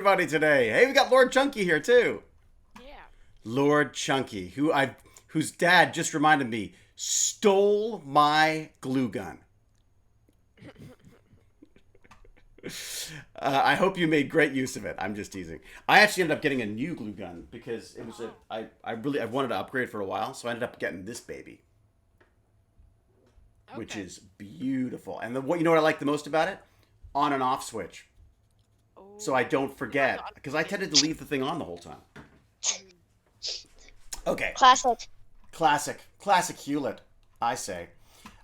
Everybody today. Hey, we got Lord Chunky here too. Yeah. Lord Chunky, whose dad just reminded me stole my glue gun. I hope you made great use of it. I'm just teasing. I actually ended up getting a new glue gun because it was I wanted to upgrade for a while, so I ended up getting this baby, which Okay. is beautiful. And what you know what I like the most about it? On and off switch. So I Oh, don't you like forget the because I upgrade. tended to leave the thing on the whole time. Mhm. Okay. Classic. Classic Hewlett, I say.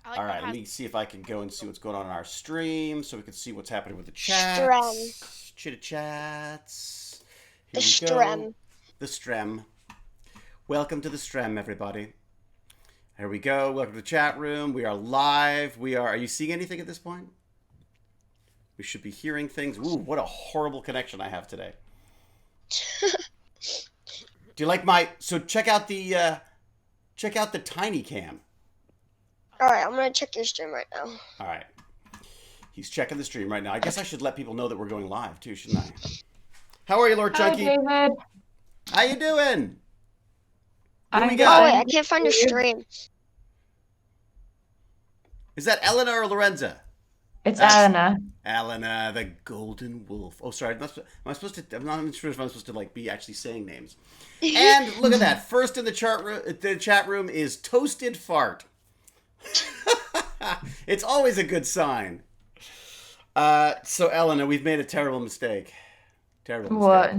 I All like the right, let me see if I can go and see what's going on in our stream so we can see what's happening with the Strem. chats. Chitter chats. The Here we go. strem. The Strem. Welcome to the Strem, everybody. Here we go. Welcome to the chat room. We are live. Are you seeing anything at this point? We should be hearing things. Ooh, what a horrible connection I have today. Do you like so check out the tiny cam. Alright, I'm gonna check your stream right now. All right. He's checking the stream right now. I guess I should let people know that we're going live too, shouldn't I? How are you, Lord Hi, Chunky? David. How you doing? What do we I'm got? Oh wait, I good. can't find your stream. Is that Elena or Lorenza? It's That's Anna. Elena, the Golden Wolf. Oh, sorry. Am I supposed to? I'm not sure if I'm supposed to be actually saying names. And look at that. First in the chat room is Toasted Fart. It's always a good sign. So Elena, we've made a terrible mistake. Terrible mistake. What?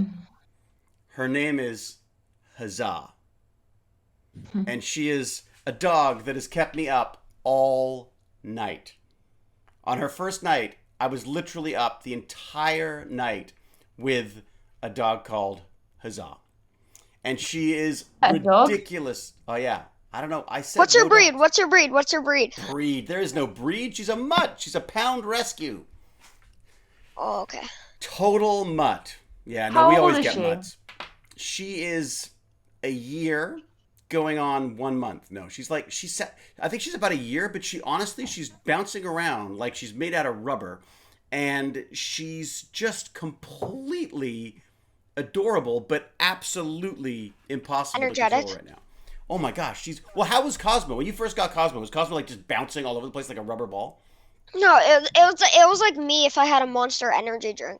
Her name is Huzzah. And she is a dog that has kept me up all night. On her first night, I was literally up the entire night with a dog called Huzzah. And she is A dog? ridiculous. Oh, yeah. I don't know. I said What's your no breed? dogs. What's your breed? What's your breed? Breed. There is no breed. She's a mutt. She's a pound rescue. Oh, okay. Total mutt. Yeah, no, How we old always is get she? mutts. She is a year going on 1 month. No, I think she's about a year, but she's bouncing around like she's made out of rubber. And she's just completely adorable, but absolutely impossible to control Energetic. right now. Oh my gosh, how was Cosmo? When you first got Cosmo, was Cosmo like just bouncing all over the place like a rubber ball? No, it was like me if I had a Monster Energy drink.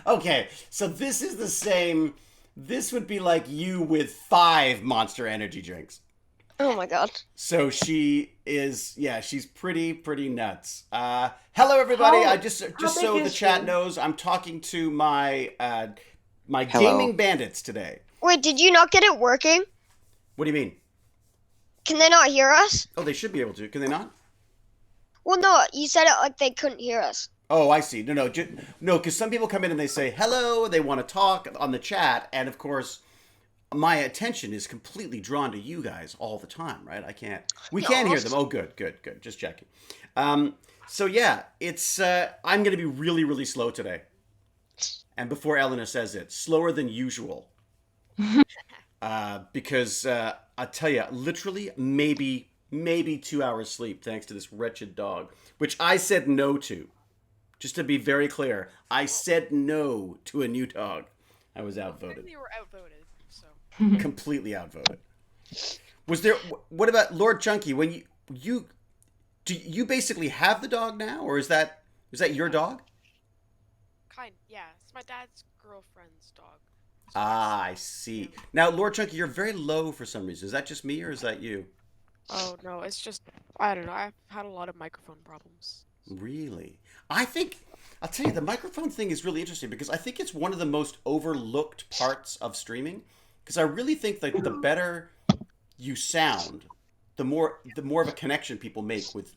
Okay, so this is the same. This would be like you with 5 Monster Energy drinks. Oh my god. So she's pretty nuts. Hello everybody. How- I just how so big the is chat she? knows, I'm talking to my Hello. gaming bandits today. Wait, did you not get it working? What do you mean? Can they not hear us? Oh, they should be able to. Can they not? Well, no, you said it like they couldn't hear us. Oh, I see. No, because some people come in and they say hello, they want to talk on the chat, and of course, my attention is completely drawn to you guys all the time, right? We can hear them. Oh, good. Just checking. So yeah, I'm going to be really, really slow today. And before Eleanor says it, slower than usual. Because I tell you, literally maybe 2 hours sleep thanks to this wretched dog, which I said no to. Just to be very clear, I said no to a new dog. I was outvoted. You were outvoted, so. Completely outvoted. What about Lord Chunky? When do you basically have the dog now, or is that your dog? Yeah. It's my dad's girlfriend's dog. So Ah, I see. Now, Lord Chunky, you're very low for some reason. Is that just me, or is that you? Oh no, it's just I don't know. I've had a lot of microphone problems. Really? I'll tell you, the microphone thing is really interesting because I think it's one of the most overlooked parts of streaming. Because I really think that the better you sound, the more of a connection people make with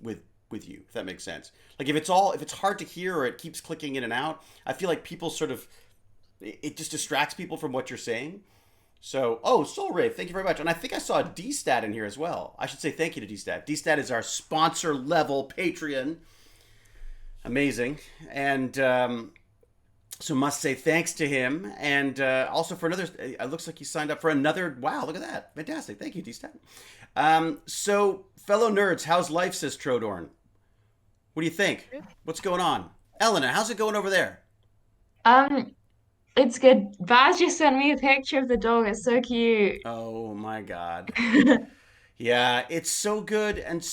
you, if that makes sense. Like if it's hard to hear or it keeps clicking in and out, I feel like people it just distracts people from what you're saying. So, Soul Rave, thank you very much. And I think I saw a D-Stat in here as well. I should say thank you to D-Stat. D-Stat is our sponsor level Patreon. Amazing. And so must say thanks to him. And also for another, it looks like he signed up for another. Wow, look at that. Fantastic. Thank you, D-Stat. So, fellow nerds, how's life, says Trodorn? What do you think? What's going on? Elena, how's it going over there? It's good. Baz just sent me a picture of the dog. It's so cute. Oh my God. Yeah, it's so good and it's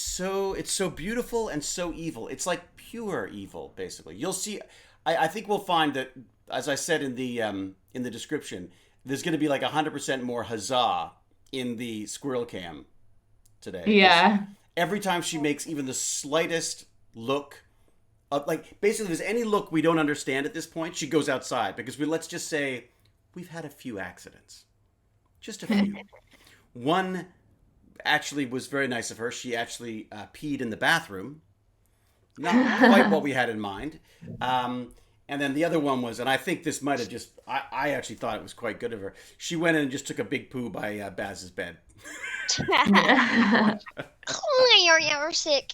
so beautiful and so evil. It's like pure evil, basically. You'll see. I think we'll find that, as I said in the description, there's going to be like 100% more huzzah in the squirrel cam today, because Yeah. every time she makes even the slightest look, like basically, if there's any look we don't understand at this point, she goes outside, because let's just say we've had a few accidents, just a few. One actually was very nice of her. She actually peed in the bathroom. Not quite what we had in mind. And then the other one was, and I think this might have just, I actually thought it was quite good of her. She went in and just took a big poo by Baz's bed. Yeah. You're sick.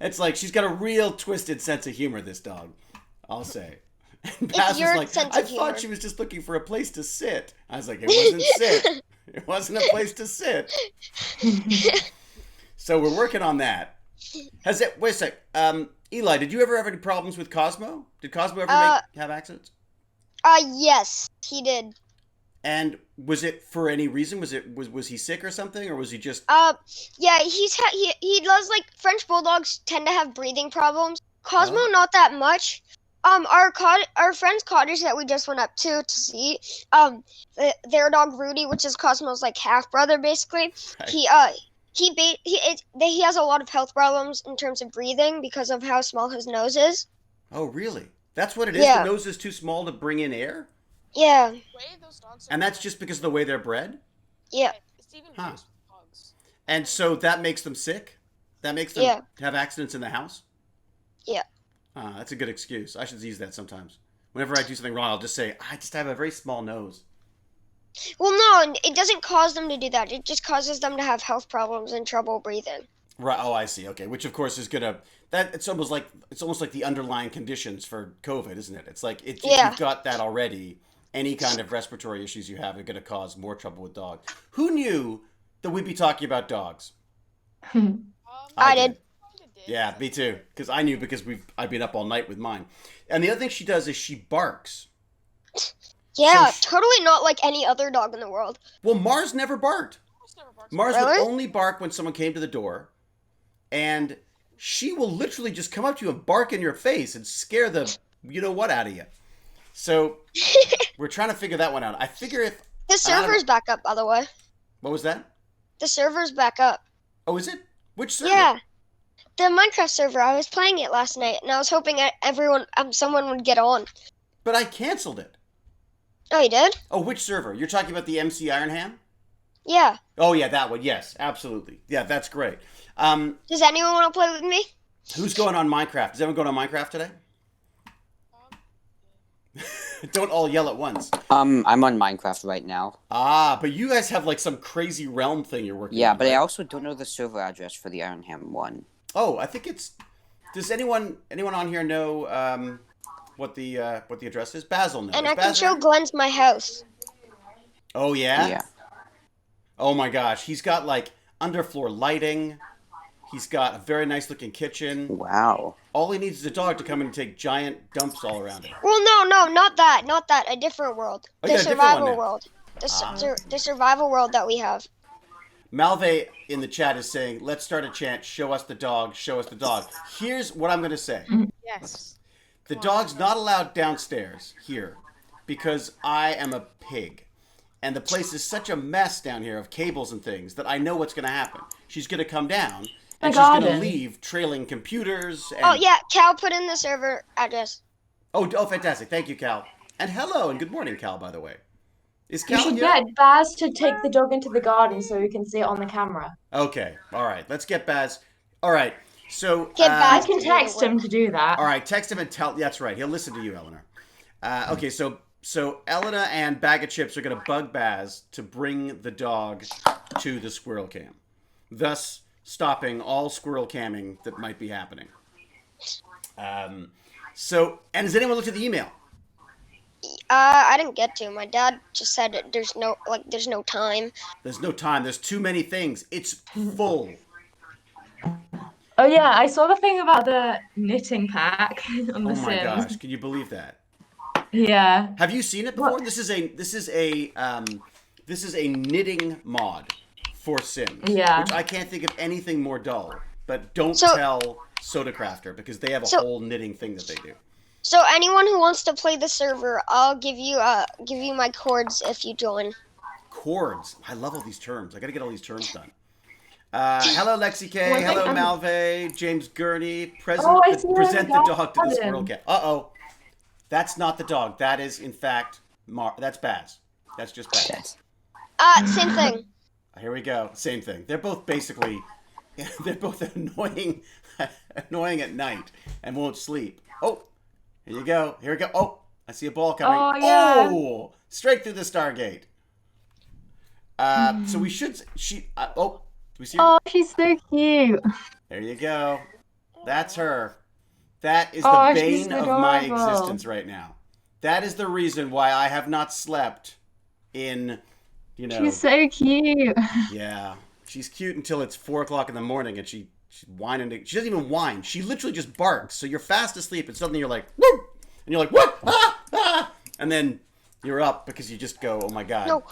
It's like she's got a real twisted sense of humor, this dog, I'll say. And Baz It's was your like, sense I of humor. thought she was just looking for a place to sit. I was like, it wasn't sit. It wasn't a place to sit. So we're working on that. Wait a sec. Eli, did you ever have any problems with Cosmo? Did Cosmo ever have accidents? Yes, he did. And was it for any reason? Was he sick or something, or was he just? Yeah, he does, like, French bulldogs tend to have breathing problems. Cosmo, Oh. not that much. Our friend's cottage that we just went up to see, their dog Rudy, which is Cosmo's like half brother, basically. Right. He has a lot of health problems in terms of breathing because of how small his nose is. Oh, really? That's what it is. Yeah. The nose is too small to bring in air, Yeah, The way those dogs are and that's bred, just because of the way they're bred. yeah, It's even Huh. worse with dogs. And so that makes them sick. That makes them Yeah. have accidents in the house. yeah. That's a good excuse. I should use that sometimes. Whenever I do something wrong, I'll just say, I just have a very small nose. Well, no, it doesn't cause them to do that. It just causes them to have health problems and trouble breathing. Right. Oh, I see. Okay. Which, of course, is gonna it's almost like the underlying conditions for COVID, isn't it? It's like if Yeah. you've got that already, any kind of respiratory issues you have are going to cause more trouble with dogs. Who knew that we'd be talking about dogs? I did. Kinda did. Yeah, me too. Because I knew, because I've been up all night with mine. And the other thing she does is she barks. Yeah, So totally not like any other dog in the world. Well, Mars never barked. Dogs never barks. Mars Really? would only bark when someone came to the door, and she will literally just come up to you and bark in your face and scare the you know what out of you. So we're trying to figure that one out. I figure if The server's back up, by the way. what was that? The server's back up. Oh, is it? Which server? Yeah, the Minecraft server. I was playing it last night, and I was hoping someone would get on. But I canceled it. Oh, you did? Oh, which server? You're talking about the MC Ironham? Yeah. Oh yeah, that one. Yes, absolutely. Yeah, that's great. Does anyone want to play with me? Who's going on Minecraft? Is everyone going on Minecraft today? Don't all yell at once. I'm on Minecraft right now. But you guys have like some crazy realm thing you're working on. Yeah, but I right? also don't know the server address for the Ironham one. Oh, I think it's. Does anyone on here know what the address is? Basil knows. And I can Basil? show Glenn's my house. Oh yeah. Yeah. Oh my gosh, he's got like underfloor lighting. He's got a very nice looking kitchen. Wow. All he needs is a dog to come in and take giant dumps all around it. Well, no, not that. A different world. Oh, The yeah, a different one survival now. world. The survival world that we have. Malve in the chat is saying, "Let's start a chant. Show us the dog. Show us the dog." Here's what I'm going to say. Yes. The dog's not allowed downstairs here because I am a pig. And the place is such a mess down here of cables and things that I know what's going to happen. She's going to come down and The she's going to garden. leave trailing computers. And... Oh yeah, Cal put in the server address. Oh, fantastic. Thank you, Cal. And hello and good morning, Cal, by the way. Is You Cal should here? get Baz to take the dog into the garden so we can see it on the camera. Okay. All right. Let's get Baz. All right. So, Get I Baz. can text him to do that. all right. Text him and tell. That's right. He'll listen to you, Eleanor. Okay. So Elena and Bag of Chips are going to bug Baz to bring the dog to the squirrel cam, thus stopping all squirrel camming that might be happening. And has anyone looked at the email? I didn't get to. My dad just said there's no time. There's no time. There's too many things. It's full. Oh yeah, I saw the thing about the knitting pack on The Oh my Sims. gosh. Can you believe that? Yeah. Have you seen it before? What? This is a knitting mod for Sims, Yeah. which I can't think of anything more dull. But don't So- tell Soda Crafter because they have a So- whole knitting thing that they do. So anyone who wants to play the server, I'll give you my cords if you join. Chords. I love all these terms. I got to get all these terms done. Hello, Lexi K. One thing Hello, I'm- Malve. James Gurney. Oh, I see Present the that dog to the squirrel button. cat. Uh-oh. That's not the dog. That is, in fact, that's Baz. That's just Baz. Yes. Same thing. Here we go. Same thing. They're both basically, they're both annoying, annoying at night and won't sleep. Oh, here you go. Here we go. Oh, I see a ball coming. Oh, yeah. Oh, straight through the Stargate. So we should. Do we see her? Oh, she's so cute. There you go. That's her. That is Oh, the she's bane of my adorable. existence right now. That is the reason why I have not slept in, She's so cute. yeah. She's cute until it's 4 o'clock in the morning and she's whining. She doesn't even whine. She literally just barks. So you're fast asleep and suddenly you're like, woo! And you're like, what? Ah! Ah! And then you're up because you just go, oh my God. No,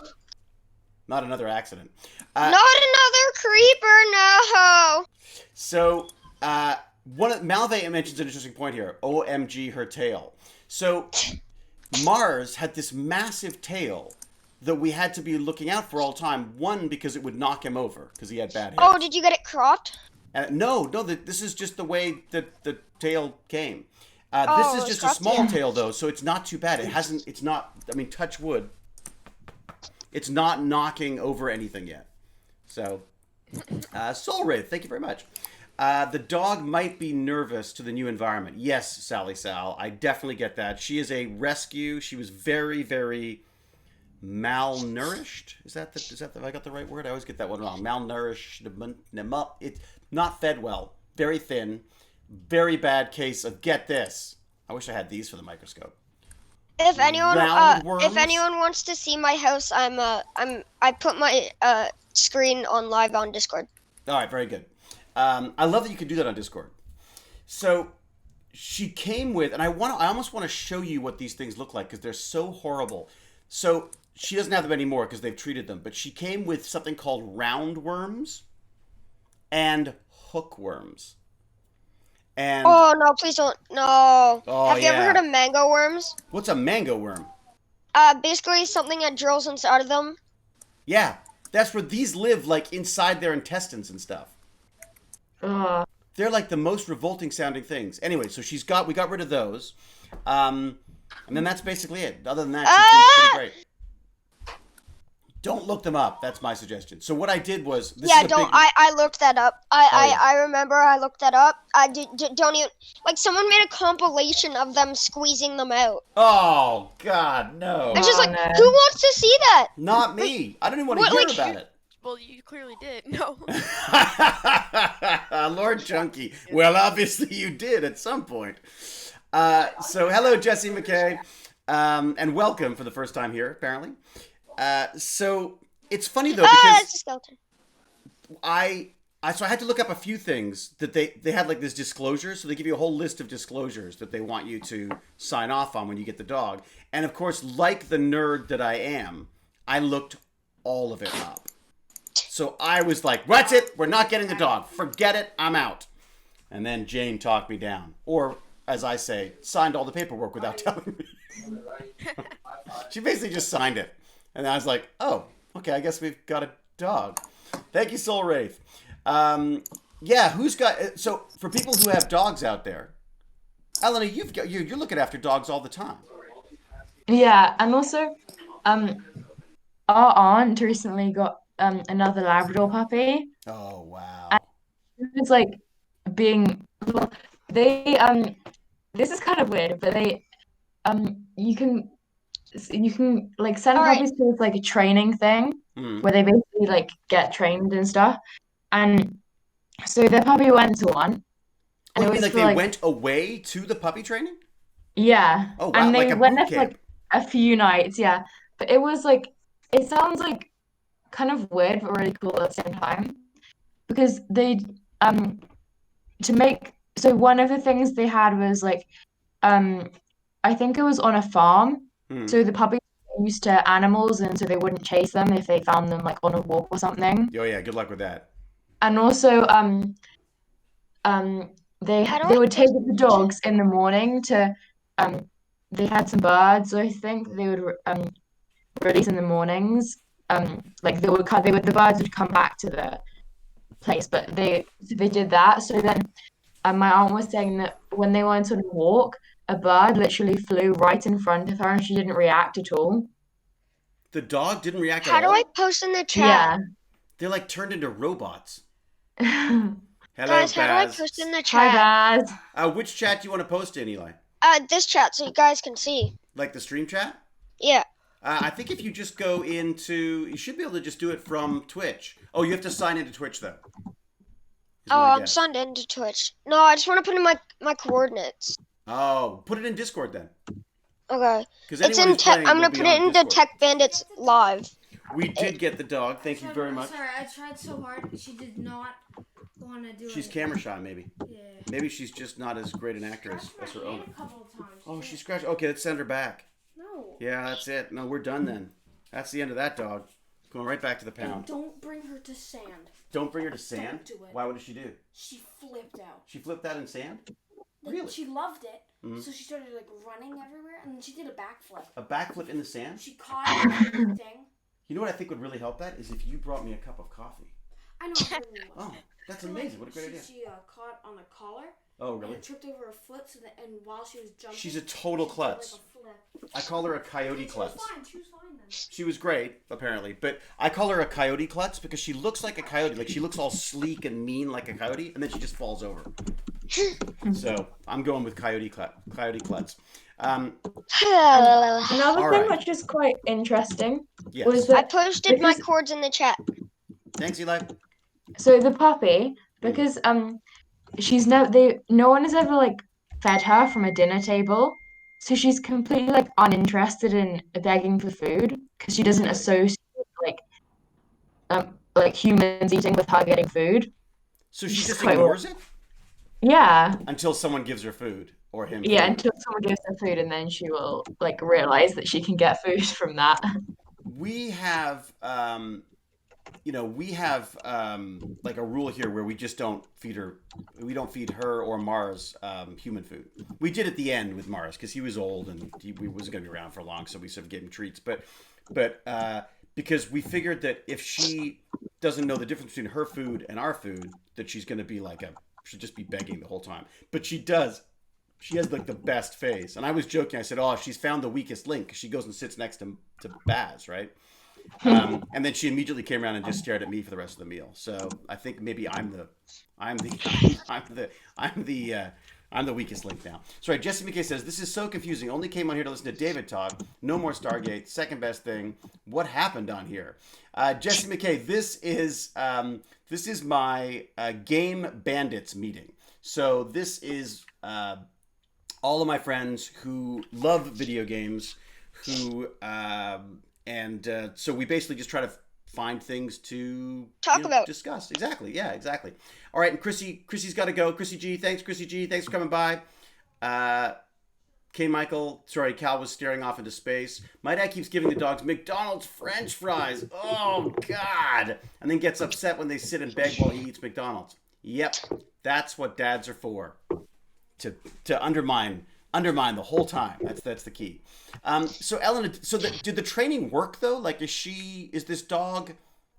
Not another accident. not another creeper. No. So, Malve mentions an interesting point here. OMG, her tail. So, Mars had this massive tail that we had to be looking out for all the time. One, because it would knock him over because he had bad hair. Oh, did you get it cropped? No, this is just the way that the tail came. Oh, This is it's just a cropped, small yeah. tail though, so it's not too bad. It's not. I mean, touch wood. It's not knocking over anything yet. So, Soul Wraith, thank you very much. The dog might be nervous to the new environment. Yes, Sally Sal, I definitely get that. She is a rescue. She was very, very malnourished. Is that have I got the right word? I always get that one wrong. Malnourished. It's not fed well. Very thin. Very bad case of, get this. I wish I had these for the microscope. If anyone Roundworms? wants to see my house, I put my screen on live on Discord. All right, very good. I love that you can do that on Discord. So she came with, and I almost want to show you what these things look like because they're so horrible. So she doesn't have them anymore because they've treated them, but she came with something called roundworms and hookworms. And Oh no, please don't. No. Oh, Have you ever yeah. heard of mango worms? what's a mango worm? Basically something that drills inside of them. Yeah, that's where these live, like inside their intestines and stuff. Ugh. They're like the most revolting sounding things. Anyway, so we got rid of those. And then that's basically it. Other than that, she's pretty great. Don't look them up. That's my suggestion. So what I did was I looked that up. yeah. I remember I looked that up. Don't even like someone made a compilation of them squeezing them out. Oh God, no. It's just Oh, like no. who wants to see that? Not me. I don't even want to What, hear like- about it. Well, you clearly did. No. Lord Chunky. Well, obviously you did at some point. So hello, Jesse McKay, and welcome for the first time here, apparently. So it's funny though because It's a skeleton. I had to look up a few things that they had like this disclosure, so they give you a whole list of disclosures that they want you to sign off on when you get the dog. And of course, like the nerd that I am, I looked all of it up. So I was like, "What's it? We're not getting the dog. Forget it. I'm out." And then Jane talked me down, or as I say, signed all the paperwork without telling me. She basically just signed it, and I was like, "Oh, okay. I guess we've got a dog." Thank you, Soul Wraith. Yeah, who's got? So for people who have dogs out there, Elena, you're looking after dogs all the time. Yeah, and also, our aunt recently got another Labrador puppy. Oh wow. It was like being well, they this is kind of weird, but they you can like send All right. puppies to this like a training thing Mm. where they basically like get trained and stuff. And so their puppy went to one, and Oh, you it mean was like for they like went away to the puppy training? yeah, Oh wow, and they like a went boot there for camp. like a few nights, yeah. But it was like it sounds like kind of weird but really cool at the same time because they to make so one of the things they had was like I think it was on a farm. Hmm. So the puppies were used to animals, and so they wouldn't chase them if they found them like on a walk or something. Oh yeah, good luck with that. And also, they How do they I would take post the dogs in the morning to they had some birds, I think they would release in the mornings. Like the birds would come back to the place, but they did that. So then, my aunt was saying that when they went on a walk, a bird literally flew right in front of her, and she didn't react at all. The dog didn't react at How do I all? post in the chat? Yeah. They're like turned into robots. Hi, Hello, Guys, how do I Baz. post in the chat? Baz. Which chat do you want to post in, Eli? This chat so you guys can see. Like the stream chat? Yeah. I think if you just go into, you should be able to just do it from Twitch. Oh, you have to sign into Twitch though. is Oh, my I'm guess. signed into Twitch. No, I just want to put in my coordinates. Oh, put it in Discord then. Okay. Because It's anyone in who's playing I'm will gonna be put on it into Discord. Tech Bandits Live. We did get the dog. Thank you very much. Sorry, I tried so hard. She did not want to do it. She's camera shy, maybe. Yeah. Maybe she's just not as great an actor as her own. A couple of times. Oh, she scratched. Okay, let's send her back. No. Yeah, that's it. No, we're done then. That's the end of that dog. Going right back to the And pound. don't bring her to sand. Don't bring her to sand. Don't do it. Why? What did she do? She flipped out. She flipped out in sand? Really? She loved it, Mhm. so she started like running everywhere, and then she did a backflip. A backflip in the sand? She caught everything. You know what I think would really help that is if you brought me a cup of coffee. I know. I really Oh, that's amazing. What a great idea. She caught on a collar. Oh, And really? it tripped over her foot, and while she was jumping, She's a total she did, klutz. like, a flip. I call her a coyote klutz. She was fine then. She was great, apparently. But I call her a coyote klutz because she looks like a coyote. Like, she looks all sleek and mean like a coyote, and then she just falls over. So, I'm going with coyote klutz. Another All thing right. which is quite interesting Yes. was I that posted my because- cords in the chat. Thanks, Eli. so the puppy, because no one has ever like fed her from a dinner table, so she's completely like uninterested in begging for food because she doesn't Really? associate like humans eating with her getting food. So she She's just quite ignores it Yeah, until someone gives her food or him. yeah, food. until someone gives her food, and then she will like realize that she can get food from that. We have, like a rule here where we just don't feed her. We don't feed her or Mars human food. We did at the end with Mars because he was old and we wasn't going to be around for long, so we sort of gave him treats. But because we figured that if she doesn't know the difference between her food and our food, that she's going to be she'll just be begging the whole time. But she does. She has like the best face. And I was joking. I said, "Oh, she's found the weakest link." She goes and sits next to Baz, right? And then she immediately came around and just stared at me for the rest of the meal. So I think maybe I'm the weakest link now. Sorry, Jesse McKay says, "This is so confusing. Only came on here to listen to David talk. No more Stargate. Second best thing. What happened on here?" Jesse McKay, this is my Game Bandits meeting. So this is all of my friends who love video games, so we basically just try to find things to Talk about. discuss. Exactly. Yeah, exactly. All right, and Chrissy's got to go. Chrissy G, thanks for coming by. Cal was staring off into space. My dad keeps giving the dogs McDonald's French fries. Oh, God. And then gets upset when they sit and beg while he eats McDonald's. Yep, that's what dads are for. To undermine the whole time. That's the key. So Ellen, did the training work though? Like, is this dog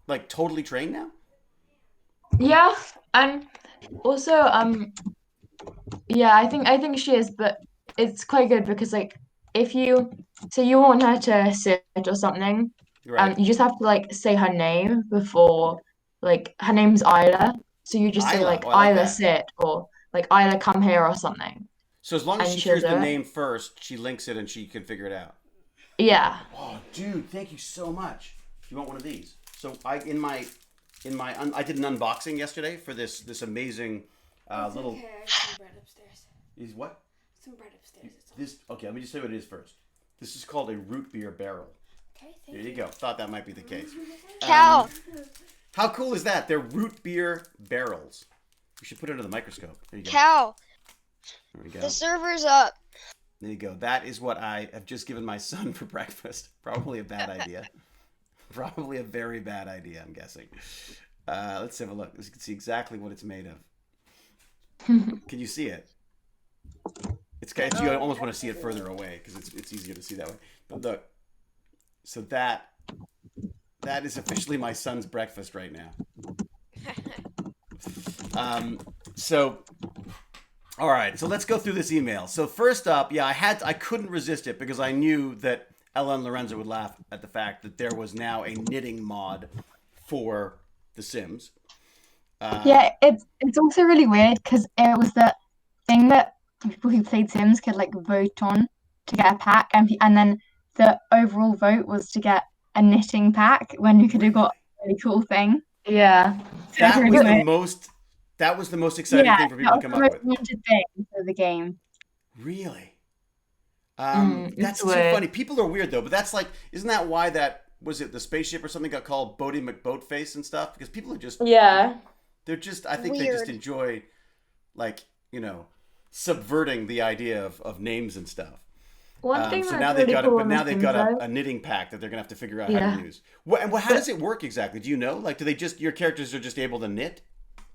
like totally trained now? Yeah, and also yeah, I think she is, but it's quite good because like if you want her to sit or something, Right. you just have to like say her name before, like her name's Isla, so you just say Isla. like Oh, I like Isla that. sit or like Isla come here or something. So as long as And she she'll hears the do it. name first, she links it and she can figure it out. Yeah. Oh, dude, thank you so much. You want one of these? So I did an unboxing yesterday for this amazing little. Okay, I have some bread upstairs. Is what? Some bread upstairs. It's all. Okay, let me just say what it is first. This is called a root beer barrel. Okay, thank There you go. Thought that might be the case. Cal, How cool is that? They're root beer barrels. You should put it under the microscope. There you go. Cal, There we go. the server's up. There you go. That is what I have just given my son for breakfast. Probably a bad idea. Probably a very bad idea, I'm guessing. Let's have a look. You can see exactly what it's made of. Can you see it? You almost want to see it further away because it's easier to see that way. But look, so that is officially my son's breakfast right now. So, all right. So let's go through this email. So first up, yeah, I couldn't resist it because I knew that Ella and Lorenzo would laugh at the fact that there was now a knitting mod for The Sims. Yeah, it's also really weird because it was the thing that people who played Sims could like vote on to get a pack, and then the overall vote was to get a knitting pack when you could have got a really cool thing. Yeah, so it's That really was the weird. most. That was the most exciting thing for people to That come was the up most with. wanted thing for the game. Really? It's That's too weird. funny. People are weird though, but that's like, isn't that why that was it? The spaceship or something got called Bodie McBoatface and stuff because people are just Yeah. they're just I think they just Weird. enjoy like subverting the idea of names and stuff. One thing So that's now they've really got cool but on now The they've Sims, got though. a knitting pack that they're gonna have to figure out how Yeah. to use. How does it work exactly? Do you know? Like, do they just your characters are just able to knit?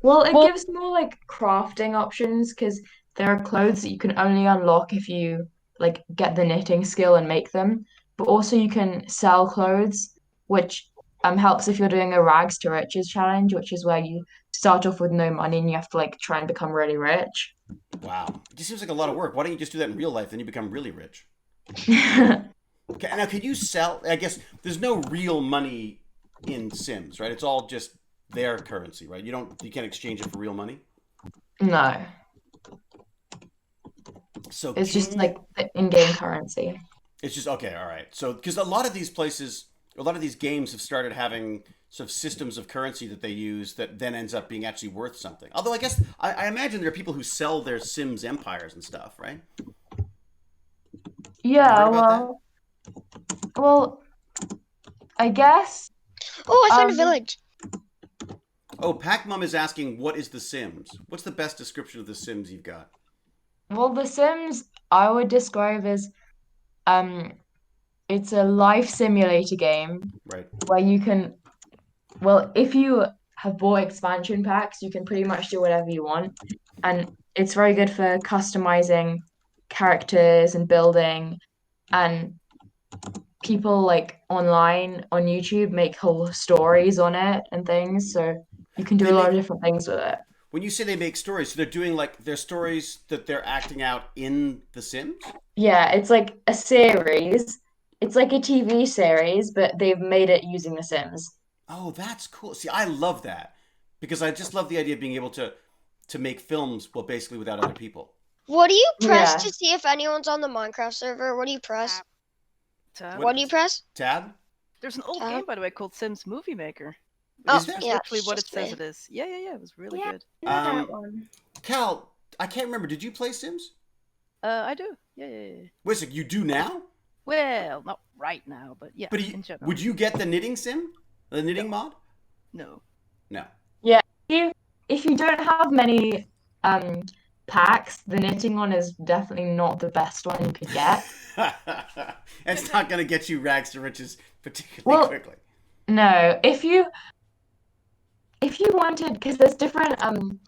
Well, it gives more like crafting options because there are clothes that you can only unlock if you like get the knitting skill and make them. But also you can sell clothes, which helps if you're doing a rags to riches challenge, which is where you start off with no money and you have to like try and become really rich. Wow, it just seems like a lot of work. Why don't you just do that in real life? Then you become really rich. Okay, now could you sell? I guess there's no real money in Sims, right? It's all just their currency, right? You can't exchange it for real money. No, So it's can just you? like the in-game currency. It's just okay, all right. So because a lot of these places, a lot of these games have started having sort of systems of currency that they use that then ends up being actually worth something. Although I guess I imagine there are people who sell their Sims empires and stuff, right? Have you heard Yeah, about that? well, I guess Oh, I found a um village. Oh, Pac-Mum is asking, what is The Sims? What's the best description of The Sims you've got? well, The Sims I would describe as um it's a life simulator game Right. where you can, well, if you have bought expansion packs, you can pretty much do whatever you want. And it's very good for customizing characters and building. And people like online on YouTube make whole stories on it and things. So you can do They a lot of make different things with it. when you say they make stories, so they're doing like their stories that they're acting out in The Sims? Yeah, it's like a series. It's like a TV series, but they've made it using The Sims. Oh, that's cool. See, I love that because I just love the idea of being able to make films, well, basically without other people. What do you press Yeah. to see if anyone's on the Minecraft server? What do you press? Tab. What do you press? Tab? There's an old Tab? game, by the way, called Sims Movie Maker. Oh, Is there? That's yeah, literally what it just says me. it is. Yeah, yeah, yeah. It was really Yeah. good. I know that Um, one. Cal, I can't remember. Did you play Sims? I do. Yeah, yeah, yeah. Wait a second, you do now? Well, not right now, but yeah, But in general. would you get the knitting sim? The knitting mod? No. No. Yeah. If you don't have many packs, the knitting one is definitely not the best one you could get. It's not going to get you rags to riches particularly Well, quickly. no, if you wanted, because there's different like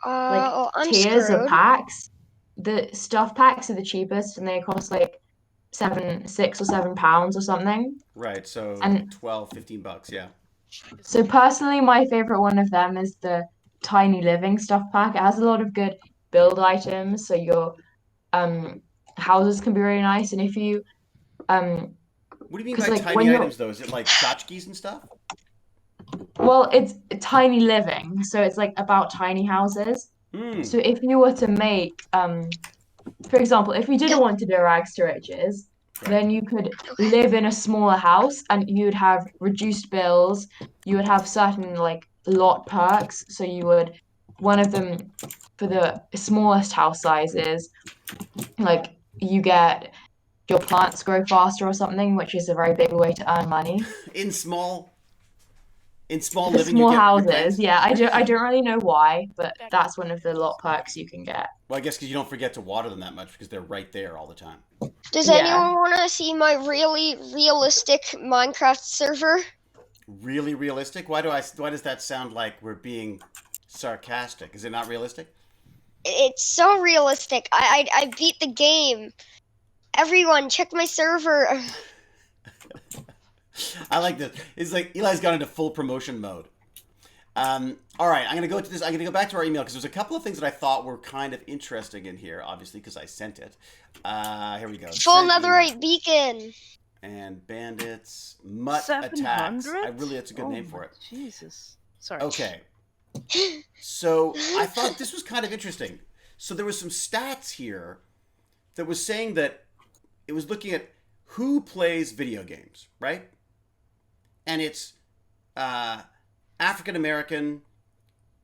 Oh, I'm tiers of screwed. packs. The stuff packs are the cheapest, and they cost like 6 or 7 pounds or something. Right, so And 12, 15 bucks, yeah. so personally, my favorite one of them is the Tiny Living stuff pack. It has a lot of good build items, so your houses can be really nice. And if you What do you mean because by like tiny when you're items, though? Is it like tchotchkes and stuff? well, it's Tiny Living, so it's like about tiny houses. Hmm. So if you were to make for example, if you didn't want to do rags to riches, Right. then you could live in a smaller house and you'd have reduced bills. You would have certain like lot perks. So you would, one of them for the smallest house sizes, like you get your plants grow faster or something, which is a very big way to earn money. In small. In small The living, small you get your houses. plants? Yeah, I don't really know why, but That- that's one of the lot perks you can get. Well, I guess because you don't forget to water them that much because they're right there all the time. Does Yeah. anyone want to see my really realistic Minecraft server? Really realistic? Why does that sound like we're being sarcastic? Is it not realistic? It's so realistic. I beat the game. Everyone, check my server. I like this. It's like Eli's gone into full promotion mode. All right, I'm gonna go to this. I'm gonna go back to our email because there's a couple of things that I thought were kind of interesting in here. Obviously, because I sent it. Here we go. Full Sent email. netherite beacon. And bandits, mutt 700? attacks. That's a good name for it. Jesus. Sorry. Okay. So I thought this was kind of interesting. So there was some stats here that was saying that it was looking at who plays video games, right? And it's African American.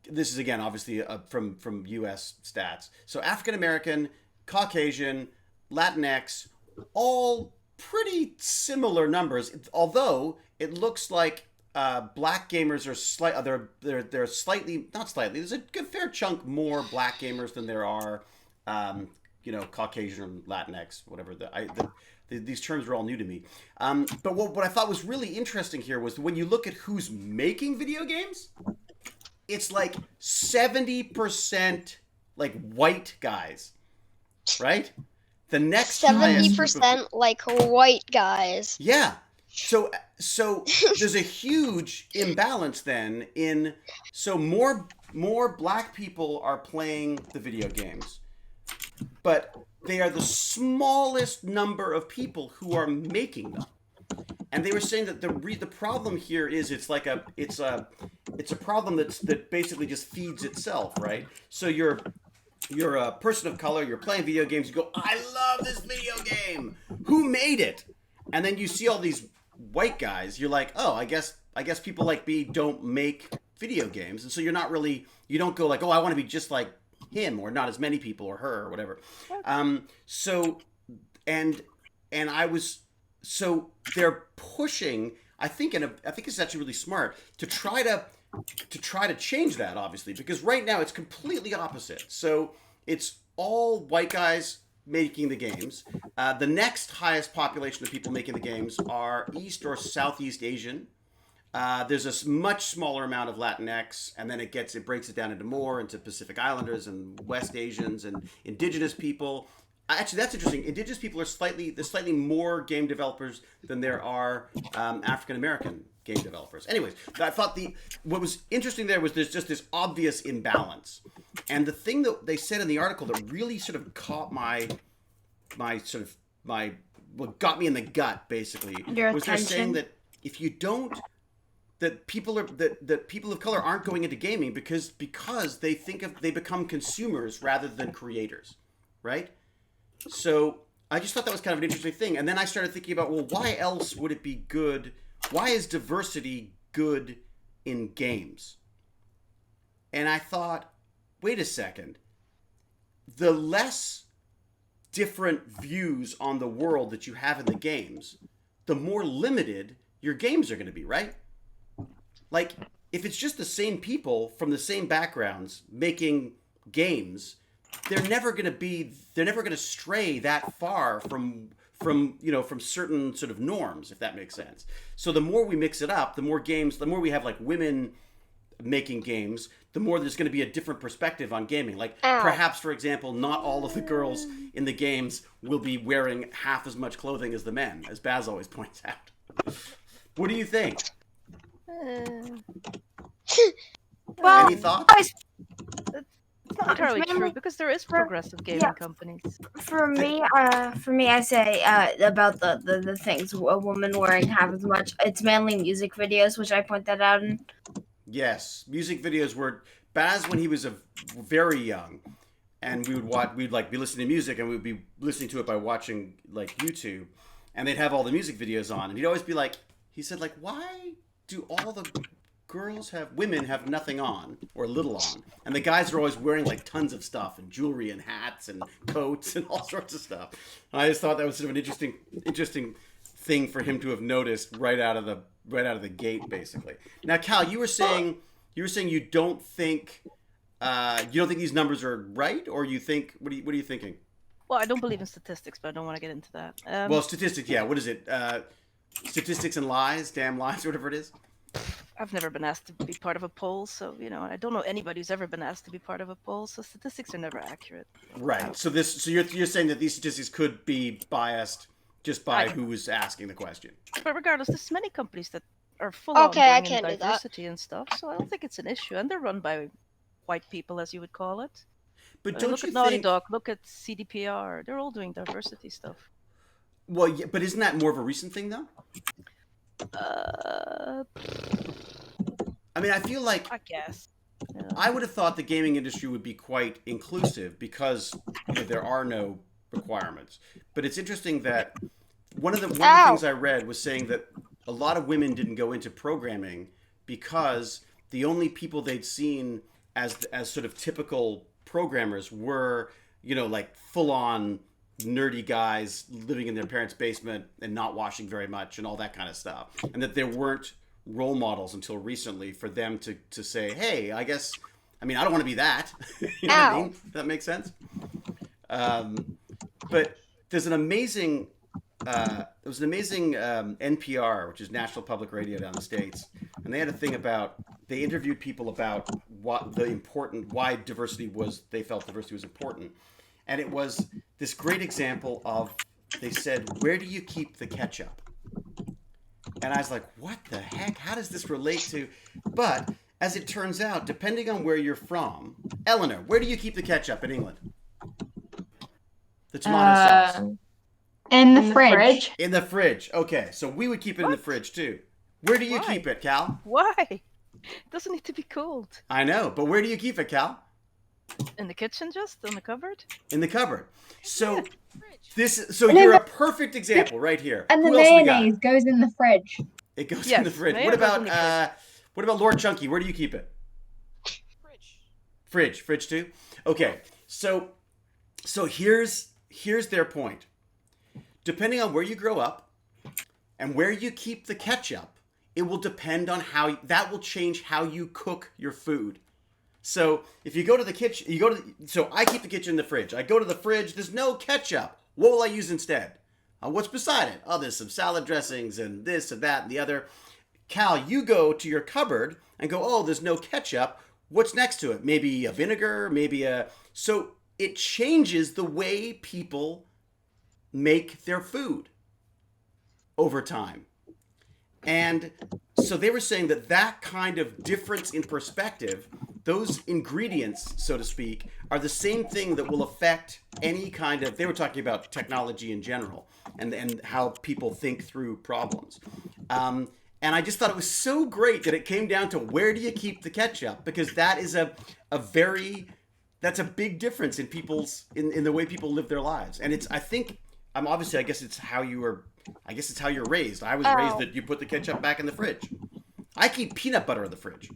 This is again obviously from U.S. stats. So African American, Caucasian, Latinx, all pretty similar numbers. Although it looks like black gamers are they're slightly, not slightly. There's a good fair chunk more black gamers than there are, Caucasian or Latinx, whatever. These terms are all new to me. But what I thought was really interesting here was when you look at who's making video games, it's like 70% like white guys, right? The next highest group of 70% like white guys. yeah. So there's a huge imbalance then so more black people are playing the video games, but they are the smallest number of people who are making them. And they were saying that the problem here is it's a problem that basically just feeds itself, right? So you're a person of color, you're playing video games, you go, I love this video game. Who made it? And then you see all these white guys, you're like, oh, I guess people like me don't make video games. And so you don't go like, oh, I want to be just like him or not as many people or her or whatever. So they're pushing, I think it's actually really smart to try to change that, obviously, because right now it's completely opposite. So it's all white guys making the games. The next highest population of people making the games are East or Southeast Asian. There's a much smaller amount of Latinx, and then it breaks it down into Pacific Islanders and West Asians and Indigenous people. Actually, that's interesting. Indigenous people there's slightly more game developers than there are African American game developers. Anyways, I thought what was interesting there was there's just this obvious imbalance, and the thing that they said in the article that really sort of caught what got me in the gut basically was they're saying that if you don't that people of color aren't going into gaming because they become consumers rather than creators, right? So I just thought that was kind of an interesting thing. And then I started thinking about, well, why else would it be good? Why is diversity good in games? And I thought, wait a second. The less different views on the world that you have in the games, the more limited your games are going to be, right? Like, if it's just the same people from the same backgrounds making games, they're never going to stray that far from certain sort of norms, if that makes sense. So the more we mix it up, the more we have like women making games, the more there's going to be a different perspective on gaming. Like perhaps, for example, not all of the girls in the games will be wearing half as much clothing as the men, as Baz always points out. What do you think? Well, any thoughts? it's not entirely true because there is progressive gaming companies. For me, I say about the things a woman wearing half as much. It's mainly music videos, which I point that out in. Yes, music videos were Baz when he was very young, and we'd be listening to music and we'd be listening to it by watching like YouTube, and they'd have all the music videos on, and he'd always be like, he said like, why do all the women have nothing on or little on, and the guys are always wearing like tons of stuff and jewelry and hats and coats and all sorts of stuff. And I just thought that was sort of an interesting thing for him to have noticed right out of the gate, basically. Now, Cal, you were saying you don't think these numbers are right, or you think what are you thinking? Well, I don't believe in statistics, but I don't want to get into that. Well, statistics, yeah. What is it? Statistics and lies, damn lies, whatever it is. I've never been asked to be part of a poll, so I don't know anybody who's ever been asked to be part of a poll. So statistics are never accurate. Right. So you're saying that these statistics could be biased just by who was asking the question. But regardless, there's many companies that are full on Okay, I bringing can't do that. diversity and stuff, so I don't think it's an issue, and they're run by white people, as you would call it. But don't look you at Naughty think? Dog, look at CDPR. They're all doing diversity stuff. Well, yeah, but isn't that more of a recent thing, though? I mean, I feel like I guess. Yeah. I would have thought the gaming industry would be quite inclusive because there are no requirements. But it's interesting that one of the things I read was saying that a lot of women didn't go into programming because the only people they'd seen as sort of typical programmers were, like full-on nerdy guys living in their parents' basement and not washing very much and all that kind of stuff. And that there weren't role models until recently for them to say, hey, I don't want to be that. You know what I mean? Does that make sense? But there's an amazing NPR, which is National Public Radio down in the States, and they had a thing they interviewed people about why they felt diversity was important. And it was this great example of, they said, where do you keep the ketchup? And I was like, what the heck? How does this relate to? But as it turns out, depending on where you're from, Eleanor, where do you keep the ketchup in England? The tomato sauce. In the fridge. In the fridge. Okay, so we would keep it in the fridge too. Where do you keep it, Cal? Why? It doesn't need to be cold. I know, but where do you keep it, Cal? In the kitchen, just in the cupboard. In the cupboard. So you're a perfect example right here. And the Who else we got? mayonnaise goes in the fridge. It goes in the fridge. What about Lord Chunky? Where do you keep it? Fridge too. Okay, so here's their point. Depending on where you grow up and where you keep the ketchup, it will depend on that will change how you cook your food. So if you go to the kitchen, so I keep the kitchen in the fridge. I go to the fridge, there's no ketchup. What will I use instead? What's beside it? Oh, there's some salad dressings and this and that and the other. Cal, you go to your cupboard and go, oh, there's no ketchup. What's next to it? Maybe a vinegar, so it changes the way people make their food over time. And so they were saying that kind of difference in perspective, those ingredients, so to speak, are the same thing that will affect any kind of, they were talking about technology in general and how people think through problems. And I just thought it was so great that it came down to where do you keep the ketchup? Because that is that's a big difference in in the way people live their lives. And I guess it's how you're raised. I was raised that you put the ketchup back in the fridge. I keep peanut butter in the fridge.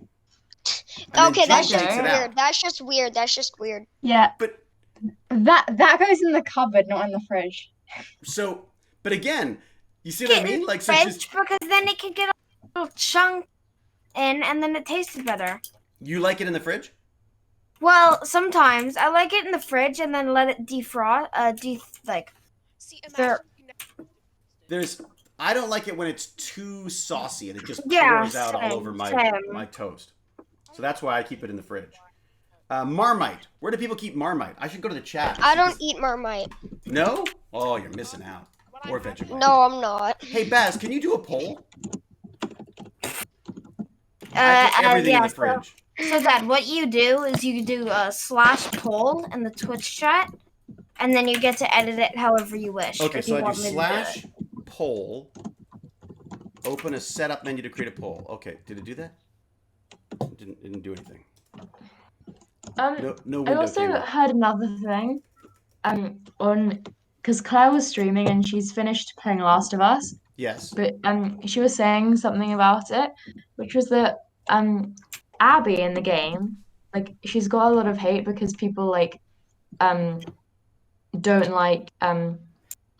Okay, that's just weird. That's just weird. Yeah. But that goes in the cupboard, not in the fridge. So, but again, you see what I mean? Like, fridge, because then it can get a little chunk in, and then it tastes better. You like it in the fridge? Well, sometimes I like it in the fridge and then let it defrost. See, imagine I don't like it when it's too saucy and it just pours out all over my toast. So that's why I keep it in the fridge. Marmite. Where do people keep Marmite? I should go to the chat. I don't eat Marmite. No? Oh, you're missing out. Or Vegemite. No, I'm not. Hey, Baz, can you do a poll? I put everything in the fridge. So Dad, what you do is you do a /poll in the Twitch chat, and then you get to edit it however you wish. Okay, so I do /poll, open a setup menu to create a poll. Okay, did it do that? Didn't do anything. No I also heard another thing, because Claire was streaming and she's finished playing Last of Us. Yes. But she was saying something about it, which was that Abby in the game, like, she's got a lot of hate because people don't like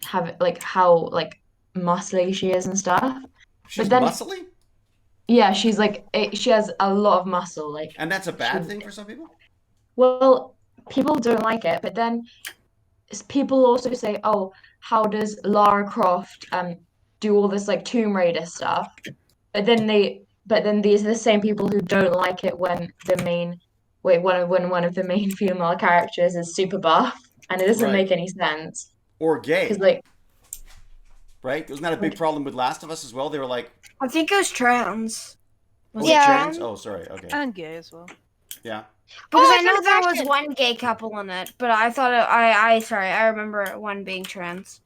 have like how like muscly she is and stuff. She's then- muscly? Yeah, she's like she has a lot of muscle. Like, And that's a bad she- thing for some people? well, people don't like it, but then people also say, "Oh, how does Lara Croft do all this like Tomb Raider stuff?" But then these are the same people who don't like it when one of the main female characters is super buff, and it doesn't Right. make any sense Or gay, because like right? Wasn't that a big problem with Last of Us as well? They were like, I think it was trans. oh, Yeah. trans? Oh, sorry. Okay. And gay as well. Yeah. Because Oh, I I know can there was imagine. one gay couple in it, but I thought I remember one being trans.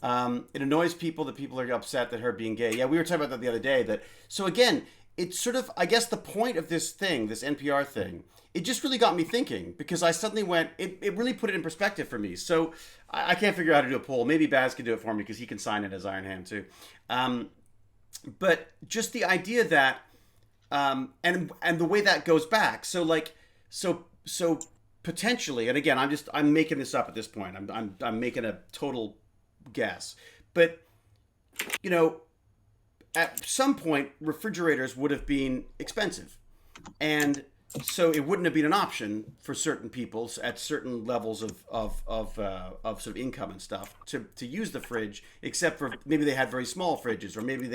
It annoys people that people are upset that her being gay. Yeah, we were talking about that the other day. So again, it's sort of, I guess the point of this thing, this NPR thing, it just really got me thinking because I suddenly went, it really put it in perspective for me. So I can't figure out how to do a poll. Maybe Baz can do it for me because he can sign it as Iron Hand too. But just the idea that, and the way that goes back. So like, so potentially, and again, I'm making this up at this point. I'm making a total guess, but you know, at some point refrigerators would have been expensive, and so it wouldn't have been an option for certain people at certain levels of sort of income and stuff to use the fridge, except for maybe they had very small fridges, or maybe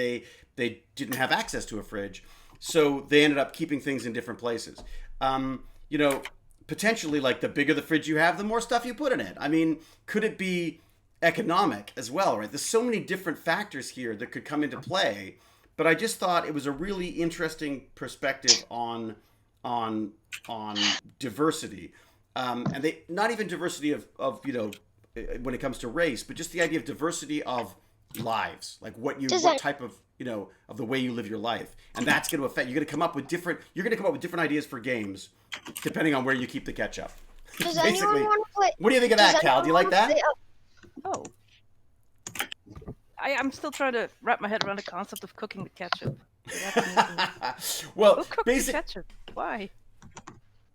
they didn't have access to a fridge, so they ended up keeping things in different places. You know, potentially, like the bigger the fridge you have, the more stuff you put in it. I mean, could it be economic as well, right? There's so many different factors here that could come into play, but I just thought it was a really interesting perspective on diversity, and they not even diversity of you know, when it comes to race, but just the idea of diversity of lives, like what type of, you know, of the way you live your life, and that's going to affect. You're going to come up with different ideas for games depending on where you keep the ketchup. Does Basically, anyone want to play? what do you think of Does that, Cal? Do you anyone like wanna that? play, Oh. I'm still trying to wrap my head around the concept of cooking with ketchup. Well, Who cooked with ketchup? Why?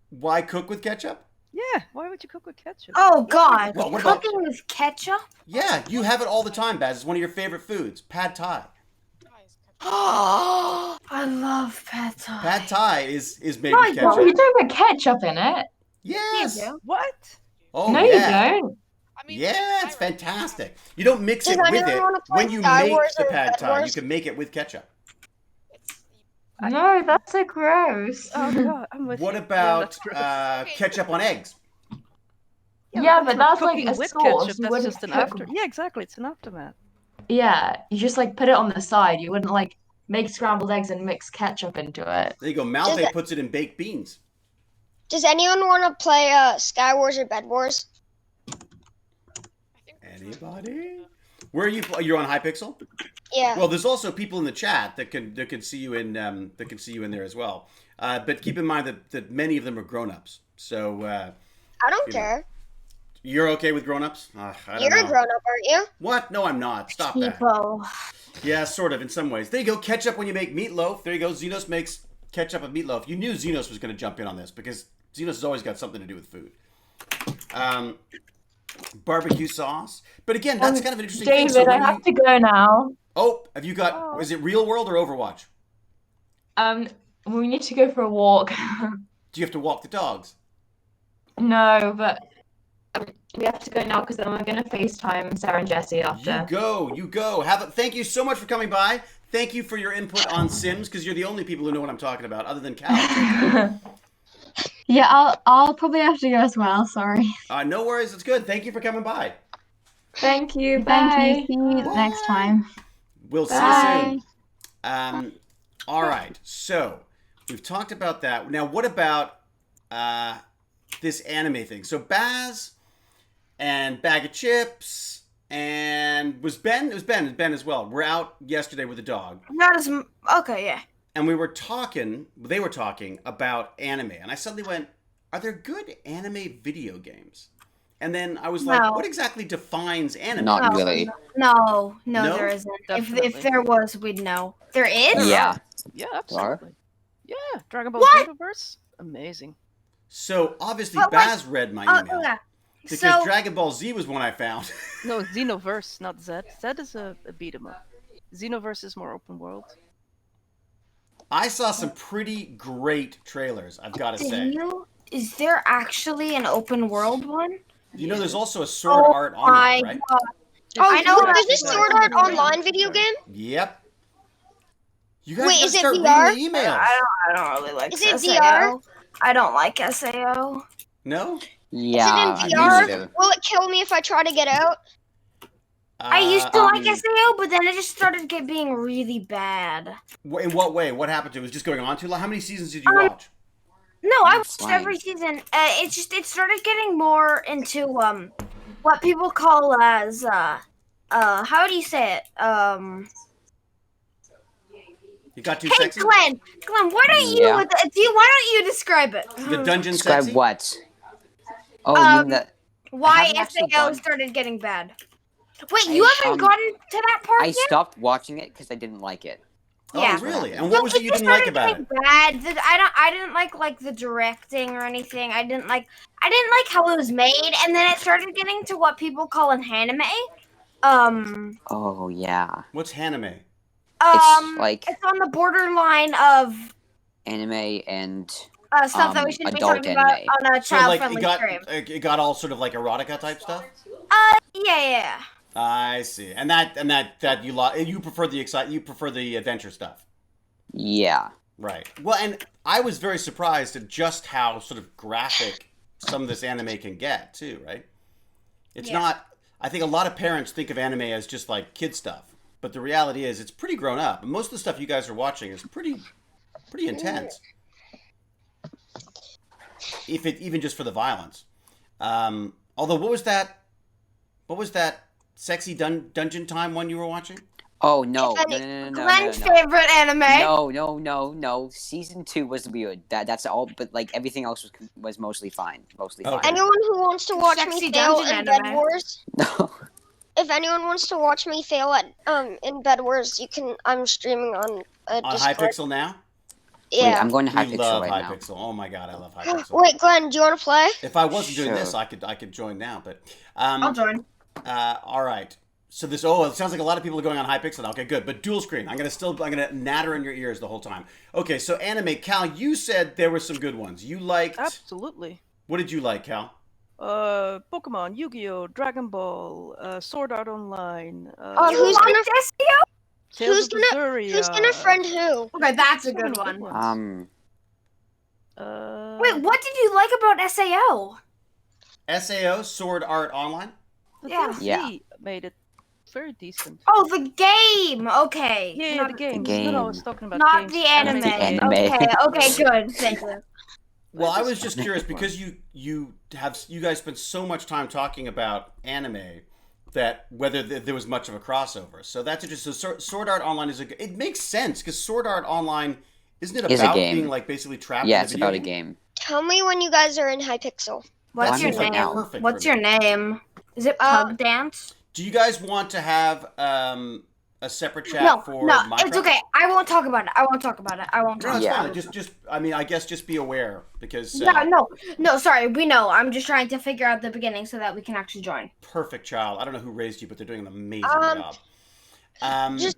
Why cook with ketchup? Yeah, why would you cook with ketchup? Oh God, Well, what about- cooking with ketchup? Yeah, you have it all the time, Baz. It's one of your favorite foods, pad thai. Oh, I love pad thai. Pad thai is made no, with you don't. ketchup. You don't put ketchup in it. Yes. What? Oh No, yeah. you don't. I mean, Yeah, it's fantastic. You don't mix Does it with anyone it. wanna play When you Star make Wars the or pad Bed thai, you Wars? can make it with ketchup. No, that's so gross. Oh God, I'm with What you. about that's gross. ketchup on eggs? Yeah, but not that's like cooking a with sauce. ketchup. You That's wouldn't just an cook- after. Yeah, exactly. It's an aftermath. Yeah, you just like put it on the side. You wouldn't like make scrambled eggs and mix ketchup into it. There you go. Does Malte it- puts it in baked beans. Does anyone want to play Sky Wars or Bed Wars? I think we're trying to- Anybody? Where are you? You're on Hypixel? Yeah. Well, there's also people in the chat that can see you in there as well. But keep in mind that many of them are grown-ups. So I don't you know. care. you're okay with grown-ups? I don't You're know. a grown up, aren't you? What? No, I'm not. Stop that. People. Yeah, sort of in some ways. There you go. Ketchup when you make meatloaf. There you go. Xenos makes ketchup and meatloaf. You knew Xenos was going to jump in on this because Xenos has always got something to do with food. Barbecue sauce. But again, that's kind of an interesting thing. David, So I when have to go now. Oh, have you got? Is it Real World or Overwatch? We need to go for a walk. Do you have to walk the dogs? No, but we have to go now because then we're gonna FaceTime Sarah and Jesse after. You go. Thank you so much for coming by. Thank you for your input on Sims because you're the only people who know what I'm talking about, other than Cal. Yeah, I'll probably have to go as well. Sorry. No worries. It's good. Thank you for coming by. Thank you. Thank Bye. you. See you next time. We'll see Bye. you soon. All right. So we've talked about that. Now, what about this anime thing? So Baz and Bag of Chips and it was Ben as well. We're out yesterday with the dog. Not as okay, yeah. And they were talking about anime. And I suddenly went, are there good anime video games? And then I was like, No. what exactly defines anime? Not No. really. No, No? there isn't. Definitely. If there was, we'd know. There is? Yeah. Yeah, There are. absolutely. Yeah, Dragon Ball What? Universe, amazing. So obviously But, like, Baz read my email. yeah. Because So Dragon Ball Z was one I found. No, Xenoverse, not Z. Z is a beat 'em up. Xenoverse is more open world. I saw some pretty great trailers, I've got to say. is there actually an open world one? You know, there's also a Sword Oh Art my Online, right? god. Oh, I know there's a that's Sword Art Online video game? Yep. You guys Wait, gotta is it start VR? reading the emails. I don't really like Is it SAO. VR? I don't like SAO. No? Yeah, Is it me in VR? neither. Will it kill me if I try to get out? I used to like um, SAO, but then it just started being really bad. In what way? What happened to it? Was it just going on too long? How many seasons did you watch? No, I I'm watched fine. every season. It started getting more into what people call as how do you say it? You got too Hey sexy? Glenn, why don't Yeah. why don't you describe it? The dungeon Describe sexy? what? Oh, you mean that? Why haven't actually SAO gone- started getting bad? Wait, I, you haven't um, gotten to that part I yet? stopped watching it because I didn't like it. Yeah. Oh, really? And what was it you just didn't like started about it? getting bad. I didn't like the directing or anything. I didn't like how it was made, and then it started getting to what people call an anime. Oh yeah, What's Haname? like- it's on the borderline of anime and stuff that we shouldn't be adult talking about anime. on a So like child-friendly stream. it got all sort of like erotica type stuff? Yeah. I see. And that you prefer the adventure stuff. Yeah. Right. Well, and I was very surprised at just how sort of graphic some of this anime can get, too, right? It's not... I think a lot of parents think of anime as just like kid stuff, but the reality is it's pretty grown up. And most of the stuff you guys are watching is pretty intense. If it even just for the violence. Although, what was that sexy dungeon time one you were watching? Oh no, If no, any- no, no, no, Glenn's no, no. favorite anime. No. Season 2 was weird. That's all. But like everything else was mostly fine. Mostly Okay. fine. Anyone who wants to watch Sexy me fail dungeon in Bed anime. Wars, No. if anyone wants to watch me fail at in Bed Wars, you can. I'm streaming on On Discord. Hypixel now? Wait, Yeah. I'm going to We Hypixel love right now. Hypixel. Oh my god, I love Hypixel. Wait, Glenn, do you want to play? If I wasn't doing Sure. this, I could join now. But I'll join. all right. So this it sounds like a lot of people are going on Hypixel now. Okay, good. But dual screen, I'm gonna natter in your ears the whole time. Okay, so anime, Cal, you said there were some good ones. You liked. Absolutely. What did you like, Cal? Pokemon, Yu-Gi-Oh, Dragon Ball, Sword Art Online. Who's gonna SEO? Tales who's of gonna- Berseria. who's gonna friend who? Okay, that's a so many good one. ones. Wait, what did you like about SAO? SAO, Sword Art Online. The Yeah. DLC Yeah. made it very decent. Oh, the game. Okay. Yeah, not, the game. game. No, I was talking about not games. the anime. the anime. Okay, good. Thank you. Well, I That was is just fun. curious because you guys spent so much time talking about anime that whether there was much of a crossover. So that's interesting. So Sword Art Online it makes sense because Sword Art Online isn't it Is a about game. being like basically trapped? Yeah, in it's video about a game? game. Tell me when you guys are in Hypixel. What's That your seems like name? perfect What's for your me. name? Is it Pug Dance? Do you guys want to have a separate chat No, for no, Minecraft? it's okay. I won't talk about it. I won't talk about it. I won't No, talk. it's Yeah. fine. Just I mean, I guess just be aware because No. Sorry, we know. I'm just trying to figure out the beginning so that we can actually join. perfect child. I don't know who raised you, but they're doing an amazing Um, job. just-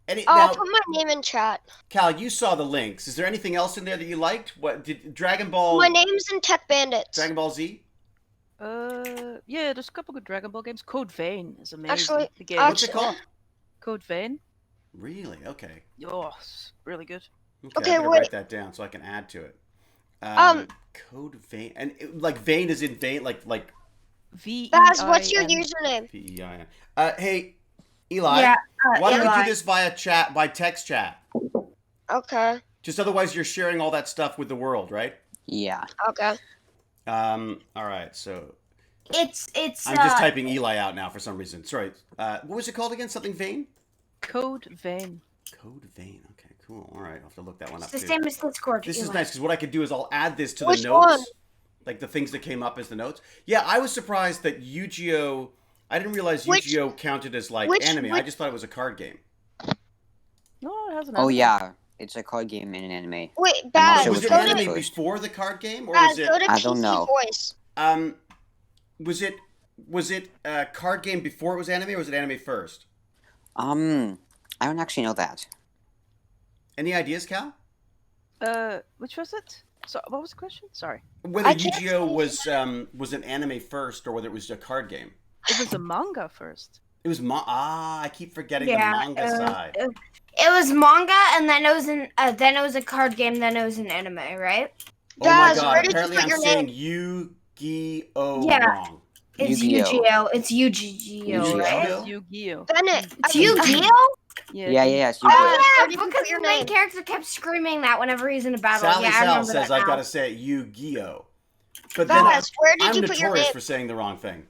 Now, I'll put my name in chat. Cal, you saw the links. Is there anything else in there that you liked? What did Dragon Ball? My name's in Tech Bandits. Dragon Ball Z. Yeah, there's a couple good Dragon Ball games. Code Vein is amazing. Actually- the game. What's it called? Code Vein. Really? Okay. Oh, it's really good. Okay, I'm gonna wait. write that down so I can add to it. Code Vein and like vein is in vein like V. Baz, what's your username? VEIN. Hey, Eli. Yeah, Why don't we Eli. do this via chat, by text chat? Okay. Just otherwise, you're sharing all that stuff with the world, right? Yeah. Okay. All right. So It's I'm just typing Eli out now for some reason. Sorry. What was it called again? Something vein? Code Vein. Code Vein. Okay, cool. All right, I'll have to look that one up the too. same as Discord. This is Eli. nice because what I could do is I'll add this to Which the notes, one? like the things that came up as the notes. Yeah, I was surprised that Yu-Gi-Oh. I didn't realize Which- Yu-Gi-Oh counted as like which- anime. I which- just thought it was a card game. No, it has an Oh anime. yeah, it's a card game and an anime. Wait, Baz, sure Was which it go one to, anime first. before the card game, or Baz, was it? go to I don't PC know. Voice. was it a card game before it was anime, or was it anime first? I don't actually know that. Any ideas, Cal? Which was it? So, what was the question? Sorry. Whether I can't Yu-Gi-Oh was an anime first, or whether it was a card game. It was a manga first. It was I keep forgetting Yeah, the manga side. It was manga, and then then it was a card game, then it was an anime, right? Oh my Guys, god! where did you Apparently, put I'm your saying Yu-Gi-Oh Yeah. wrong. It's Yu-Gi-Oh. Yu-Gi-Oh. It's Yu-Gi-Oh, right? Yu-Gi-Oh? Yu-Gi-Oh. Bennett. It's Yu-Gi-Oh? Yeah, it's Oh Yu-Gi-Oh. Where yeah, did you put because your the main name? character kept screaming that whenever he's in a battle. Sally yeah, I Sal remember says that I've now. got to say it Yu-Gi-Oh, but then Guys, where did I'm you put your notorious name? for saying the wrong thing.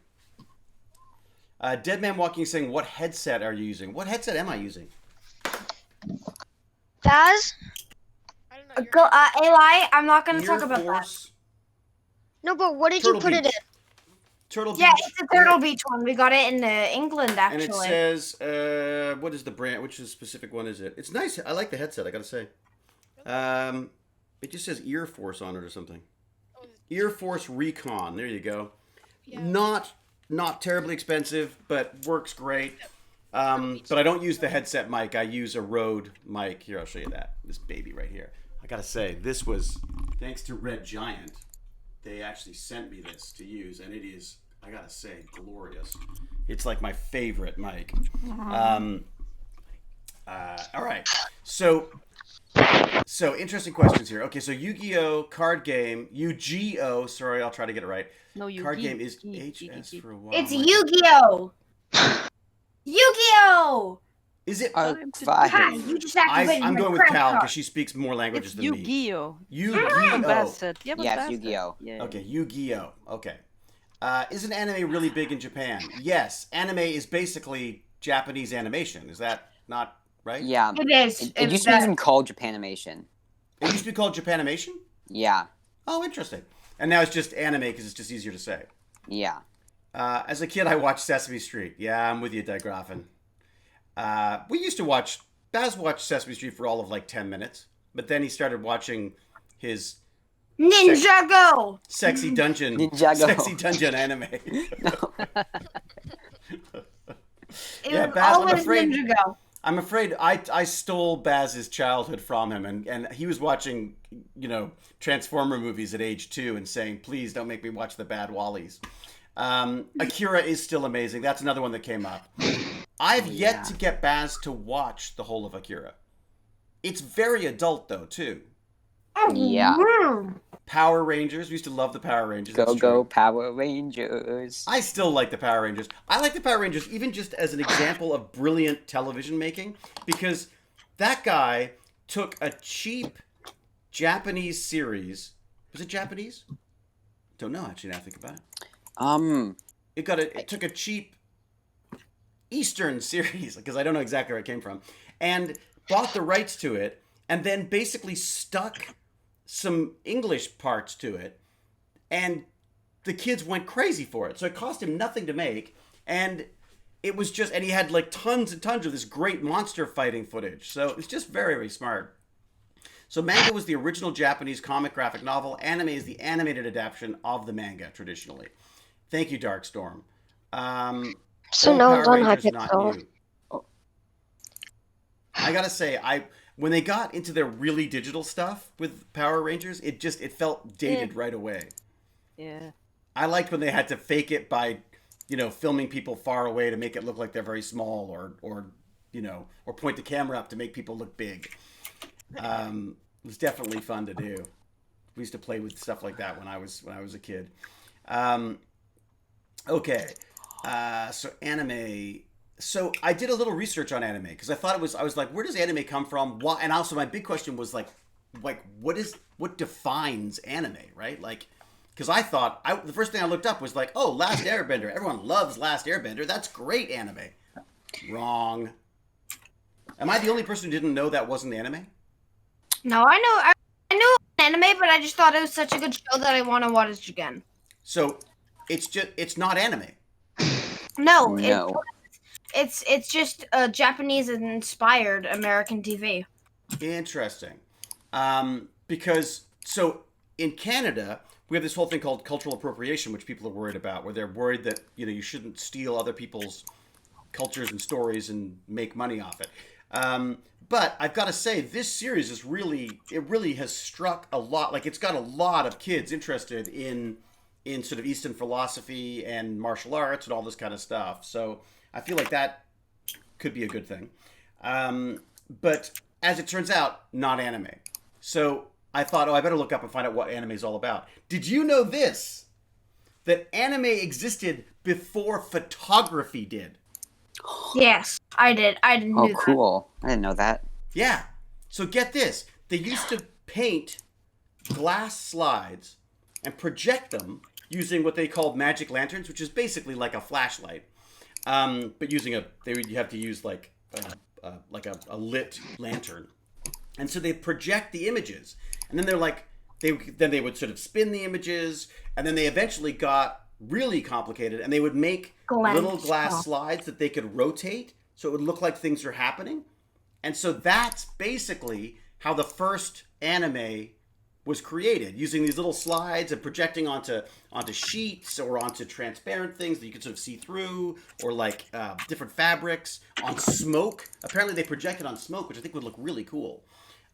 Dead Man Walking is saying, "What headset are you using? What headset am I using?" Baz? I don't know. Go, Eli, I'm not gonna Ear talk about that. Force, No, but what did Turtle you put it Beach. in? Turtle Yeah, Beach. it's a Turtle Beach one. We got it in England, And it actually. says, what is the brand? Which is specific one is it? It's nice. I like the headset, I gotta say. It just says Ear Force on it or something. Oh, it's- Ear Force Recon. There you go. yeah. Not terribly expensive, but works great. But I don't use the headset mic. I use a Rode mic. Here, I'll show you that. This baby right here. I gotta say, this was thanks to Red Giant. They actually sent me this to use, and it is, I gotta say, glorious. It's like my favorite mic. All right. So interesting questions here. Okay, so Yu-Gi-Oh card game, Yu-Gi-Oh. Sorry, I'll try to get it right. No, Card game is HS for a while. It's Like- Yu-Gi-Oh! Yu-Gi-Oh! Is it? Hi, Fine. you just activated I'm my going with credit Cal card. because she speaks more languages It's than me. Yu-Gi-Oh. Yu-Gi-Oh. Bass said. Yeah, but Yeah, it's Bass said. Yu-Gi-Oh. Yeah. Okay, Yu-Gi-Oh. Okay. Isn't anime really big in Japan? Yes, anime is basically Japanese animation. Is that not right? Yeah. It is. It used to be even called Japanimation. It used to be called Japanimation? Yeah. Oh, interesting. And now it's just anime because it's just easier to say. Yeah. As a kid, I watched Sesame Street. Yeah, I'm with you, Digrafen. We used to watch, Baz watched Sesame Street for all of like 10 minutes, but then he started watching his Ninjago! sexy dungeon, Ninjago. sexy dungeon anime. No. It Yeah, was Baz, I'm always afraid- Ninjago. I'm afraid I stole Baz's childhood from him, and he was watching, Transformer movies at age 2 and saying, please don't make me watch the bad Wallies. Akira is still amazing. That's another one that came up. I've yet to get Baz to watch the whole of Akira. It's very adult, though, too. Yeah. Power Rangers. We used to love the Power Rangers. Go, That's go, true. Power Rangers. I still like the Power Rangers. I like the Power Rangers even just as an example of brilliant television making because that guy took a cheap Japanese series. Was it Japanese? Don't know actually now I think about it. It took a cheap Eastern series because I don't know exactly where it came from and bought the rights to it and then basically stuck some English parts to it and the kids went crazy for it. So it cost him nothing to make and it was just, and he had like tons and tons of this great monster fighting footage. So it's just very, very smart. So manga was the original Japanese comic graphic novel. Anime is the animated adaptation of the manga traditionally. Thank you, Darkstorm. So Old no Power one's on Rangers, not Hypixel. you. I gotta say, when they got into their really digital stuff with Power Rangers, it felt dated right away. Yeah. I liked when they had to fake it by, filming people far away to make it look like they're very small, or point the camera up to make people look big. It was definitely fun to do. We used to play with stuff like that when I was a kid. Okay, so anime. So I did a little research on anime because I thought I was like, where does anime come from? Why? And also my big question was like what defines anime, right? Like, because I thought the first thing I looked up was like, oh, Last Airbender. Everyone loves Last Airbender. That's great anime. Wrong. Am I the only person who didn't know that wasn't anime? No, I knew anime, but I just thought it was such a good show that I want to watch it again. So it's not anime. No, No. it's just Japanese inspired American TV. Interesting. Because so in Canada, we have this whole thing called cultural appropriation, which people are worried about, where they're worried that you shouldn't steal other people's cultures and stories and make money off it. But I've got to say, this series is really has struck a lot. Like, it's got a lot of kids interested in sort of Eastern philosophy and martial arts and all this kind of stuff. So I feel like that could be a good thing. But as it turns out, not anime. So I thought, I better look up and find out what anime is all about. Did you know this? That anime existed before photography did. Yes, I did. I didn't Oh, know cool. I didn't know that. Yeah. So get this. They used to paint glass slides and project them using what they called magic lanterns, which is basically like a flashlight. But using you have to use like a lit lantern. And so they project the images. And then they would sort of spin the images, and then they eventually got really complicated, and they would make little glass slides that they could rotate so it would look like things are happening. And so that's basically how the first anime was created, using these little slides and projecting onto sheets or onto transparent things that you could sort of see through, or like different fabrics, on smoke. Apparently they projected on smoke, which I think would look really cool.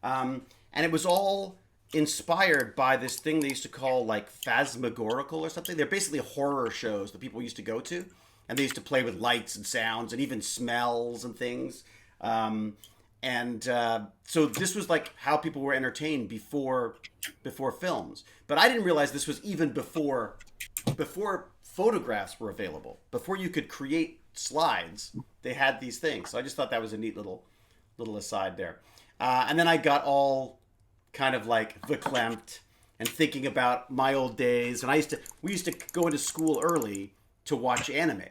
And it was all inspired by this thing they used to call like phasmagorical or something. They're basically horror shows that people used to go to, and they used to play with lights and sounds and even smells and things. So this was like how people were entertained before films. But I didn't realize this was even before photographs were available. Before you could create slides, they had these things. So I just thought that was a neat little aside there. And then I got all kind of like verklempt and thinking about my old days. And we used to go into school early to watch anime.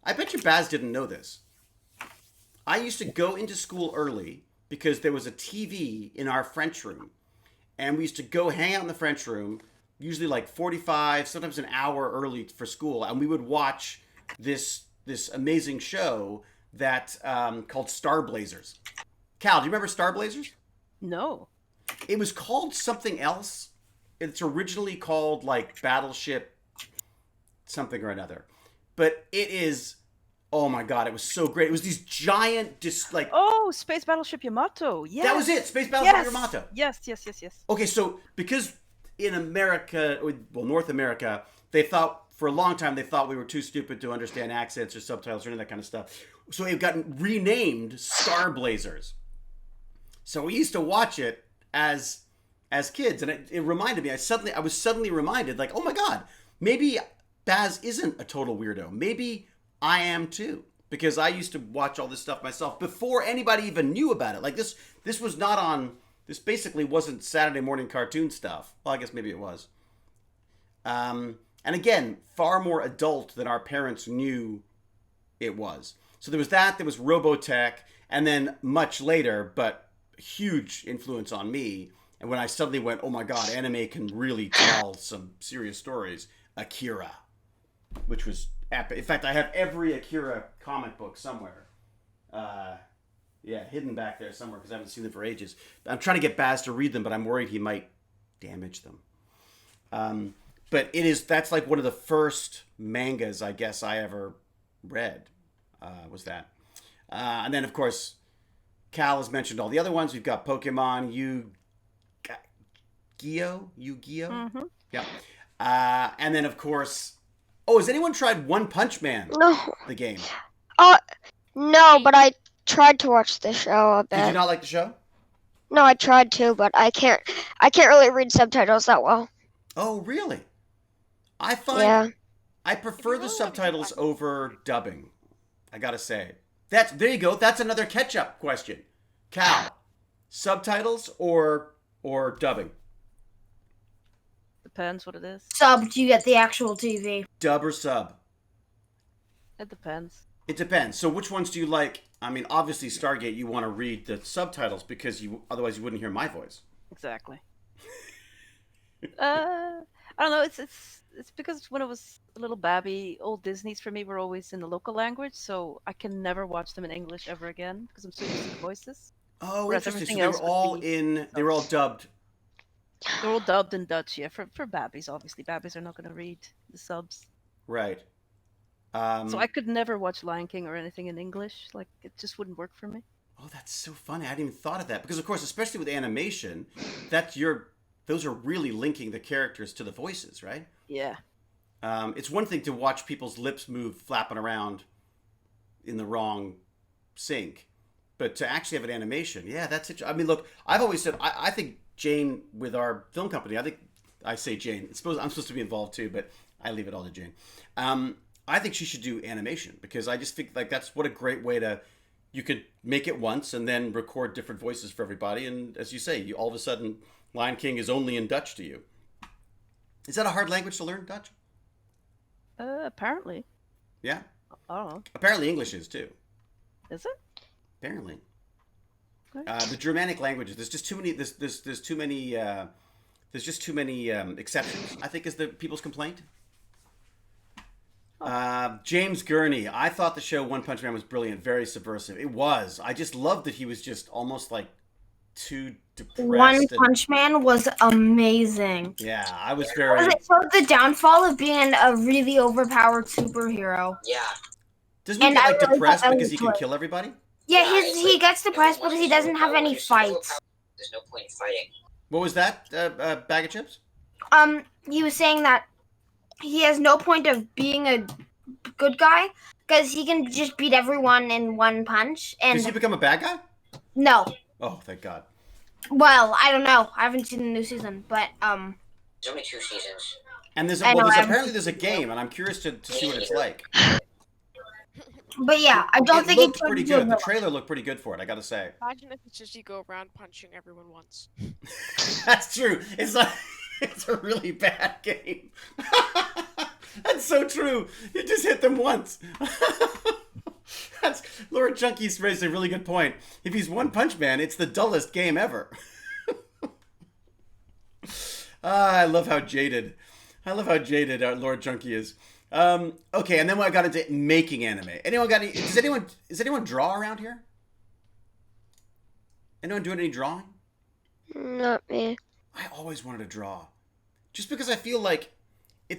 I bet you Baz didn't know this. I used to go into school early because there was a TV in our French room. And we used to go hang out in the French room, usually like 45, sometimes an hour early for school. And we would watch this amazing show that called Star Blazers. Cal, do you remember Star Blazers? No. It was called something else. It's originally called like Battleship something or another. But it is, oh my God, it was so great. It was these giant, Oh, Space Battleship Yamato. Yes. That was it, Space Battleship Yamato. Yes. Okay, so because in America, well, North America, for a long time, they thought we were too stupid to understand accents or subtitles or any of that kind of stuff. So it got renamed Star Blazers. So we used to watch it as kids, and it reminded me. I was suddenly reminded, like, oh my God, maybe Baz isn't a total weirdo. Maybe I am too, because I used to watch all this stuff myself before anybody even knew about it. Like this was not on. This basically wasn't Saturday morning cartoon stuff. Well, I guess maybe it was. And again, far more adult than our parents knew it was. So there was that. There was Robotech, and then much later, but huge influence on me. And when I suddenly went, oh my God, anime can really tell some serious stories. Akira, which was epic. In fact, I have every Akira comic book somewhere. Hidden back there somewhere because I haven't seen them for ages. I'm trying to get Baz to read them, but I'm worried he might damage them. But that's like one of the first mangas I guess I ever read. Was that. And then, of course, Cal has mentioned all the other ones. We've got Pokemon, Yu-Gi-Oh? Mm-hmm. Yeah. And then, of course... Oh, has anyone tried One Punch Man? No. The game. No, but I tried to watch the show a bit. Did you not like the show? No, I tried to, but I can't really read subtitles that well. Oh, really? I prefer the subtitles over dubbing. I gotta say. There you go. That's another Ketchup question. Cal, subtitles or dubbing? Depends what it is. Sub, do you get the actual TV? Dub or sub? It depends. It depends. So which ones do you like? I mean, obviously Stargate, you want to read the subtitles because otherwise you wouldn't hear my voice. Exactly. I don't know. It's because when I was a little babby, old Disneys for me were always in the local language, so I can never watch them in English ever again because I'm so used to the voices. Oh, Whereas interesting. everything So else would be they were all dubbed. They're all dubbed in Dutch, yeah. For babbies, obviously, babbies are not going to read the subs. Right. So I could never watch Lion King or anything in English. Like it just wouldn't work for me. Oh, that's so funny. I hadn't even thought of that because, of course, especially with animation, those are really linking the characters to the voices, right? Yeah. It's one thing to watch people's lips move, flapping around in the wrong sync, but to actually have an animation, yeah, that's it. I mean, look, I've always said I think Jane with our film company. I say Jane. I'm supposed to be involved too, but I leave it all to Jane. I think she should do animation because I just think like that's what a great way to. You could make it once and then record different voices for everybody, and as you say, you all of a sudden Lion King is only in Dutch to you. Is that a hard language to learn, Dutch? Apparently. Yeah. I don't know. Apparently English is too. Is it? Apparently. Okay. The Germanic languages. There's just too many. There's too many. There's just too many exceptions. I think is the people's complaint. James Gurney. I thought the show One Punch Man was brilliant, very subversive. It was. I just loved that he was just almost like too depressed. One Punch Man was amazing. Yeah, I was very. It showed the downfall of being a really overpowered superhero. Yeah. Doesn't he And get I like really depressed thought that because was he can good. kill everybody? Yeah, it's he like, gets depressed because he doesn't have any you're so overpowered, fights. there's no point in fighting. What was that? Bag of chips? He was saying that he has no point of being a good guy because he can just beat everyone in one punch. And Does he become a bad guy? no, Oh, thank God. well, I don't know. I haven't seen the new season, but There's only 2 seasons. And there's I know, apparently there's a game, and I'm curious to see what it's like. yeah, I don't It think looked turned pretty into a good. The villain. trailer looked pretty good for it. I got to say. Imagine if it's just you go around punching everyone once. That's true. It's like it's a really bad game. That's so true. You just hit them once. That's Lord Chunky's raised a really good point. If he's One Punch Man, it's the dullest game ever. I love how jaded. Lord Chunky is. Okay, and then when I got into making anime. Does anyone draw around here? Anyone doing any drawing? Not me. I always wanted to draw. Just because I feel like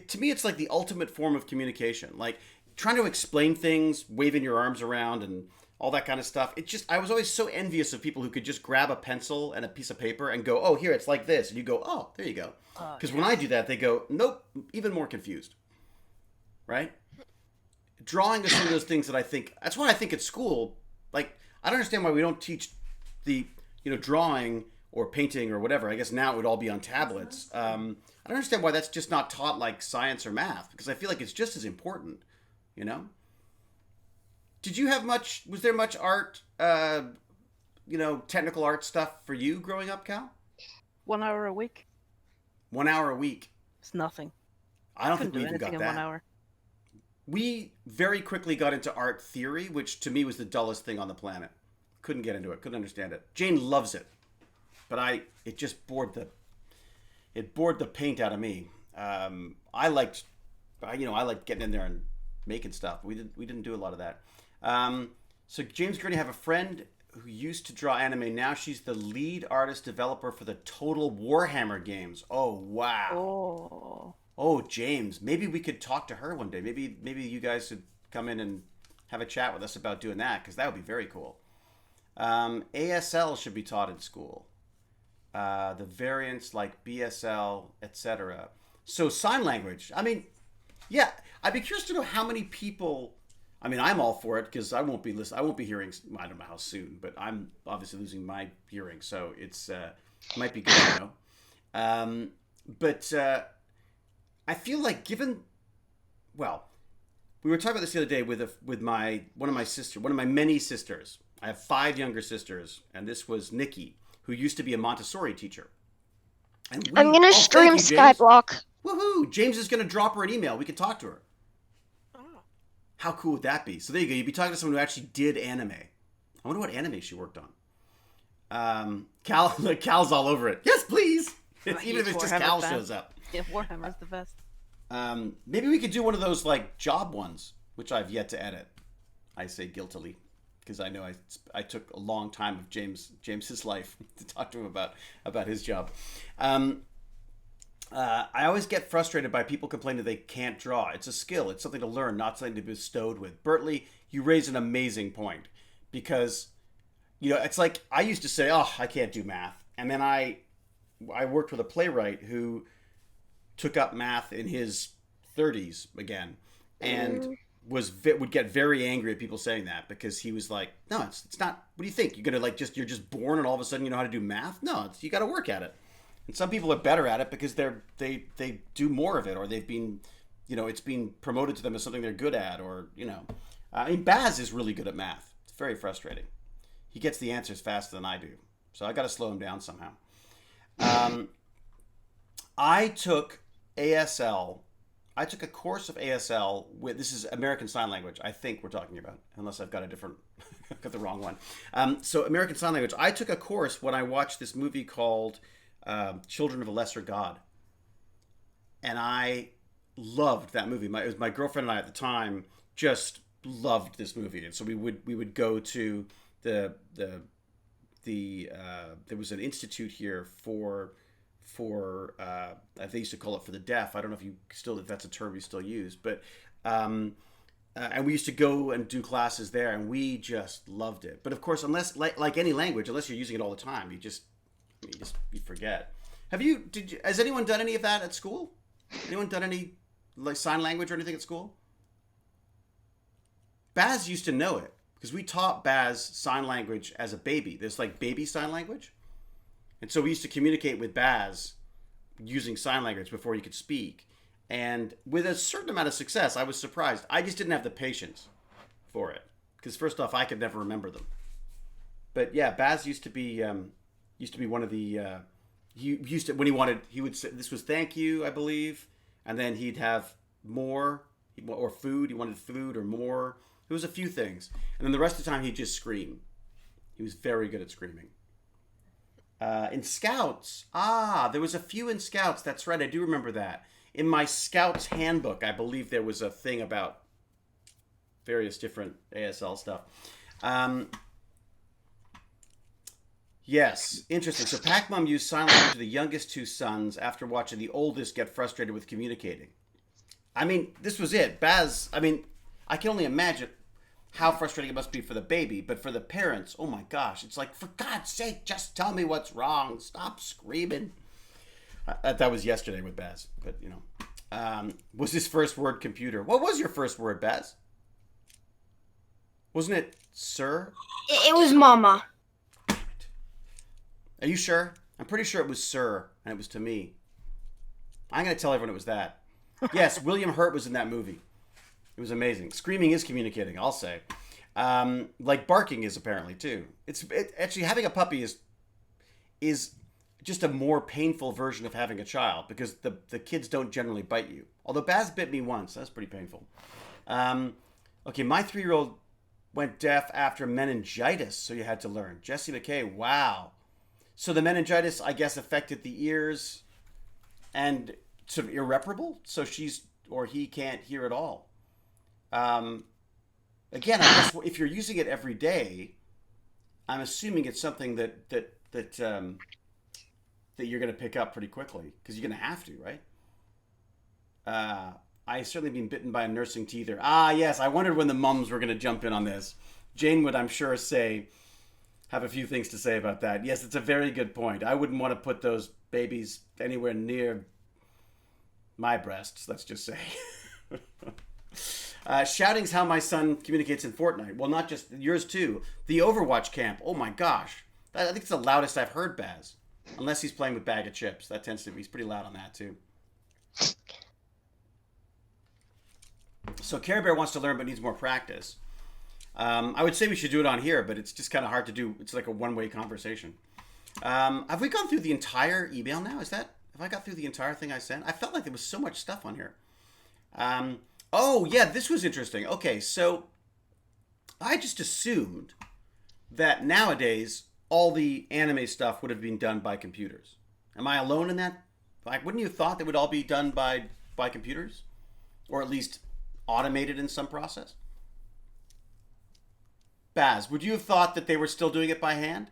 to me it's like the ultimate form of communication. Like trying to explain things, waving your arms around and all that kind of stuff. I was always so envious of people who could just grab a pencil and a piece of paper and go, "Oh, here it's like this." And you go, "Oh, there you go." Because when I do that, they go, "Nope," even more confused. Right? Drawing is one of those things that that's why I think at school, like, I don't understand why we don't teach the, drawing or painting or whatever. I guess now it would all be on tablets. I don't understand why that's just not taught like science or math, because I feel like it's just as important, Did you have was there much art, technical art stuff for you growing up, Cal? 1 hour a week. 1 hour a week. It's nothing. I don't Couldn't think we do even got anything in 1 that. hour. We very quickly got into art theory, which to me was the dullest thing on the planet. Couldn't get into it. Couldn't understand it. Jane loves it, but it just bored the paint out of me. I liked getting in there and making stuff. We didn't do a lot of that. So James Gurney have a friend who used to draw anime. Now she's the lead artist developer for the Total Warhammer games. Oh wow. Oh, James, maybe we could talk to her one day. Maybe you guys should come in and have a chat with us about doing that, because that would be very cool. ASL should be taught in school. The variants like BSL, etc. So sign language. I mean, yeah, I'd be curious to know how many people. I mean, I'm all for it because I won't be hearing. I don't know how soon, but I'm obviously losing my hearing, so it might be good, But I feel like we were talking about this the other day with one of my many sisters. I have 5 younger sisters, and this was Nikki, who used to be a Montessori teacher. And I'm gonna stream thank you, James. Skyblock. Woohoo! James is gonna drop her an email. We can talk to her. Oh. How cool would that be? So there you go. You'd be talking to someone who actually did anime. I wonder what anime she worked on. Cal's all over it. Yes, please. Even if it's just Cal shows up. Yeah, Warhammer's the best. Maybe we could do one of those like job ones, which I've yet to edit. I say guiltily, because I know I took a long time of James's life to talk to him about his job. I always get frustrated by people complaining they can't draw. It's a skill. It's something to learn, not something to be bestowed with. Bertley, you raise an amazing point because, it's like I used to say, oh, I can't do math. And then I worked with a playwright who took up math in his 30s again and would get very angry at people saying that because he was like, no, it's not. What do you think? You're going to you're just born and all of a sudden you know how to do math? No, you got to work at it. And some people are better at it because they do more of it, or they've been, it's being promoted to them as something they're good at, or I mean, Baz is really good at math. It's very frustrating. He gets the answers faster than I do, so I got to slow him down somehow. I took ASL. I took a course of ASL with, this is American Sign Language. I think we're talking about, unless I've got a different, got the wrong one. So American Sign Language. I took a course when I watched this movie called Children of a Lesser God, and I loved that movie. It was my girlfriend and I at the time just loved this movie, and so we would go to there was an institute here for they used to call it for the deaf. I don't know if that's a term you still use, but and we used to go and do classes there, and we just loved it. But of course, unless like any language, unless you're using it all the time, you forget. Has anyone done any of that at school? Anyone done any like sign language or anything at school? Baz used to know it because we taught Baz sign language as a baby. There's like baby sign language. And so we used to communicate with Baz using sign language before he could speak. And with a certain amount of success, I was surprised. I just didn't have the patience for it. Because first off, I could never remember them. But yeah, Baz used to be one of the he used to, when he would say, this was thank you, I believe, and then he'd have more or food. He wanted food or more. It was a few things, and then the rest of the time he'd just scream. He was very good at screaming. In Scouts, there was a few in Scouts. That's right, I do remember that. In my Scouts handbook, I believe there was a thing about various different ASL stuff. Yes, interesting. So Pac-Mum used sign language to the youngest two sons after watching the oldest get frustrated with communicating. I mean, this was it. Baz, I can only imagine how frustrating it must be for the baby, but for the parents, oh my gosh, it's like, for God's sake, just tell me what's wrong. Stop screaming. That was yesterday with Baz, but was his first word computer? What was your first word, Baz? Wasn't it sir? It was mama. Are you sure? I'm pretty sure it was sir, and it was to me. I'm going to tell everyone it was that. Yes, William Hurt was in that movie. It was amazing. Screaming is communicating, I'll say. Like barking is apparently too. Actually, having a puppy is just a more painful version of having a child because the kids don't generally bite you. Although Baz bit me once. That's pretty painful. Okay, my 3-year-old went deaf after meningitis, so you had to learn. Jesse McKay, wow. So the meningitis, I guess, affected the ears and sort of irreparable, so he can't hear at all. Again, I guess if you're using it every day, I'm assuming it's something that you're going to pick up pretty quickly because you're going to have to, right? I've certainly been bitten by a nursing teether. Yes, I wondered when the mums were going to jump in on this. Jane would, I'm sure, have a few things to say about that. Yes, it's a very good point. I wouldn't want to put those babies anywhere near my breasts, let's just say. Shouting's how my son communicates in Fortnite. Well, not just yours too. The Overwatch camp. Oh my gosh. I think it's the loudest I've heard Baz. Unless he's playing with Bag of Chips. That tends to be, he's pretty loud on that too. So Care Bear wants to learn but needs more practice. I would say we should do it on here, but it's just kind of hard to do. It's like a one-way conversation. Have we gone through the entire email now? Have I got through the entire thing I sent? I felt like there was so much stuff on here. Oh, yeah, this was interesting. Okay, so I just assumed that nowadays all the anime stuff would have been done by computers. Am I alone in that? Like, wouldn't you have thought that would all be done by computers? Or at least automated in some process? Baz, would you have thought that they were still doing it by hand?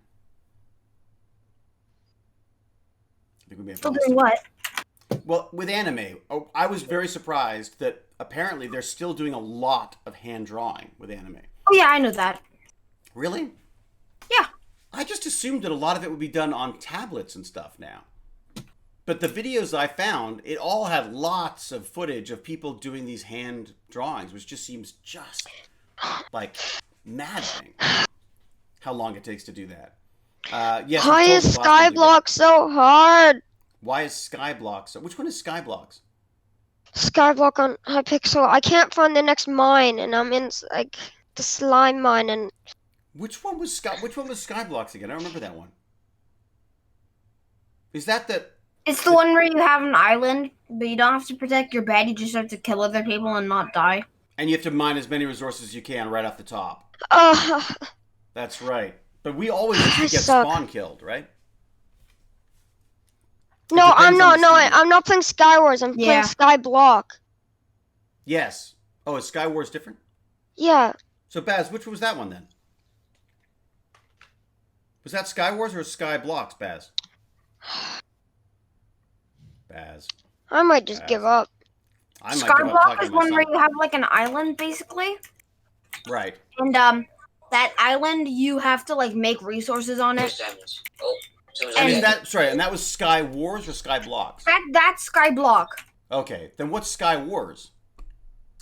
I think we may have Still doing what? Well, with anime, I was very surprised that apparently they're still doing a lot of hand drawing with anime. Oh yeah, I know that. Really? Yeah. I just assumed that a lot of it would be done on tablets and stuff now. But the videos I found, it all had lots of footage of people doing these hand drawings, which just seems just like maddening. How long it takes to do that. Yes, Why we've is totally lost them Skyblock so hard? Why is Skyblock so... Which one is Skyblocks? Skyblock on Hypixel. I can't find the next mine, and I'm in like the slime mine, and Which one was Skyblocks again? I don't remember that one. Is that the... It's the one where you have an island, but you don't have to protect your bed. You just have to kill other people and not die. And you have to mine as many resources as you can right off the top. That's right. But we always get suck. spawn killed, right? no, depends I'm on not. the No, studio. I'm not playing Skywars. I'm Yeah. playing Skyblock. Yes. Oh, is Skywars different? Yeah. So, Baz, which was that one then? Was that Skywars or Skyblocks, Baz? Baz. I might just give up. I might give up Skyblock talking is to one where myself. you have like an island, basically. Right. And that island, you have to like make resources on There's it. diamonds. Oh, someone's And already is that... Sorry, and that was Skywars or Skyblocks? That's Skyblock. Okay. Then what's Skywars?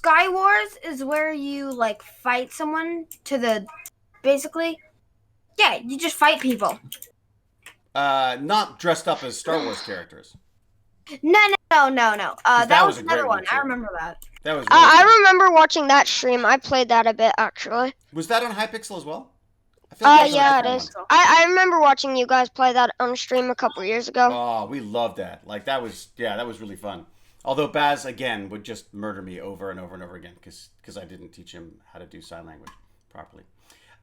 Skywars is where you like fight someone to the, basically, yeah, you just fight people. Not dressed up as Star Wars characters. No. that That was was a great another one, one. I too. remember that. That was really I fun. remember watching that stream. I played that a bit actually. Was that on Hypixel as well? I feel that was on a Yeah, it different is. one. I remember watching you guys play that on stream a couple years ago. Oh, we loved that. Like, that was really fun. Although Baz, again, would just murder me over and over and over again because I didn't teach him how to do sign language properly.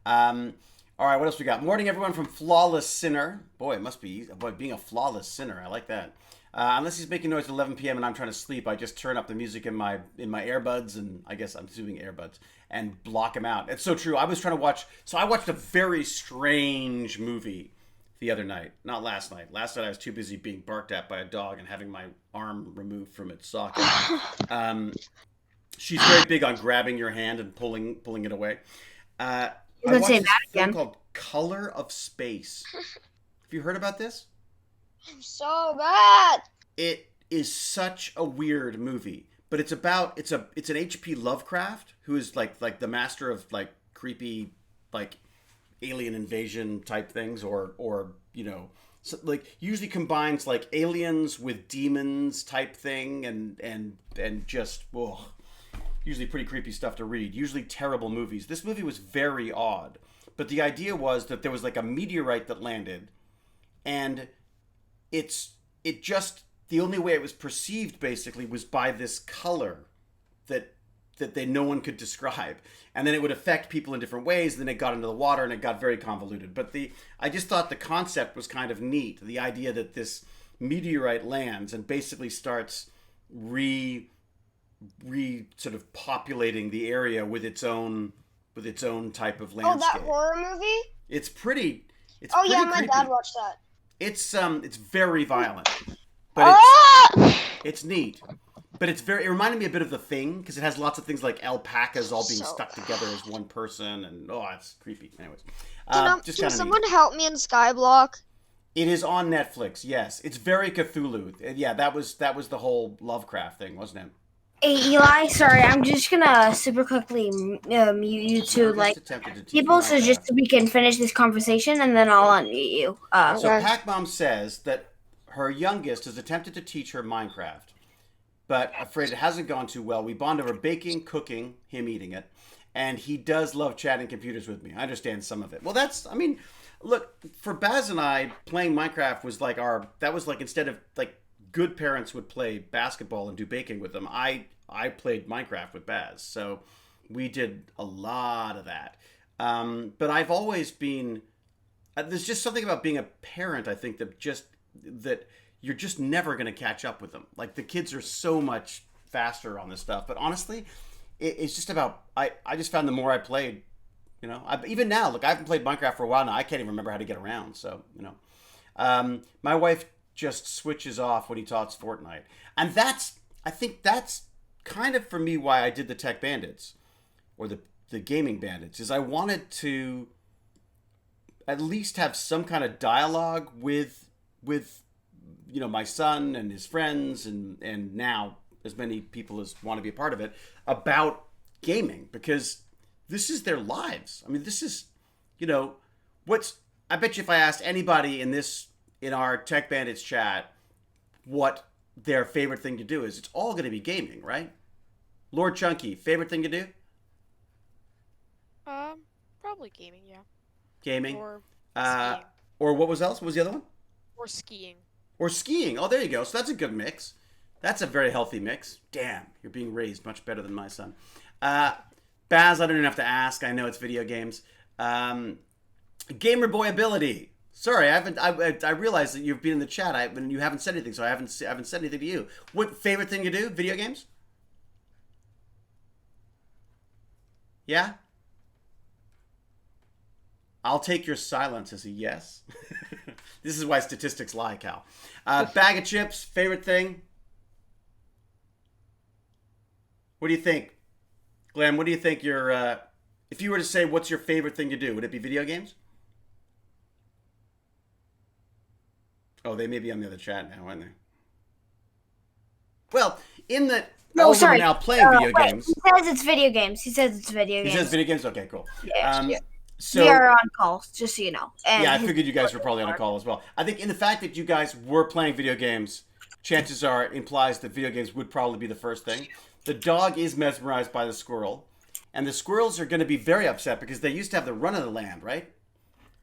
All right, what else we got? Morning, everyone, from Flawless Sinner. Boy, it must be easy. Boy, being a flawless sinner. I like that. Unless he's making noise at 11 p.m. and I'm trying to sleep, I just turn up the music in my earbuds, and I guess I'm assuming earbuds, and block him out. It's so true. I was trying to watch... So I watched a very strange movie the other night. Not last night. Last night I was too busy being barked at by a dog and having my arm removed from its socket. She's very big on grabbing your hand and pulling it away. I Let's watched say this that film again. called Color of Space. Have you heard about this? I'm so bad. It is such a weird movie, but it's an H.P. Lovecraft, who is like the master of like creepy like alien invasion type things, or you know, so, like usually combines like aliens with demons type thing, and just usually pretty creepy stuff to read. Usually terrible movies. This movie was very odd, but the idea was that there was like a meteorite that landed, and the only way it was perceived basically was by this color that no one could describe, and then it would affect people in different ways. Then it got into the water and it got very convoluted. But I just thought the concept was kind of neat. The idea that this meteorite lands and basically starts sort of populating the area with its own type of landscape. Oh, that horror movie? It's pretty. It's Oh pretty yeah, my creepy. dad watched that. It's very violent, but it's neat. But it reminded me a bit of The Thing, because it has lots of things like alpacas all being So stuck together as one person, and it's creepy. Anyways, just Can kind of someone neat. help me in Skyblock? It is on Netflix. Yes, it's very Cthulhu. Yeah, that was the whole Lovecraft thing, wasn't it? Hey Eli, sorry, I'm just gonna super quickly mute you two. I Like, just attempted to teach people, you so Minecraft. just so we can finish this conversation, and then I'll unmute you. So Okay. Pac Mom says that her youngest has attempted to teach her Minecraft, but afraid it hasn't gone too well. We bond over baking, cooking, him eating it, and he does love chatting computers with me. I understand some of it. Well, look, for Baz and I, playing Minecraft was like instead of like good parents would play basketball and do baking with them, I played Minecraft with Baz. So we did a lot of that. But I've always been... there's just something about being a parent, I think, that you're just never going to catch up with them. Like, the kids are so much faster on this stuff. But honestly, it's just about... I just found the more I played, even now, look, I haven't played Minecraft for a while now. I can't even remember how to get around. So, my wife just switches off when he talks Fortnite. And I think that's kind of for me why I did the Tech Bandits or the Gaming Bandits, is I wanted to at least have some kind of dialogue with my son and his friends and now as many people as want to be a part of it about gaming, because this is their lives. I mean, this is, I bet you if I asked anybody in our Tech Bandits chat what their favorite thing to do is, it's all going to be gaming, right? Lord Chunky, favorite thing to do? Probably gaming, yeah. Gaming. Or skiing. Or what was else? What was the other one? Or skiing. Or skiing. Oh, there you go. So that's a good mix. That's a very healthy mix. Damn, you're being raised much better than my son. Baz, I don't even have to ask. I know it's video games. Gamer Boy ability. Sorry, I realized that you've been in the chat and you haven't said anything, so I haven't said anything to you. What favorite thing to do? Video games? Yeah? I'll take your silence as a yes. This is why statistics lie, Cal. Bag of chips, favorite thing? What do you think? Glenn, what do you think if you were to say what's your favorite thing to do, would it be video games? Oh, they may be on the other chat now, aren't they? Well, all of them are now playing video games. He says it's video games. He says video games? Okay, cool. Yeah. So, we are on calls, just so you know. And yeah, I figured you guys were probably on a call as well. I think in the fact that you guys were playing video games, chances are implies that video games would probably be the first thing. The dog is mesmerized by the squirrel, and the squirrels are going to be very upset because they used to have the run of the land, right?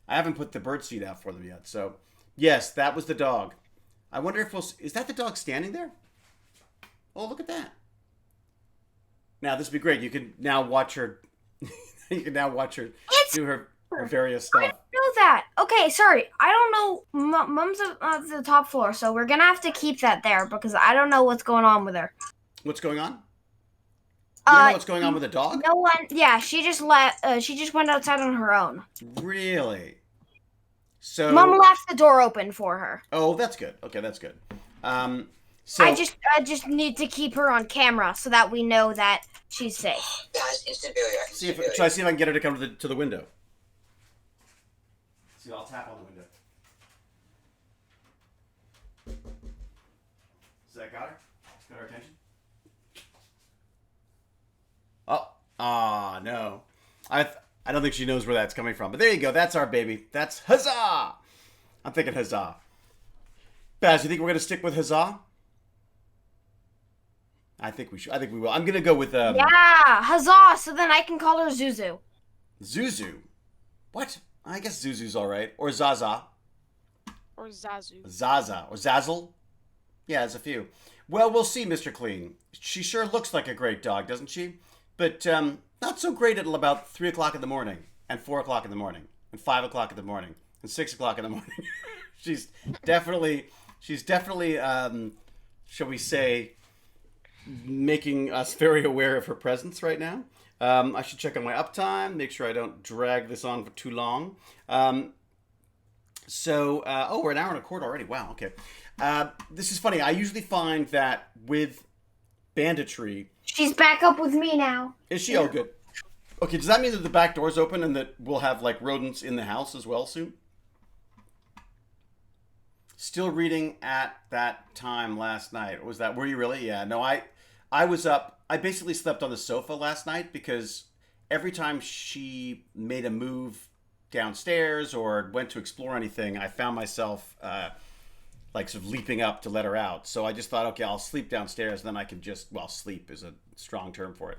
I haven't put the bird seed out for them yet, so yes, that was the dog. I wonder if is that the dog standing there? Oh, look at that. Now this would be great. You can now watch her. You can now watch her do her various stuff. I didn't know that. Okay, sorry. I don't know. Mom's on the top floor, so we're gonna have to keep that there because I don't know what's going on with her. What's going on? You don't know what's going on with the dog? No one. Yeah, she just went outside on her own. Really? So Mom left the door open for her. Oh, that's good. Okay, that's good. So I just need to keep her on camera so that we know that she's safe. Guys, instant failure. Should I see if I can get her to come to the window? See, I'll tap on the window. Does that got her? Got her attention? No. I don't think she knows where that's coming from. But there you go. That's our baby. That's Huzzah! I'm thinking Huzzah. Baz, you think we're going to stick with Huzzah? I think we should. I think we will. I'm going to go with... Yeah, Huzzah! So then I can call her Zuzu. Zuzu? What? I guess Zuzu's all right. Or Zaza. Or Zazu. Zaza. Or Zazzle? Yeah, there's a few. Well, we'll see, Mr. Clean. She sure looks like a great dog, doesn't she? But not so great at about 3 o'clock in the morning, and 4 o'clock in the morning, and 5 o'clock in the morning, and 6 o'clock in the morning. she's definitely, shall we say, making us very aware of her presence right now. I should check on my uptime, make sure I don't drag this on for too long. We're an hour and a quarter already. Wow, okay. This is funny. I usually find that with banditry... She's back up with me now. Is she? Oh, good. Okay, does that mean that the back door's open and that we'll have, like, rodents in the house as well soon? Still reading at that time last night. Were you really? Yeah, no, I was up. I basically slept on the sofa last night because every time she made a move downstairs or went to explore anything, I found myself like sort of leaping up to let her out. So I just thought, okay, I'll sleep downstairs, then I can just, well, sleep is a strong term for it.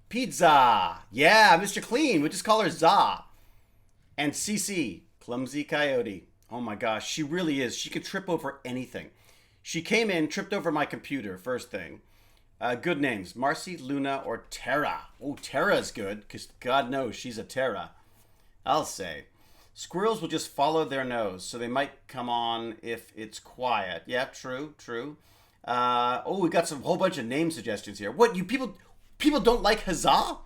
Pizza. Yeah, Mr. Clean. We just call her Za. And Cece, Clumsy Coyote. Oh my gosh, she really is. She could trip over anything. She came in, tripped over my computer, first thing. Good names. Marcy, Luna, or Terra. Oh, Terra's good, because God knows she's a Terra. I'll say. Squirrels will just follow their nose, so they might come on if it's quiet. Yeah, true. We got some whole bunch of name suggestions here. What, you people don't like Huzzah?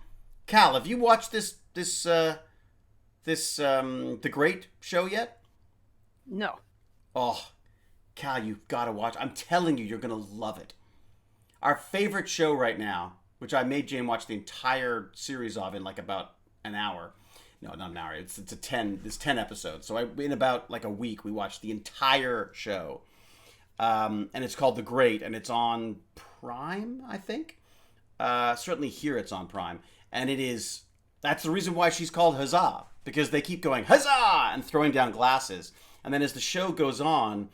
Cal, have you watched this The Great show yet? No. Oh, Cal, you've got to watch. I'm telling you, you're going to love it. Our favorite show right now, which I made Jane watch the entire series of in like about an hour. No, not an hour. It's 10 episodes. So in about like a week, we watched the entire show. And it's called The Great, and it's on Prime, I think. Certainly here it's on Prime. And that's the reason why she's called Huzzah, because they keep going, Huzzah! And throwing down glasses. And then as the show goes on,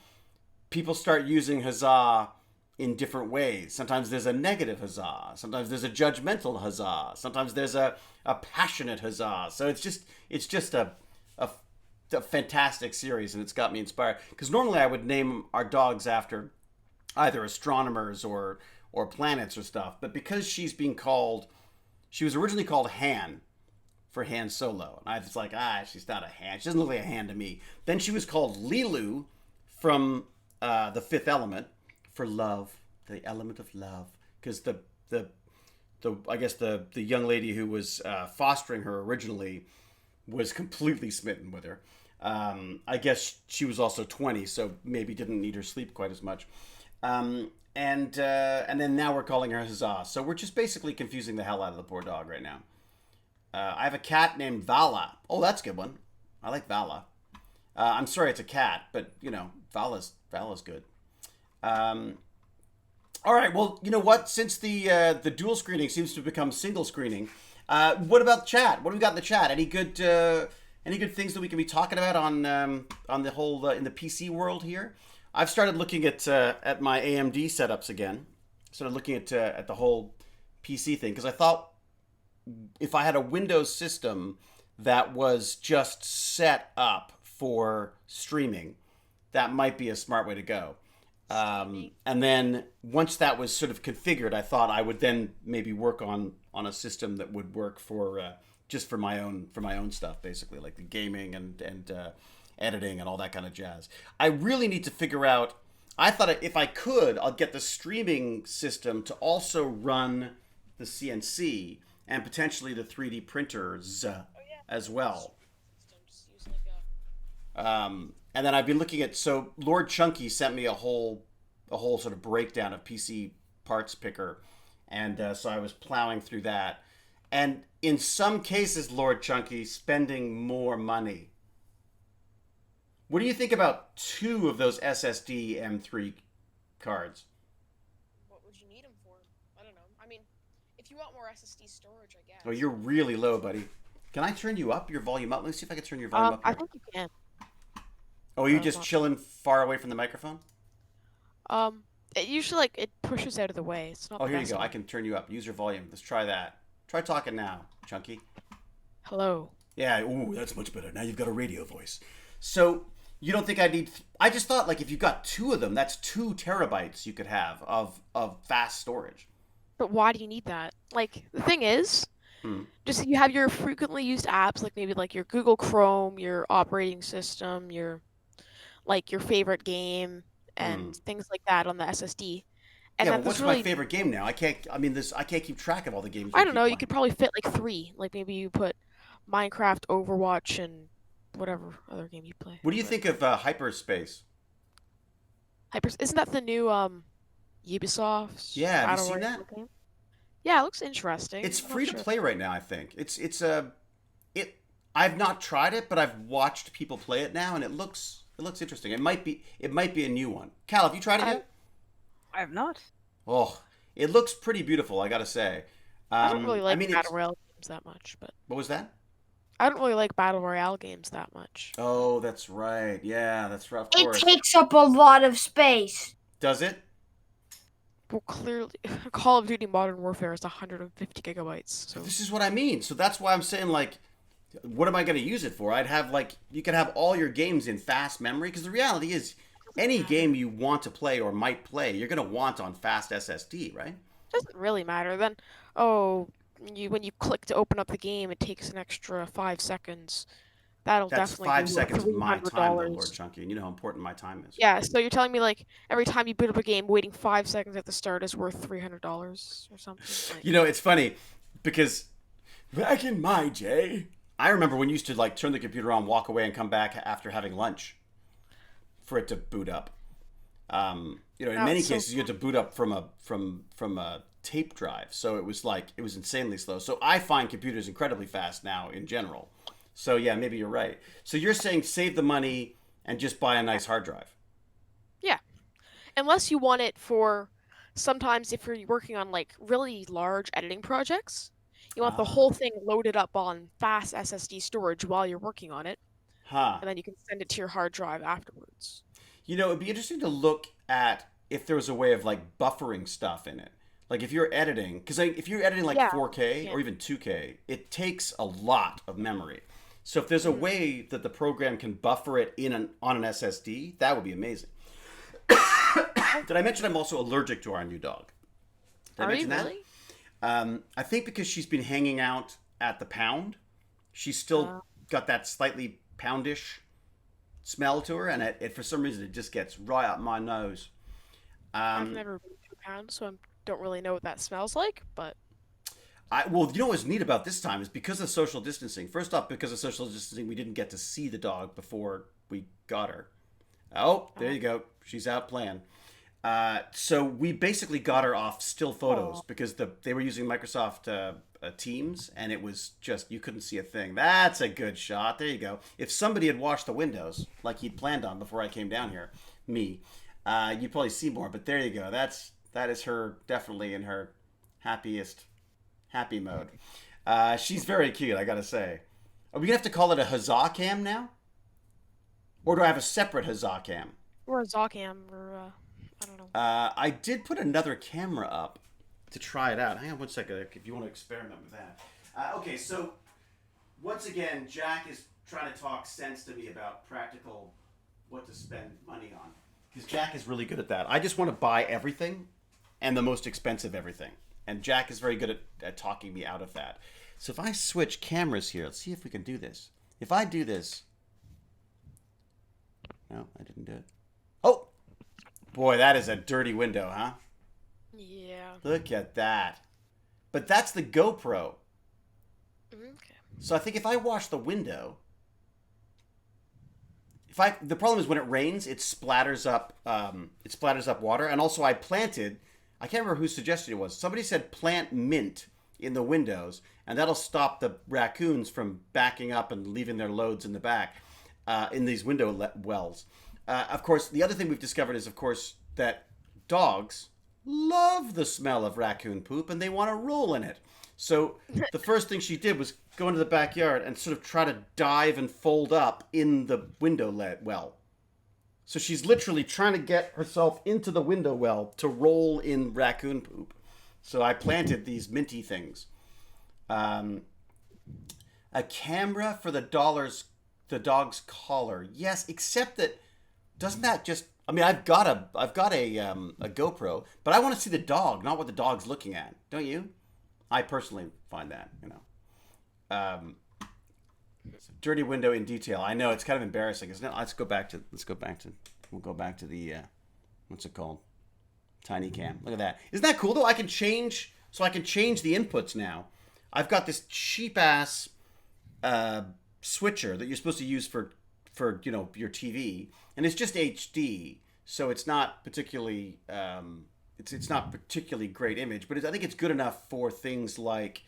people start using Huzzah in different ways. Sometimes there's a negative huzzah. Sometimes there's a judgmental huzzah. Sometimes there's a passionate huzzah. So it's just a fantastic series, and it's got me inspired. Because normally I would name our dogs after either astronomers or planets or stuff. But because she was originally called Han for Han Solo. And I was like, she's not a Han. She doesn't look like a Han to me. Then she was called Lilu from The Fifth Element. For love, the element of love, because the I guess the young lady who was fostering her originally was completely smitten with her. I guess she was also 20, so maybe didn't need her sleep quite as much. And then now we're calling her Huzzah. So we're just basically confusing the hell out of the poor dog right now. I have a cat named Vala. Oh, that's a good one. I like Vala. I'm sorry it's a cat, but Vala's good. All right. Well, you know what? Since the dual screening seems to have become single screening, what about the chat? What do we got in the chat? Any good things that we can be talking about on the whole in the PC world here? I've started looking at my AMD setups again. Started looking at the whole PC thing because I thought if I had a Windows system that was just set up for streaming, that might be a smart way to go. And then once that was sort of configured, I thought I would then maybe work on a system that would work for just for my own stuff, basically, like the gaming and editing and all that kind of jazz. I really need to figure out. I thought if I could, I'll get the streaming system to also run the CNC and potentially the 3D printers as well. And then I've been looking at, so Lord Chunky sent me a whole sort of breakdown of PC parts picker, and so I was plowing through that. And in some cases, Lord Chunky, spending more money. What do you think about 2 of those SSD M3 cards? What would you need them for? I don't know. I mean, if you want more SSD storage, I guess. Oh, you're really low, buddy. Can I turn you up, your volume up? Let me see if I can turn your volume up here. I think you can. Oh, are you just chilling far away from the microphone? It usually it pushes out of the way. It's not. Oh, here you go. I can turn you up. Use your volume. Let's try that. Try talking now, Chunky. Hello. Yeah. Ooh, that's much better. Now you've got a radio voice. So you don't think I need? I just thought if you've got 2 of them, that's 2 terabytes you could have of fast storage. But why do you need that? The thing is, just you have your frequently used apps, maybe your Google Chrome, your operating system, your favorite game, and things like that on the SSD. And yeah, but what's my favorite game now? I can't keep track of all the games. I don't know. You could probably fit 3. Maybe you put Minecraft, Overwatch, and whatever other game you play. What do you think of Hyperspace? Isn't that the new Ubisoft? Yeah, have you seen that? Game? Yeah, it looks interesting. It's free to play right now, I think. I've not tried it, but I've watched people play it now, and it looks interesting. It might be a new one. Cal, have you tried it yet? I have not. Oh, it looks pretty beautiful, I gotta say. I don't really like Battle Royale games that much, but what was that? I don't really like Battle Royale games that much. Oh, that's right. Yeah, that's right. Of course. It takes up a lot of space. Does it? Well, clearly, Call of Duty Modern Warfare is 150 gigabytes. So this is what I mean. So that's why I'm saying, what am I going to use it for? I'd have, you could have all your games in fast memory, because the reality is, any game you want to play or might play, you're going to want on fast SSD, right? Doesn't really matter. Then, when you click to open up the game, it takes an extra 5 seconds. That's definitely 5 seconds of my time, though, $300. Lord Chunky, and you know how important my time is. Yeah, so you're telling me every time you boot up a game, waiting 5 seconds at the start is worth $300 or something? It's funny because back in my day, I remember when you used to turn the computer on, walk away, and come back after having lunch for it to boot up. In Oh, many it's so cases, you had to boot up from a tape drive, so it was insanely slow. So I find computers incredibly fast now in general. So yeah, maybe you're right. So you're saying save the money and just buy a nice hard drive. Yeah. Unless you want it for sometimes if you're working on like really large editing projects, you want the Ah, whole thing loaded up on fast SSD storage while you're working on it, huh. and then you can send it to your hard drive afterwards. It'd be interesting to look at if there was a way of like buffering stuff in it. Like if you're editing, because if you're editing like Yeah, 4K yeah. or even 2K, it takes a lot of memory. So if there's a way that the program can buffer it on an SSD, that would be amazing. Did I mention I'm also allergic to our new dog? Did I Are you mention that? really? I think because she's been hanging out at the pound, she's still got that slightly poundish smell to her, and it for some reason it just gets right up my nose. I've Um, never been to a pound, so I don't really know what that smells like, but what's neat about this time is because of social distancing. First off, because of social distancing, we didn't get to see the dog before we got her. Oh, there you go. She's out playing. So we basically got her off still photos because they were using Microsoft Teams, and it was just you couldn't see a thing. That's a good shot. There you go. If somebody had washed the windows like he'd planned on before I came down here, you'd probably see more. But there you go. That is her definitely in her happy mode. She's very cute, I gotta say. Are we gonna have to call it a Huzzah cam now, or do I have a separate Huzzah cam? or a Zocam or I don't know. I did put another camera up to try it out. Hang on one second if you want to experiment with that. Okay, so once again, Jack is trying to talk sense to me about practical what to spend money on. Because Jack is really good at that. I just want to buy everything and the most expensive everything. And Jack is very good at talking me out of that. So if I switch cameras here, let's see if we can do this. If I do this. No, I didn't do it. Oh! Boy, that is a dirty window, huh? Yeah. Look at that. But that's the GoPro. Okay. So I think if I wash the window, the problem is when it rains, it splatters up water. And also I can't remember whose suggestion it was. Somebody said plant mint in the windows, and that'll stop the raccoons from backing up and leaving their loads in the back in these window wells. Of course, the other thing we've discovered is, of course, that dogs love the smell of raccoon poop and they want to roll in it. So the first thing she did was go into the backyard and sort of try to dive and fold up in the window well. So she's literally trying to get herself into the window well to roll in raccoon poop. So I planted these minty things. A camera for the dog's collar. Yes, except that doesn't that just? I mean, I've got a GoPro, but I want to see the dog, not what the dog's looking at. Don't you? I personally find that, dirty window in detail. I know it's kind of embarrassing, isn't it? We'll go back to the what's it called? Tiny cam. Look at that. Isn't that cool though? I can change the inputs now. I've got this cheap ass switcher that you're supposed to use for your TV, and it's just HD, so it's not particularly it's not particularly great image, but I think it's good enough for things like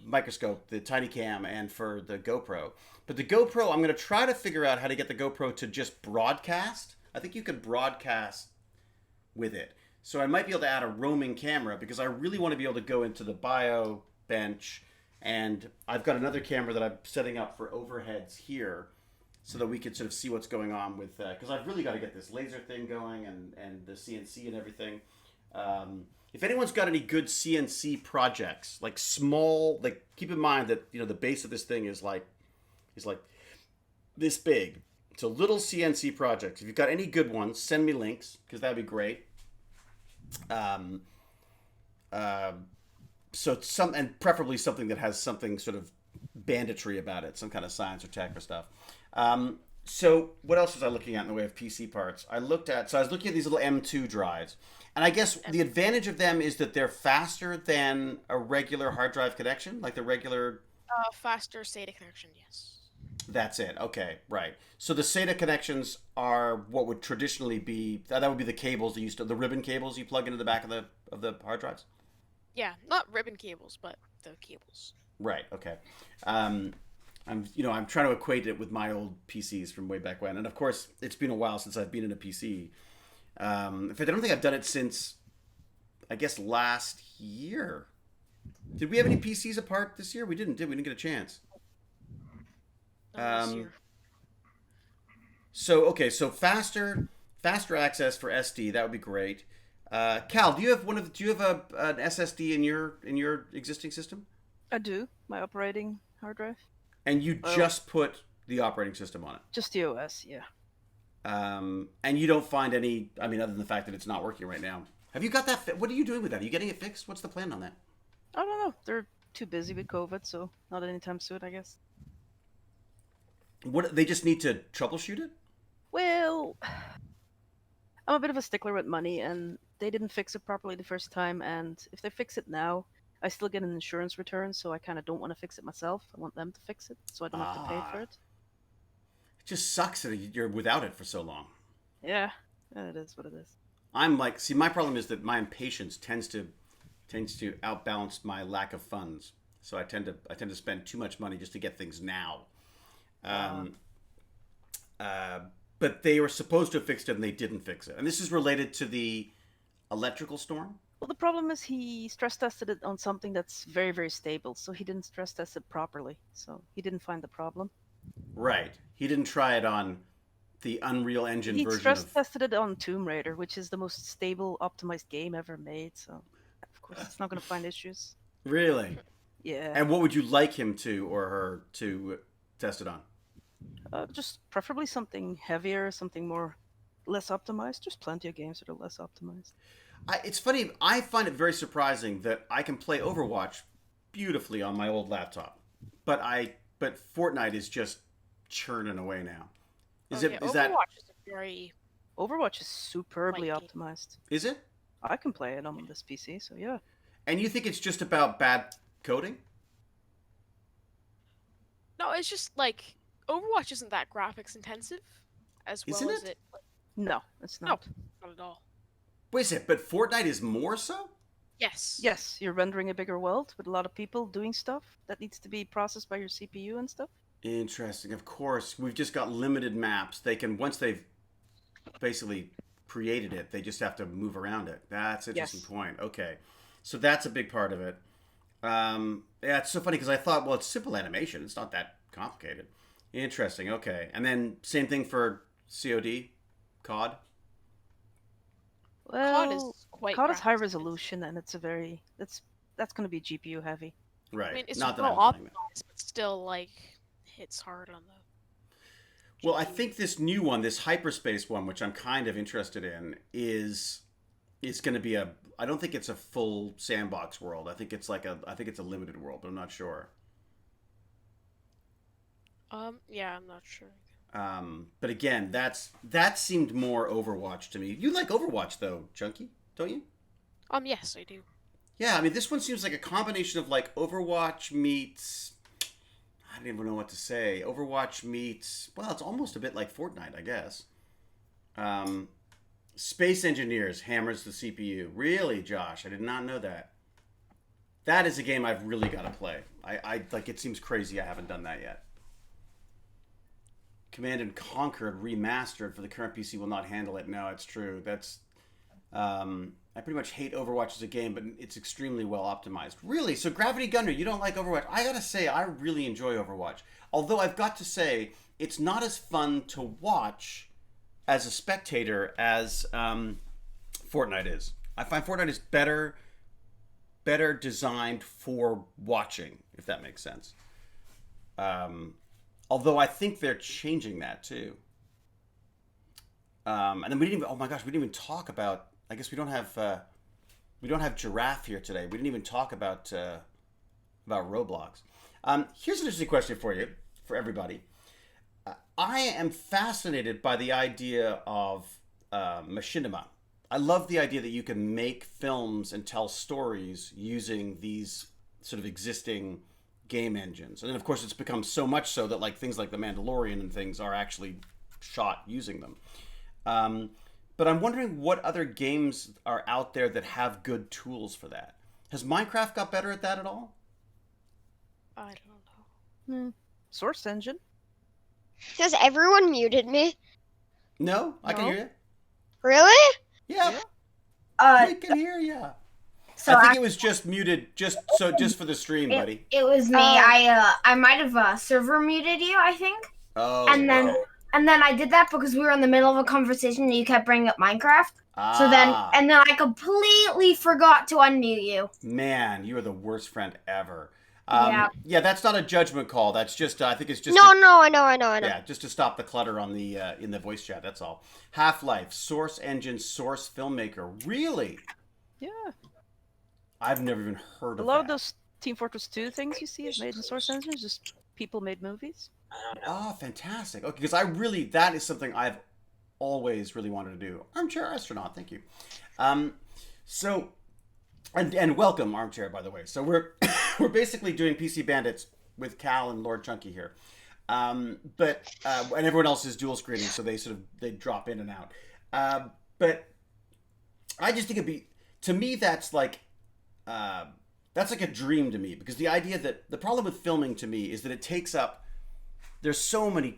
microscope, the tiny cam, and for the GoPro. But the GoPro, I'm going to try to figure out how to get the GoPro to just broadcast. I think you can broadcast with it. So I might be able to add a roaming camera because I really want to be able to go into the bio bench, and I've got another camera that I'm setting up for overheads here so that we can sort of see what's going on with because I've really got to get this laser thing going and the CNC and everything. If anyone's got any good CNC projects, like small, like keep in mind that the base of this thing is like this big. So little CNC projects. If you've got any good ones, send me links because that'd be great. So and preferably something that has something sort of banditry about it, some kind of science or tech or stuff. So what else was I looking at in the way of PC parts? I was looking at these little M2 drives. And I guess the advantage of them is that they're faster than a regular hard drive connection, like the regular... Faster SATA connection, yes. That's it. Okay, right. So the SATA connections are what would traditionally be that would be the cables you used to the ribbon cables you plug into the back of the hard drives. Yeah, not ribbon cables, but the cables. Right. Okay. I'm trying to equate it with my old PCs from way back when, and of course it's been a while since I've been in a PC. In fact, I don't think I've done it since I guess last year. Did we have any PCs apart this year? We didn't, did we? We didn't get a chance. Not this year. So faster access for SD, that would be great. Cal, do you have an SSD in your existing system? I do. My operating hard drive. And you just put the operating system on it? Just the OS, yeah. And you don't find any, I mean, other than the fact that it's not working right now. Have you got that? What are you doing with that? Are you getting it fixed? What's the plan on that? I don't know. They're too busy with COVID, so not anytime soon, I guess. What, they just need to troubleshoot it? Well, I'm a bit of a stickler with money, and they didn't fix it properly the first time, and if they fix it now, I still get an insurance return, so I kind of don't want to fix it myself. I want them to fix it, so I don't have to pay for it. It just sucks that you're without it for so long. Yeah, it is what it is. I'm like, see, my problem is that my impatience tends to outbalance my lack of funds. So I tend to spend too much money just to get things now. But they were supposed to have fixed it and they didn't fix it. And this is related to the electrical storm? Well, the problem is he stress tested it on something that's very, very stable, so he didn't stress test it properly. So he didn't find the problem. Right. He didn't try it on the Unreal Engine He version stress of... tested it on Tomb Raider, which is the most stable, optimized game ever made, so of course it's not going to find issues. Really? Yeah. And what would you like him to or her to test it on? Just preferably something heavier, something more less optimized. There's plenty of games that are less optimized. It's funny. I find it very surprising that I can play Overwatch beautifully on my old laptop, but Fortnite is just churning away now. Overwatch is very... Overwatch is superbly Like optimized. Is it? I can play it on this PC, so yeah. And you think it's just about bad coding? No, it's just like Overwatch isn't that graphics intensive as well Isn't as it? it. No, it's No, not. not at all. Wait a second, but Fortnite is more so? Yes. Yes, you're rendering a bigger world with a lot of people doing stuff that needs to be processed by your CPU and stuff. Interesting. Of course, we've just got limited maps. They can, once they've basically created it, they just have to move around it. That's an interesting point. Okay. So that's a big part of it. Yeah, it's so funny because I thought, well, it's simple animation. It's not that complicated. Interesting. Okay. And then same thing for COD, COD. Well, COD is quite COD is high graphics resolution, and it's that's going to be GPU heavy. Right. I mean, it's not that well I'm playing that. optimized, but still, like, hits hard on the... Well, I think this new one, this hyperspace one, which I'm kind of interested in, is going to be a... I don't think it's a full sandbox world. I think it's a limited world, but I'm not sure. Yeah, I'm not sure. But again, that seemed more Overwatch to me. You like Overwatch though, Chunky, don't you? Yes, I do. Yeah, I mean, this one seems like a combination of like Overwatch meets... I don't even know what to say. Overwatch meets... Well, it's almost a bit like Fortnite, I guess. Space Engineers hammers the CPU. Really, Josh? I did not know that. That is a game I've really got to play. I like. It seems crazy I haven't done that yet. Command and Conquered remastered for the current PC will not handle it. No, it's true. That's... I pretty much hate Overwatch as a game, but it's extremely well optimized. Really? So Gravity Gunner, you don't like Overwatch? I gotta say, I really enjoy Overwatch. Although I've got to say, it's not as fun to watch as a spectator as Fortnite is. I find Fortnite is better designed for watching, if that makes sense. Although I think they're changing that too. And then we didn't even... Oh my gosh, we didn't even talk about... I guess we don't have Giraffe here today. We didn't even talk about Roblox. Here's an interesting question for you, for everybody. I am fascinated by the idea of machinima. I love the idea that you can make films and tell stories using these sort of existing game engines. And then, of course, it's become so much so that like things like The Mandalorian and things are actually shot using them. But I'm wondering what other games are out there that have good tools for that. Has Minecraft got better at that at all? I don't know. Source engine. Has everyone muted me? No, I can No. hear you. Really? Yeah, we can hear you. So I think it was just muted, just for the stream, buddy. it was me. I might have server muted you, I think. Oh, And then I did that because we were in the middle of a conversation and you kept bringing up Minecraft. So then I completely forgot to unmute you. Man, you are the worst friend ever. Yeah. That's not a judgment call. That's just I think it's just No, I know. Yeah, just to stop the clutter on the in the voice chat. That's all. Half-Life, Source Engine, Source Filmmaker. Really? Yeah. I've never even heard of A lot that. of those Team Fortress 2 things you see is made in Source Engine, just people made movies. Oh, fantastic. Okay, because that is something I've always really wanted to do. Armchair Astronaut, thank you. So, and welcome, Armchair, by the way. So we're basically doing PC Bandits with Cal and Lord Chunky here. But and everyone else is dual screening, so they drop in and out. But I just think to me, that's like a dream to me, because the idea that the problem with filming to me is that it takes up, there's so much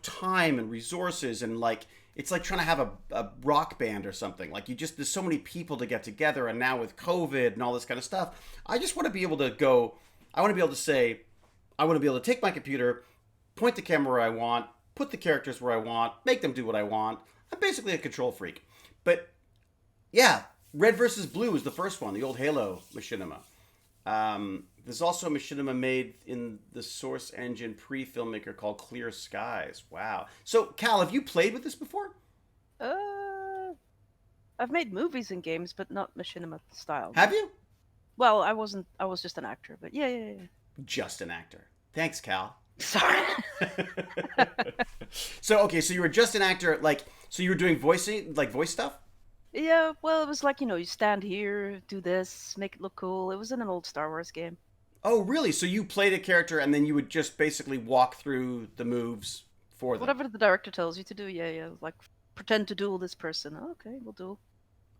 time and resources, and like it's like trying to have a rock band or something. Like there's so many people to get together, and now with COVID and all this kind of stuff, I just want to be able to go. I want to be able to say, I want to be able to take my computer, point the camera where I want, put the characters where I want, make them do what I want. I'm basically a control freak. But yeah, Red versus Blue is the first one, the old Halo machinima. There's also a machinima made in the Source Engine pre-filmmaker called Clear Skies. Wow. So, Cal, have you played with this before? I've made movies and games, but not machinima style. Have you? Well, I wasn't. I was just an actor, but yeah. Just an actor. Thanks, Cal. Sorry. So you were just an actor, so you were doing voice stuff? Yeah, well, it was like, you stand here, do this, make it look cool. It was in an old Star Wars game. Oh, really? So you played a character and then you would just basically walk through the moves for them? Whatever the director tells you to do, yeah. Like, pretend to duel this person. Oh, okay, we'll duel.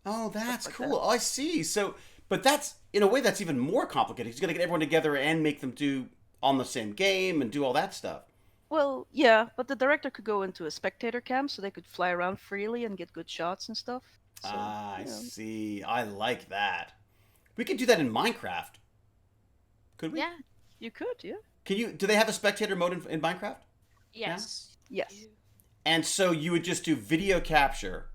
Oh, that's like cool. that. Oh, I see. So, but that's, in a way, that's even more complicated. He's got to get everyone together and make them do on the same game and do all that stuff. Well, yeah, but the director could go into a spectator cam so they could fly around freely and get good shots and stuff. So, I see. I like that. We could do that in Minecraft. Could we? Yeah. You could, yeah. Do they have a spectator mode in Minecraft? Yes. Yes. And so you would just do video capture.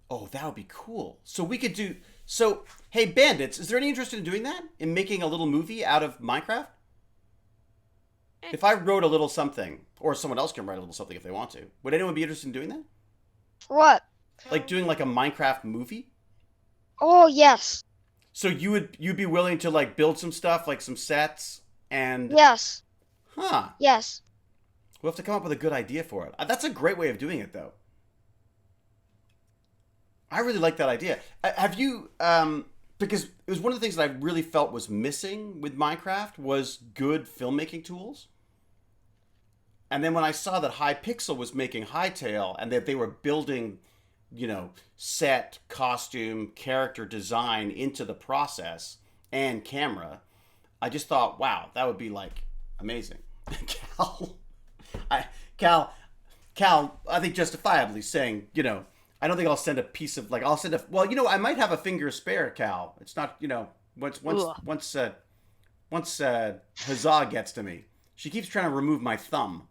Oh, that would be cool. So we could do... So, hey, Bandits, is there any interest in doing that? In making a little movie out of Minecraft? If I wrote a little something, or someone else can write a little something if they want to, would anyone be interested in doing that? What? Like doing like a Minecraft movie? Oh, yes. So you'd be willing to like build some stuff, like some sets, and... Yes. Huh. Yes. We'll have to come up with a good idea for it. That's a great way of doing it, though. I really like that idea. Have you... because it was one of the things that I really felt was missing with Minecraft was good filmmaking tools. And then when I saw that Hypixel was making Hytale and that they were building, set, costume, character design into the process and camera, I just thought, wow, that would be like amazing. Cal, I think justifiably saying, I don't think I'll send a piece of I might have a finger spare, Cal. It's not, once Huzzah gets to me, she keeps trying to remove my thumb.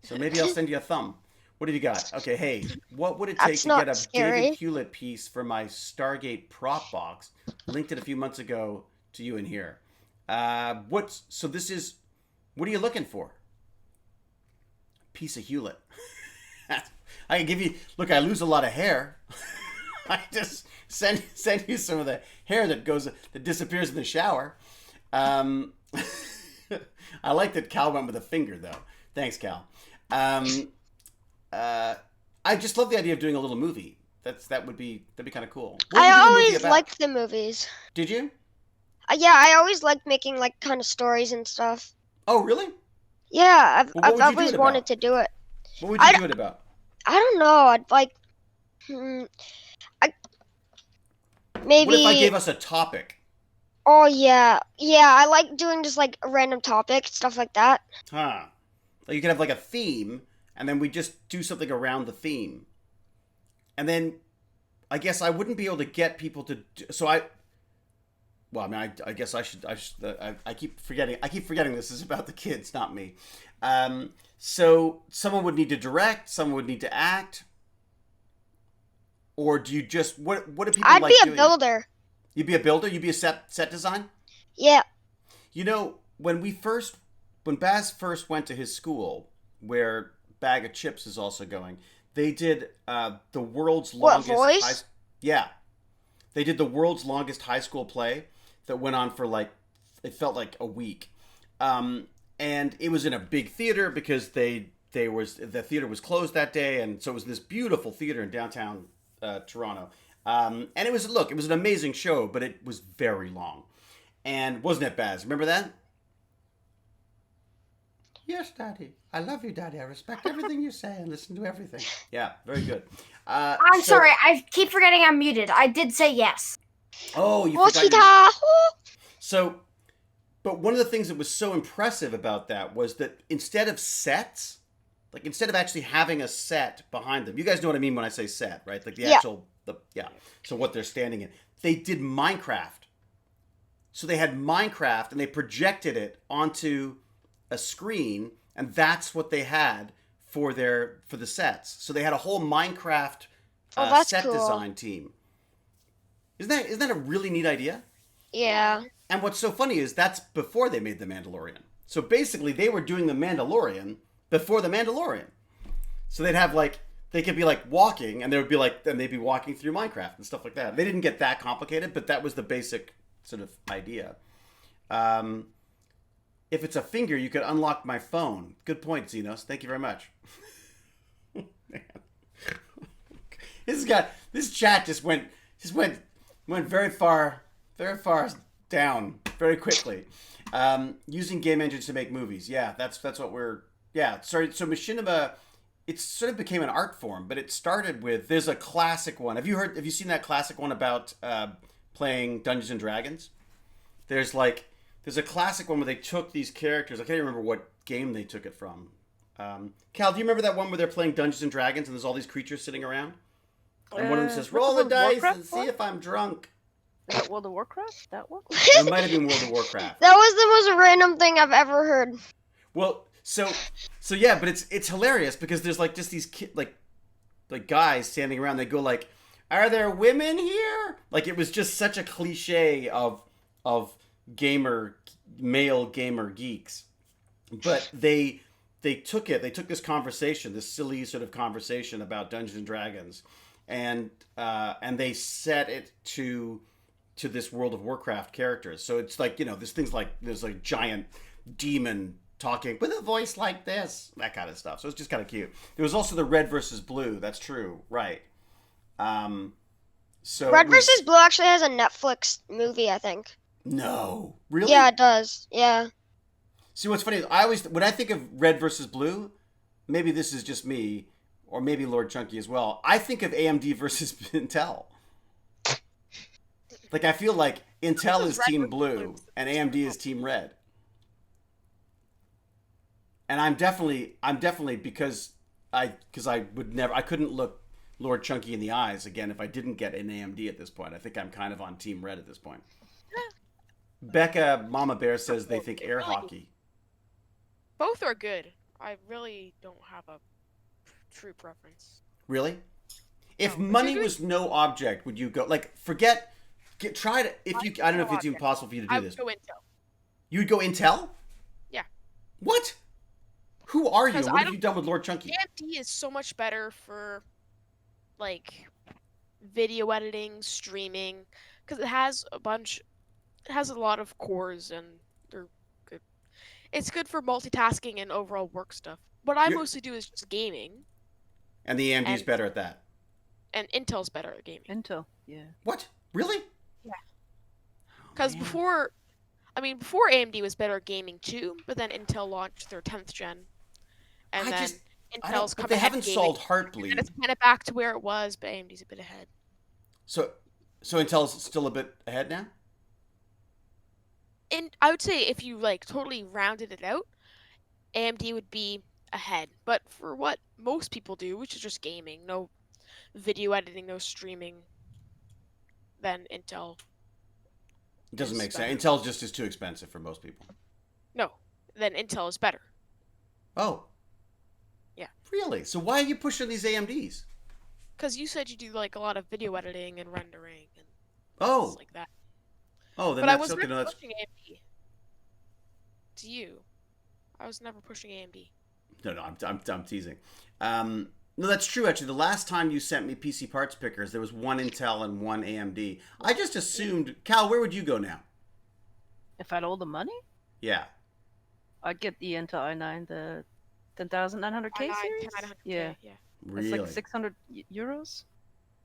So maybe I'll send you a thumb. What have you got? Okay, hey, what would it take That's to not get a scary. David Hewlett piece for my Stargate prop box? Linked it a few months ago to you in here. What are you looking for? Piece of Hewlett. I can give you, look, I lose a lot of hair. I just send you some of the hair that disappears in the shower. I like that Cal went with a finger, though. Thanks, Cal. I just love the idea of doing a little movie. That'd be kind of cool. What would you do I the movie always about? liked the movies. Did you? Yeah, I always liked making like kind of stories and stuff. Oh, really? Yeah, Well, what I've would you do always it wanted about? to do it. What would you I, do it about? I don't know. I'd like I What if I maybe. gave us a topic? Oh yeah, yeah. I like doing just like a random topic, stuff like that. Huh. Like you could have like a theme, and then we just do something around the theme. And then I guess I wouldn't be able to get people to do, so well, I mean, I guess I keep forgetting. I keep forgetting this is about the kids, not me. So someone would need to direct. Someone would need to act. Or do you just what do people I'd like be a doing? builder. You'd be a builder. You'd be a set design. Yeah. You know, when Baz first went to his school, where Bag of Chips is also going, they did the world's What longest voice? yeah, they did the world's longest high school play that went on for like it felt like a week, and it was in a big theater because the theater was closed that day, and so it was this beautiful theater in downtown Toronto, and it was an amazing show, but it was very long, and wasn't it, Baz? Remember that? Yes, Daddy. I love you, Daddy. I respect everything you say and listen to everything. Yeah, very good. I'm sorry, I keep forgetting I'm muted. I did say yes. Oh, you forgot. So, but one of the things that was so impressive about that was that instead of sets, like instead of actually having a set behind them, you guys know what I mean when I say set, right? Like the actual, so what they're standing in. They did Minecraft. So they had Minecraft and they projected it onto a screen, and that's what they had for the sets. So they had a whole Minecraft set cool. design team. Isn't that a really neat idea? Yeah. And what's so funny is that's before they made The Mandalorian. So basically they were doing The Mandalorian before The Mandalorian. So they'd have like, they could be like walking and they'd be walking through Minecraft and stuff like that. They didn't get that complicated, but that was the basic sort of idea. If it's a finger, you could unlock my phone. Good point, Xenos. Thank you very much. This chat just went very far down very quickly. Using game engines to make movies. Yeah, that's what we're. Yeah, sorry. So machinima, it sort of became an art form, but it started with. There's a classic one. Have you seen that classic one about playing Dungeons and Dragons? There's a classic one where they took these characters. I can't even remember what game they took it from. Cal, do you remember that one where they're playing Dungeons and Dragons and there's all these creatures sitting around? And one of them says, roll the dice Warcraft and see if I'm drunk. Is that World of Warcraft? That one? It might have been World of Warcraft. That was the most random thing I've ever heard. Well, so yeah, but it's hilarious because there's like just these like guys standing around. They go like, "Are there women here?" Like it was just such a cliche of male gamer geeks. But they took this conversation, this silly sort of conversation about Dungeons and Dragons, and they set it to this World of Warcraft characters. So it's like, there's things like there's like giant demon talking with a voice like this, that kind of stuff. So it's just kind of cute. There was also the Red versus Blue. That's true, right? So Red versus Blue actually has a Netflix movie, I think. No, really? Yeah, it does. Yeah. See, what's funny is when I think of Red versus Blue, maybe this is just me, or maybe Lord Chunky as well. I think of AMD versus Intel. Like I feel like Intel is Team Blue and AMD is Team Red. And I'm definitely because I couldn't look Lord Chunky in the eyes again if I didn't get an AMD at this point. I think I'm kind of on Team Red at this point. Becca Mama Bear says they think air hockey. Both are good. I really don't have a true preference. Really? If money was no object, would you go try to I don't know if it's even possible for you to do this. I would go Intel. You would go Intel? Yeah. What? Who are you? 'Cause What have you done with Lord Chunky? AMD is so much better for like video editing, streaming, because it has a lot of cores and they're good. It's good for multitasking and overall work stuff. What I mostly do is just gaming. And the AMD's better at that. And Intel's better at gaming. Intel, yeah. What? Really? Yeah. Because before I mean, before AMD was better at gaming too, but then Intel launched their 10th gen, and I then just I Intel's don't. But come they ahead haven't gaming, solved and it's Heartbleed. kind of back to where it was, but AMD's a bit ahead. So Intel's still a bit ahead now. And I would say if you like totally rounded it out, AMD would be ahead. But for what most people do, which is just gaming, no video editing, no streaming, then Intel It doesn't is make better. sense. Intel just is too expensive for most people. No, then Intel is better. Oh. Yeah. Really? So why are you pushing these AMDs? Because you said you do like a lot of video editing and rendering and Oh. things like that. Oh, then But I that's was okay. never No, that's pushing AMD. To you, I was never pushing AMD. no. I'm teasing. No, that's true. Actually, the last time you sent me PC parts pickers, there was one Intel and one AMD. I just assumed, Cal, where would you go now? If I had all the money, Yeah. I'd get the Intel i9, the 10900K i9, series. 10900K, Yeah, yeah. it's Really? like 600 euros.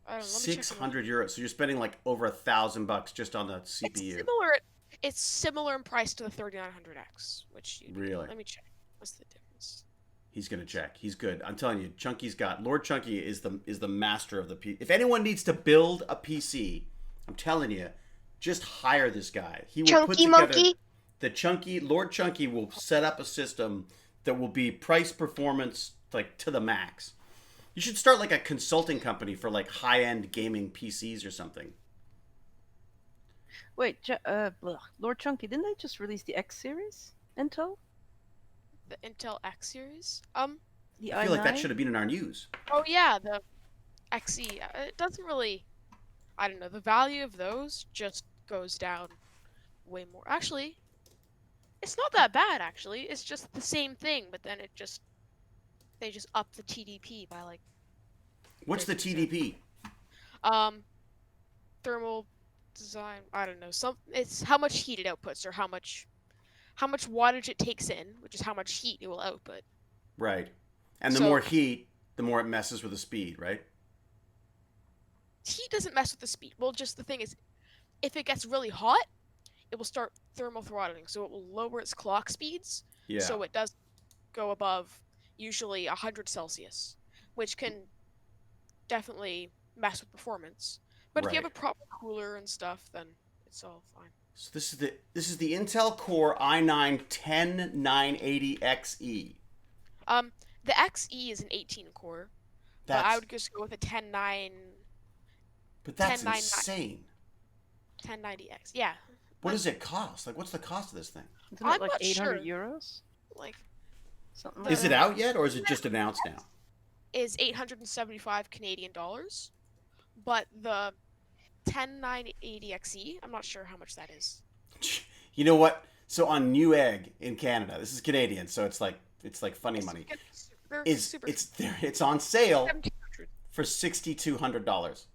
I don't know, let me check on 600 euros. So you're spending like over $1,000 just on the It's CPU. similar. It's similar in price to the 3900X, which you Really? Let me check. What's the difference? He's gonna check. He's good. I'm telling you, Chunky's got Lord Chunky is the master of the PC. If anyone needs to build a PC, I'm telling you, just hire this guy. He will put Chunky together Monkey. the Chunky Lord Chunky will set up a system that will be price performance like to the max. You should start like a consulting company for like high-end gaming PCs or something. Wait, Lord Chunky, didn't they just release the X series Intel? The Intel X series. The I feel like that i9? should have been in our news. Oh yeah, the XE. It doesn't really. I don't know. The value of those just goes down way more. Actually, it's not that bad. Actually, it's just the same thing, but then they just up the TDP by like What's the 50%. TDP? Thermal design. I don't know. It's how much heat it outputs or how much wattage it takes in, which is how much heat it will output. Right. And the So- more heat, the more it messes with the speed, right? Heat doesn't mess with the speed. Well, just the thing is, if it gets really hot, it will start thermal throttling, so it will lower its clock speeds. Yeah. So it does go above usually 100 Celsius, which can definitely mess with performance. But if you have a Right. proper cooler and stuff, then it's all fine. So this is the Intel Core i9 10980XE. The XE is an 18 core, but I would just go with a 1090X. But that's 1099. insane. Yeah, What does it cost? Like, what's the cost of this thing? Isn't I'm it like not 800 sure. euros? like Something The- like Is it out yet, or is it just announced now? is 875 Canadian dollars, but the 10980XE, I'm not sure how much that is. You know what? So on Newegg in Canada, this is Canadian, so it's like funny money. They're Is super it's on sale 1700. for $6,200.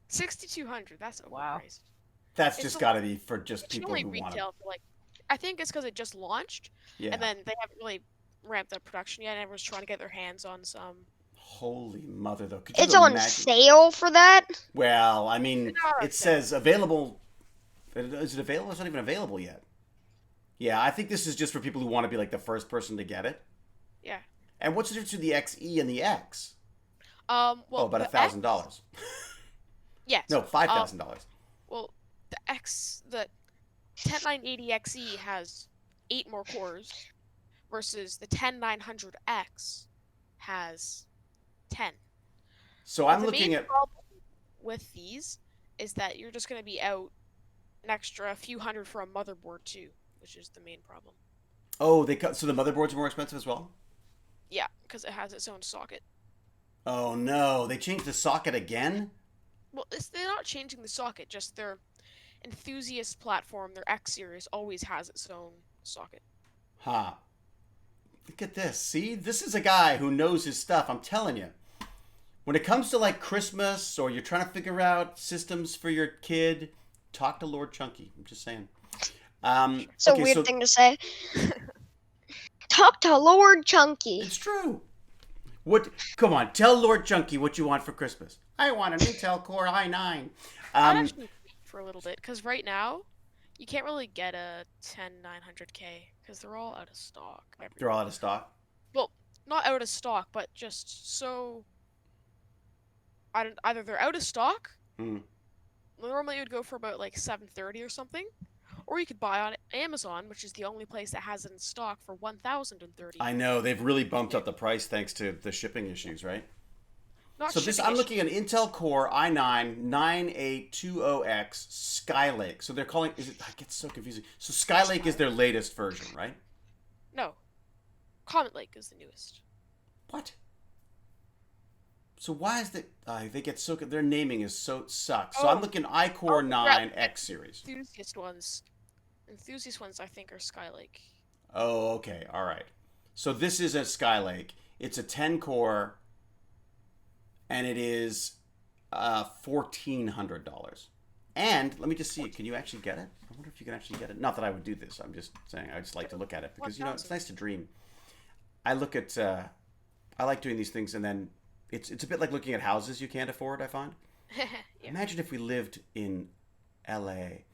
6200. That's Wow. overpriced. That's It's just a got to be for just It should people only who want it. retail for like, I think it's because it just launched, Yeah. and then they haven't really ramped up production yet. And everyone's trying to get their hands on some. Holy mother, though! Could you It's on imagine? sale for that. Well, I mean, It's not on it sale. says available. Is it available? It's not even available yet. Yeah, I think this is just for people who want to be like the first person to get it. Yeah. And what's the difference between the XE and the X? Well, Oh, about the $1,000. Yes. No, $5,000. Well, the 10980XE has 8 more cores, versus the 10900X has 10. So I'm The looking main at. problem with these is that you're just going to be out an extra few hundred for a motherboard too, which is the main problem. Oh, so the motherboards are more expensive as well. Yeah, because it has its own socket. Oh no, they changed the socket again. Well, they're not changing the socket, just their enthusiast platform, their X series, always has its own socket. Ha. Look at this. See, this is a guy who knows his stuff. I'm telling you. When it comes to like Christmas or you're trying to figure out systems for your kid, talk to Lord Chunky. I'm just saying. It's a weird thing to say. Talk to Lord Chunky. It's true. Come on, tell Lord Chunky what you want for Christmas. I want an Intel Core i9. I'd actually wait for a little bit, because right now, you can't really get a 10-900K because they're all out of stock. They're all out of stock? Well, not out of stock, but just so... Either they're out of stock, normally it would go for about like $730 or something, or you could buy on Amazon, which is the only place that has it in stock for $1,030. I know, they've really bumped up the price thanks to the shipping issues, right? Not So this, shipping I'm looking at Intel Core i9-9820X Skylake. So they're calling, I get so confusing. So Skylake is their latest version, right? No. Comet Lake is the newest. What? So why is that? They get so, their naming is so sucks. So I'm looking iCore 9 X series. Enthusiast ones I think are Skylake. Oh, okay, all right. So this is a Skylake. It's a 10 core, and it is $1,400. And let me just see it. Can you actually get it? I wonder if you can actually get it. Not that I would do this. I'm just saying I just like to look at it because it's nice to dream. I look at I like doing these things, and then it's a bit like looking at houses you can't afford. I find. Yeah. Imagine if we lived in L.A.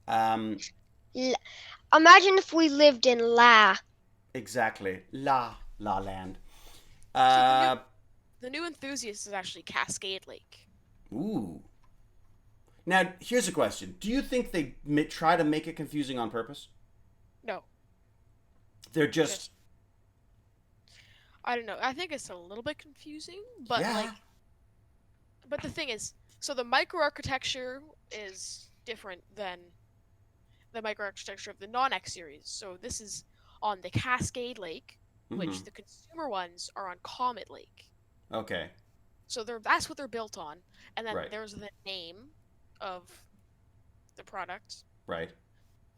Imagine if we lived in La. Exactly, La Land. The new Enthusiast is actually Cascade Lake. Ooh. Now, here's a question. Do you think they try to make it confusing on purpose? No. They're just... I don't know. I think it's a little bit confusing, but yeah. But the thing is, so the microarchitecture is different than the microarchitecture of the non-X series. So this is on the Cascade Lake, which the consumer ones are on Comet Lake. Okay. So that's what they're built on, and then there's the name of the product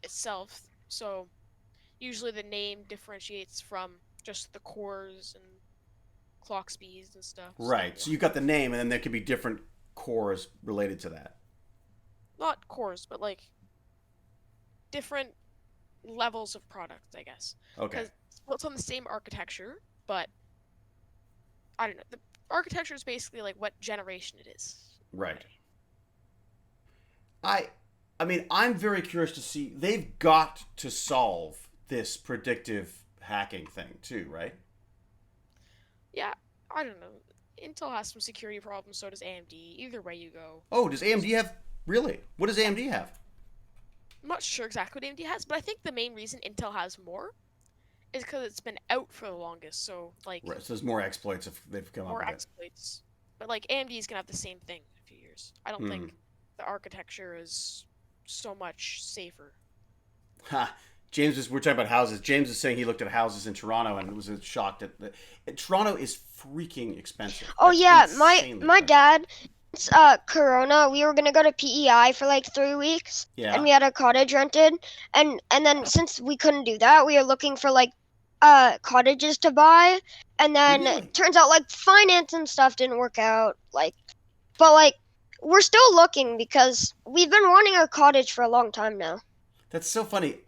itself. So usually the name differentiates from just the cores and clock speeds and stuff. Right. So you got the name, and then there could be different cores related to that. Not cores, but like different levels of product, I guess. Okay. Well, it's on the same architecture, but I don't know. The architecture is basically like what generation it is. Right. I mean, I'm very curious to see. They've got to solve this predictive hacking thing too, right? Yeah, I don't know. Intel has some security problems, so does AMD. Either way you go. Oh, does AMD have... Really? What does AMD have? I'm not sure exactly what AMD has, but I think the main reason Intel has more is because it's been out for the longest, so like... Right, so there's more exploits if they've come up with it. More exploits. But like, AMD is going to have the same thing in a few years. I don't think the architecture is so much safer. Ha! We're talking about houses. James is saying he looked at houses in Toronto and was shocked at Toronto is freaking expensive. Oh, That's yeah, my dad, Corona, we were gonna go to PEI for like 3 weeks, and we had a cottage rented, and then since we couldn't do that, we were looking for like cottages to buy, and then it turns out like finance and stuff didn't work out, but we're still looking because we've been wanting a cottage for a long time now. That's so funny.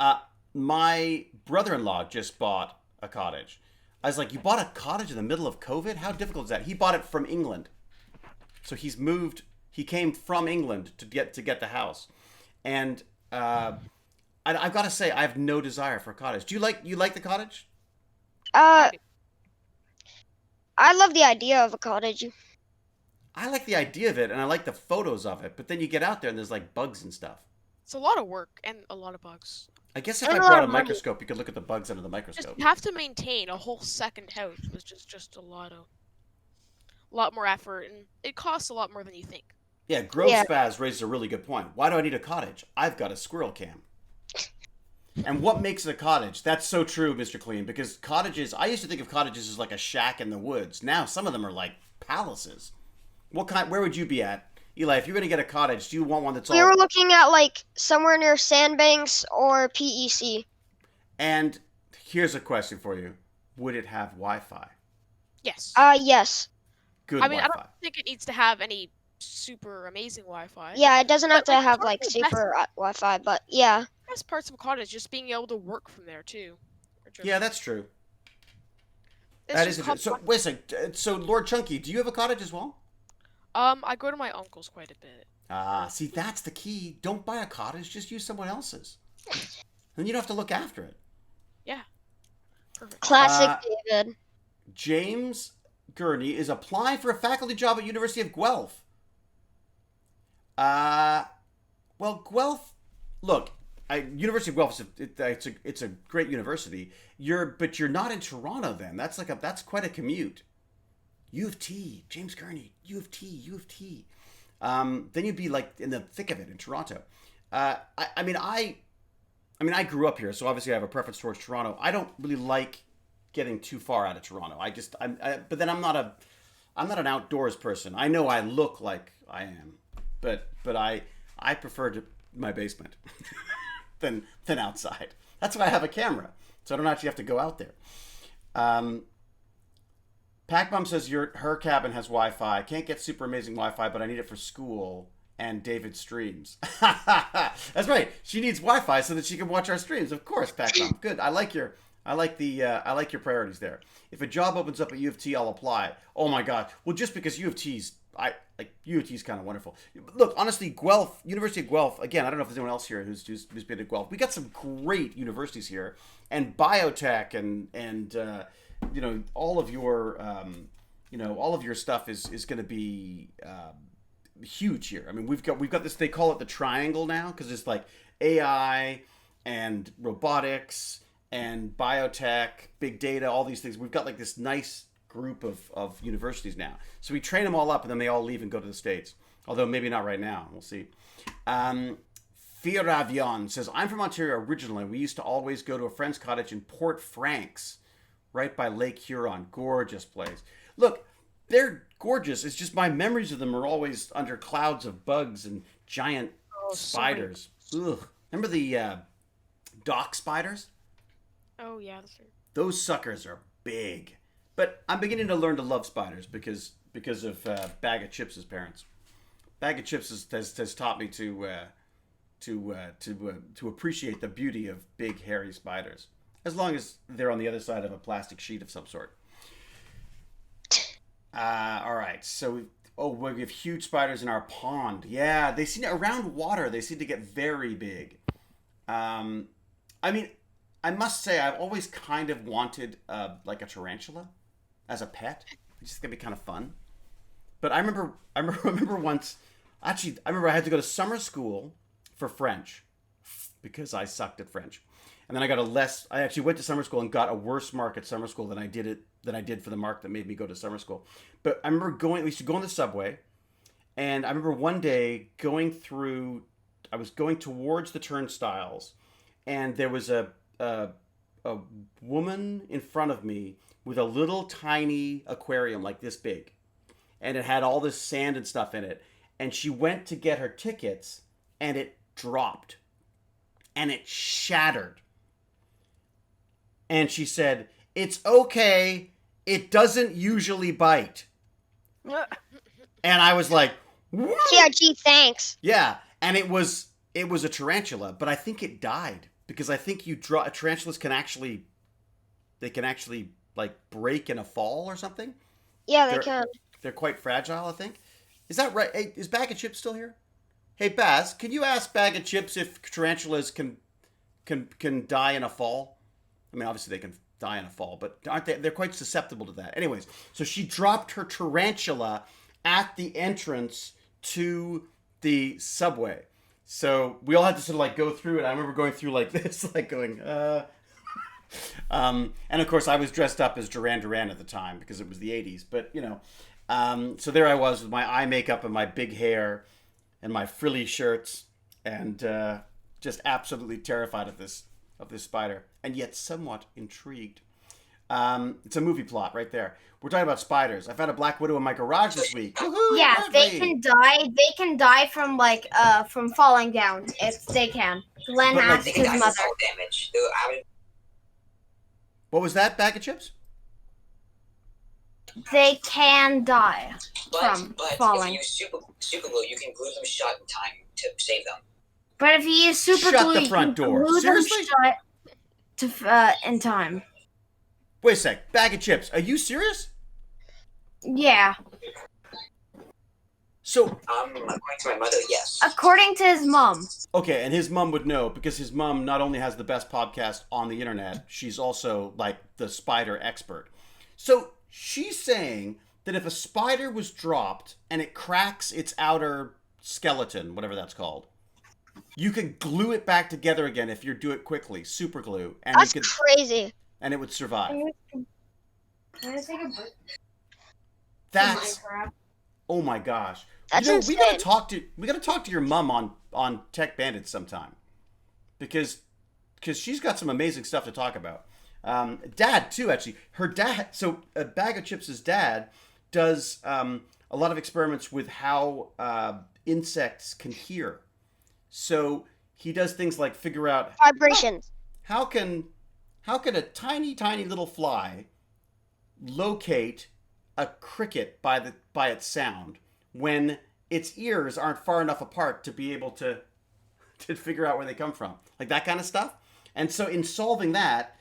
My brother-in-law just bought a cottage. I was like, you bought a cottage in the middle of COVID? How difficult is that? He bought it from England. So he's moved. He came from England to get the house. And I've got to say, I have no desire for a cottage. Do you like the cottage? I love the idea of a cottage. I like the idea of it, and I like the photos of it. But then you get out there, and there's like bugs and stuff. It's a lot of work and a lot of bugs. I guess if I brought a microscope, you could look at the bugs under the microscope. You have to maintain a whole second house, which is just a lot more effort, and it costs a lot more than you think. Yeah, Spaz raises a really good point. Why do I need a cottage? I've got a SquirrelCam. And what makes it a cottage? That's so true, Mr. Clean, because cottages, I used to think of cottages as like a shack in the woods. Now some of them are like palaces. Where would you be at? Eli, if you're going to get a cottage, do you want one that's all... We were looking at, like, somewhere near Sandbanks or PEC. And here's a question for you. Would it have Wi-Fi? Yes. Yes. Good Wi-Fi. I don't think it needs to have any super amazing Wi-Fi. Yeah, it doesn't have to have, like, super Wi-Fi, but, yeah. The best parts of a cottage, just being able to work from there, too. Yeah, that's true. That is true. So, wait a second. So, Lord Chunky, do you have a cottage as well? I go to my uncle's quite a bit. See, that's the key. Don't buy a cottage. Just use someone else's. Then you don't have to look after it. Yeah. Perfect. Classic David. James Gurney is applying for a faculty job at University of Guelph. Well, Guelph, look, University of Guelph it's a great university. But you're not in Toronto then. That's quite a commute. U of T, James Gurney, U of T. Then you'd be like in the thick of it in Toronto. I grew up here, so obviously I have a preference towards Toronto. I don't really like getting too far out of Toronto. But then I'm not an outdoors person. I know I look like I am, but I prefer my basement than outside. That's why I have a camera, so I don't actually have to go out there. Pac-Bum says her cabin has Wi-Fi. Can't get super amazing Wi-Fi, but I need it for school and David streams. That's right. She needs Wi-Fi so that she can watch our streams. Of course, Pac-Bum. Good. I like your priorities there. If a job opens up at U of T, I'll apply. Oh my God. Well, just because U of T's kind of wonderful. Look, honestly, Guelph, University of Guelph. Again, I don't know if there's anyone else here who's been to Guelph. We got some great universities here, and biotech and all of your stuff is going to be huge here. I mean, we've got this. They call it the triangle now because it's like AI and robotics and biotech, big data, all these things. We've got like this nice group of universities now. So we train them all up, and then they all leave and go to the States. Although maybe not right now. We'll see. Firavion says, I'm from Ontario originally. We used to always go to a friend's cottage in Port Franks, right by Lake Huron. Gorgeous place. Look, they're gorgeous. It's just my memories of them are always under clouds of bugs and giant spiders. Ugh. Remember the dock spiders? Oh, yeah, that's true. Those suckers are big. But I'm beginning to learn to love spiders because of Bag of Chips' parents. Bag of Chips has taught me to appreciate the beauty of big hairy spiders, as long as they're on the other side of a plastic sheet of some sort. All right, so we have huge spiders in our pond. Yeah, they seem around water. They seem to get very big. I must say I've always kind of wanted like a tarantula as a pet. It's just gonna be kind of fun. But I remember once. Actually, I remember I had to go to summer school for French because I sucked at French, and then I actually went to summer school and got a worse mark at summer school than I did for the mark that made me go to summer school. But I remember we used to go on the subway, and I remember one day I was going towards the turnstiles, and there was a woman in front of me with a little tiny aquarium like this big, and it had all this sand and stuff in it, and she went to get her tickets, and it dropped, and it shattered, and she said, "It's okay, it doesn't usually bite." And I was like, "What?" Yeah, gee, thanks. Yeah, and it was a tarantula, but I think it died because I think tarantulas can actually like break in a fall or something. Yeah, they can. They're quite fragile, I think. Is that right? Hey, is Bag of Chips still here? Hey, Baz, can you ask Bag of Chips if tarantulas can die in a fall? I mean, obviously they can die in a fall, but aren't they? They're quite susceptible to that. Anyways, so she dropped her tarantula at the entrance to the subway. So we all had to sort of like go through it. I remember going through like this, like going, and of course I was dressed up as Duran Duran at the time because it was the 80s, but so there I was with my eye makeup and my big hair and my frilly shirts and just absolutely terrified of this spider and yet somewhat intrigued. It's a movie plot right there. We're talking about spiders. I found a black widow in my garage this week. Woo-hoo, Yeah, lovely. they can die. They can die from from falling down. If they can. Glenn But, like, asked his mother. Damage. What was that, Bag of Chips? They can die from But falling. if you use super glue, you can glue them shut in time to save them. But if you use super Shut glue, the you front can door. glue them Seriously? shut in time. Wait a sec. Bag of Chips. Are you serious? Yeah. So, according to my mother, yes. According to his mom. okay, and his mom would know because his mom not only has the best podcast on the internet, she's also like the spider expert. So she's saying that if a spider was dropped and it cracks its outer skeleton, whatever that's called, you can glue it back together again if you do it quickly, super glue, and That's you could, crazy. and it would survive. Can I take a break? That's oh my gosh. That's we insane. gotta talk to your mom on Tech Bandits sometime, because she's got some amazing stuff to talk about. Dad too, actually. Her dad. So Bag of Chips' dad does a lot of experiments with how insects can hear. So he does things like figure out Vibrations. how can a tiny little fly locate a cricket by its sound when its ears aren't far enough apart to be able to figure out where they come from, like that kind of stuff. And so in solving that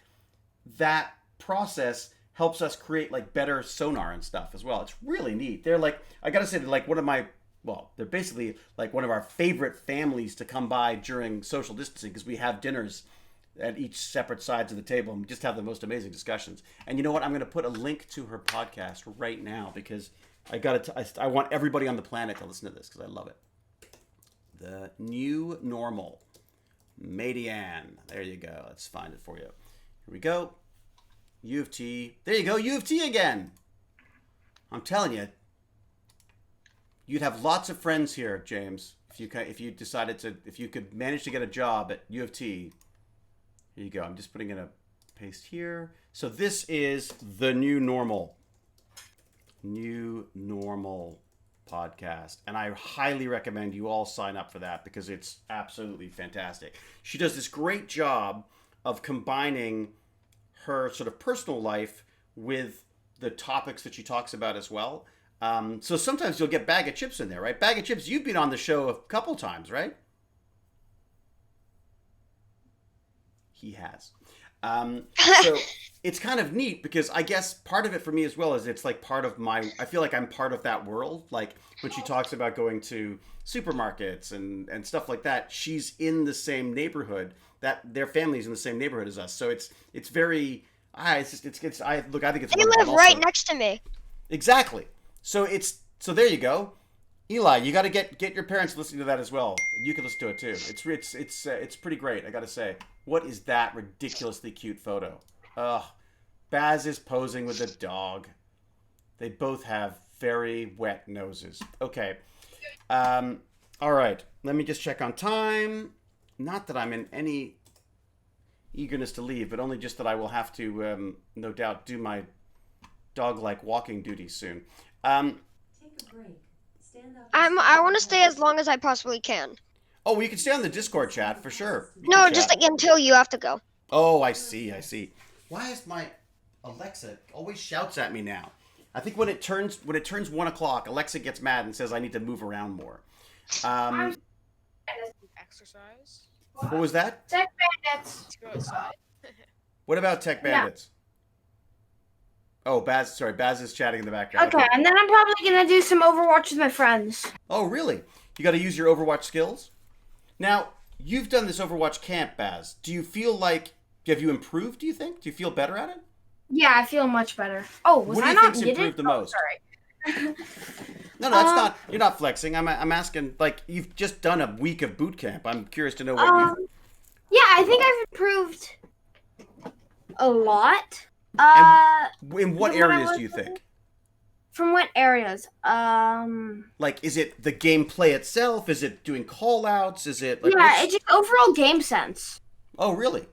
process helps us create like better sonar and stuff as well. It's really neat. They're like, I gotta say, they're like they're basically like one of our favorite families to come by during social distancing, because we have dinners at each separate sides of the table and we just have the most amazing discussions. And you know what? I'm going to put a link to her podcast right now, because I want everybody on the planet to listen to this, because I love it. The New Normal. Madian. There you go. Let's find it for you. Here we go. U of T. There you go. U of T again. I'm telling you, you'd have lots of friends here, James, if you could manage to get a job at U of T. Here you go. I'm just putting in a paste here. So this is the New Normal. New Normal podcast. And I highly recommend you all sign up for that, because it's absolutely fantastic. She does this great job of combining her sort of personal life with the topics that she talks about as well. So sometimes you'll get Bag of Chips in there, right? Bag of Chips, you've been on the show a couple times, right? He has. So it's kind of neat, because I guess part of it for me as well is it's like part of I feel like I'm part of that world. Like when she talks about going to supermarkets and stuff like that, she's in the same neighborhood, that their family's in the same neighborhood as us. So it's very, I think it's They wonderful live also. right next to me. Exactly. So there you go. Eli, you got to get your parents listening to that as well. You can listen to it too. It's pretty great, I got to say. What is that ridiculously cute photo? Ugh. Baz is posing with a dog. They both have very wet noses. Okay. All right. Let me just check on time. Not that I'm in any eagerness to leave, but only just that I will have to, no doubt, do my dog-like walking duties soon. Take a break. Stand up. I want to stay as long as I possibly can. Oh, well, you can stay on the Discord chat for sure. You No, can just chat. like until you have to go. Oh, I see. Why is my Alexa always shouts at me now? I think when it turns 1 o'clock, Alexa gets mad and says I need to move around more. Exercise. What was that? Tech Bandits. Let's go outside. What about Tech Bandits? Oh, Baz is chatting in the background. Okay, and then I'm probably gonna do some Overwatch with my friends. Oh, really? You got to use your Overwatch skills? Now, you've done this Overwatch camp, Baz. Do you feel like, have you improved, do you think? Do you feel better at it? Yeah, I feel much better. Oh, was What do I you not think's muted? improved the Oh, most? sorry. No, that's not, you're not flexing. I'm asking, like, you've just done a week of boot camp. I'm curious to know what you... Yeah, I think I've improved a lot. In what areas do you think? From what areas? Like, is it the gameplay itself? Is it doing call-outs? Is it... like, yeah, it's just overall game sense. Oh, really?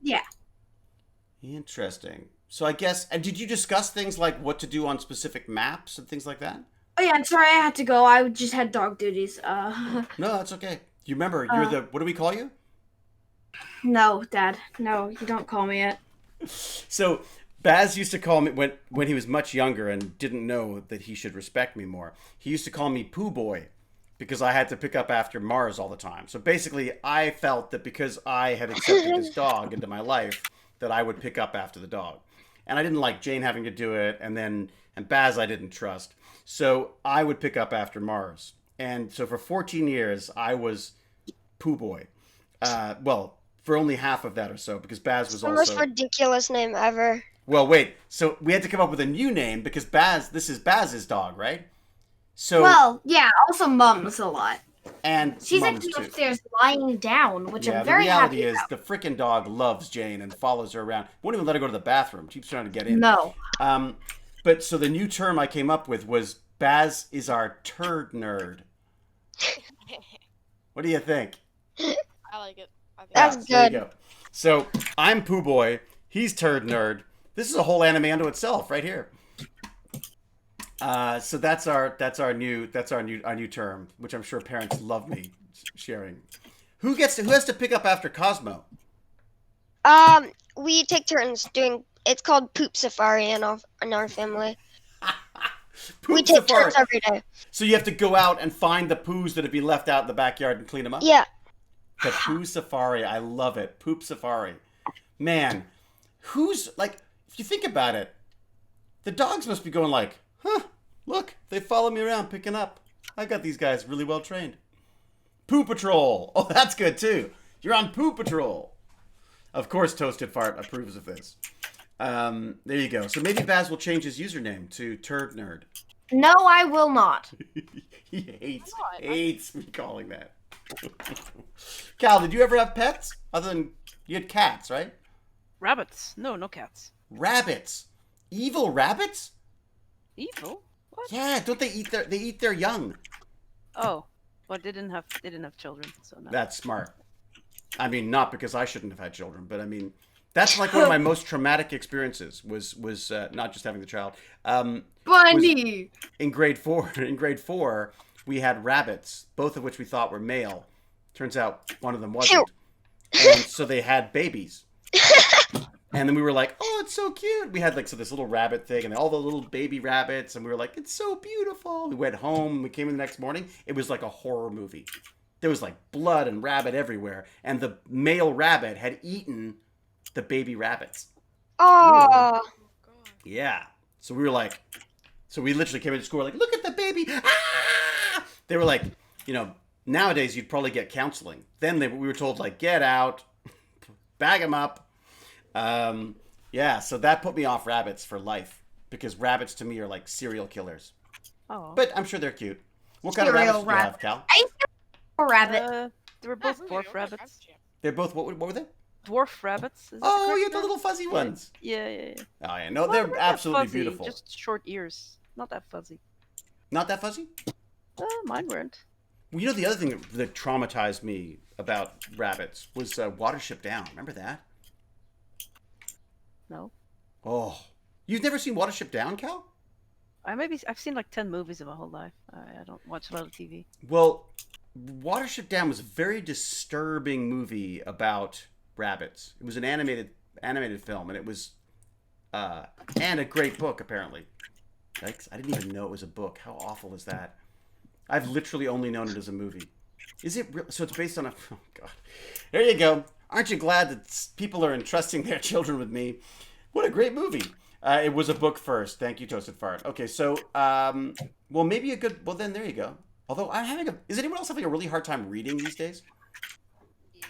Yeah. Interesting. So I guess... And did you discuss things like what to do on specific maps and things like that? Oh yeah, I'm sorry I had to go. I just had dog duties. No, that's okay. You remember, you're the... What do we call you? No, Dad. No, you don't call me it. So... Baz used to call me, when he was much younger and didn't know that he should respect me more, he used to call me Pooh Boy, because I had to pick up after Mars all the time. So basically, I felt that because I had accepted this dog into my life, that I would pick up after the dog. And I didn't like Jane having to do it, and Baz I didn't trust. So I would pick up after Mars. And so for 14 years, I was Pooh Boy. Well, for only half of that or so, because Baz was The most also... ridiculous name ever. Well, wait. So we had to come up with a new name because this is Baz's dog, right? So Well, yeah. Also, Mum's a lot. and She's Mums actually too. upstairs lying down, which Yeah, I'm very the reality happy is about. the freaking dog loves Jane and follows her around. Won't even let her go to the bathroom. Keeps trying to get in. No. But so the new term I came up with was Baz is our turd nerd. What do you think? I like it. That's So there you good. go. So I'm Pooh Boy. He's turd nerd. This is a whole anime unto itself right here. So that's our new term, which I'm sure parents love me sharing. Who has to pick up after Cosmo? We take turns doing. It's called Poop Safari in our family. We Poop take Safari. turns every day. So you have to go out and find the poos that have been left out in the backyard and clean them up? Yeah. The Poo Safari. I love it. Poop Safari. Man, if you think about it, the dogs must be going like, huh, look, they follow me around picking up. I got these guys really well trained. Poo Patrol. Oh, that's good too. You're on Poo Patrol. Of course, Toasted Fart approves of this. There you go. So maybe Baz will change his username to Turd Nerd. No, I will not. He hates me calling that. Cal, did you ever have pets? Other than you had cats, right? Rabbits? No, no cats. Rabbits. Evil rabbits? Evil? What? Yeah, don't they eat their young? Oh, well, they didn't have children, so no. That's smart. I mean, not because I shouldn't have had children, but I mean, that's like one of my most traumatic experiences was not just having the child. Bunny. In grade 4, we had rabbits, both of which we thought were male. Turns out one of them wasn't. And so they had babies. And then we were like, oh, it's so cute. We had this little rabbit thing and all the little baby rabbits. And we were like, it's so beautiful. We went home. We came in the next morning. It was like a horror movie. There was like blood and rabbit everywhere. And the male rabbit had eaten the baby rabbits. Oh. Yeah. So we were like, we literally came into school like, look at the baby. Ah! They were like, nowadays you'd probably get counseling. Then we were told like, get out, bag them up. Yeah, so that put me off rabbits for life because rabbits to me are like serial killers. Oh. But I'm sure they're cute. What kind of rabbits do you have, Cal? I used to have a rabbit. They were both dwarf rabbits. They're both, what were they? Dwarf rabbits. Is that Oh, correct yeah, the term? little fuzzy ones. Yeah. Oh, yeah. No, Well, they're not that absolutely fuzzy, beautiful. Just short ears. Not that fuzzy. Not that fuzzy? Mine weren't. Well, the other thing that traumatized me about rabbits was Watership Down. Remember that? No. Oh. You've never seen Watership Down, Cal? I've seen like 10 movies in my whole life. I don't watch a lot of TV. Well, Watership Down was a very disturbing movie about rabbits. It was an animated film, and it was and a great book apparently. Yikes, I didn't even know it was a book. How awful is that? I've literally only known it as a movie. Is it real? So it's based on a... Oh, God. There you go. Aren't you glad that people are entrusting their children with me? What a great movie. It was a book first. Thank you, Toasted Fart. Okay, so... well, maybe a good... Well, then there you go. Although I'm having a... Is anyone else having a really hard time reading these days?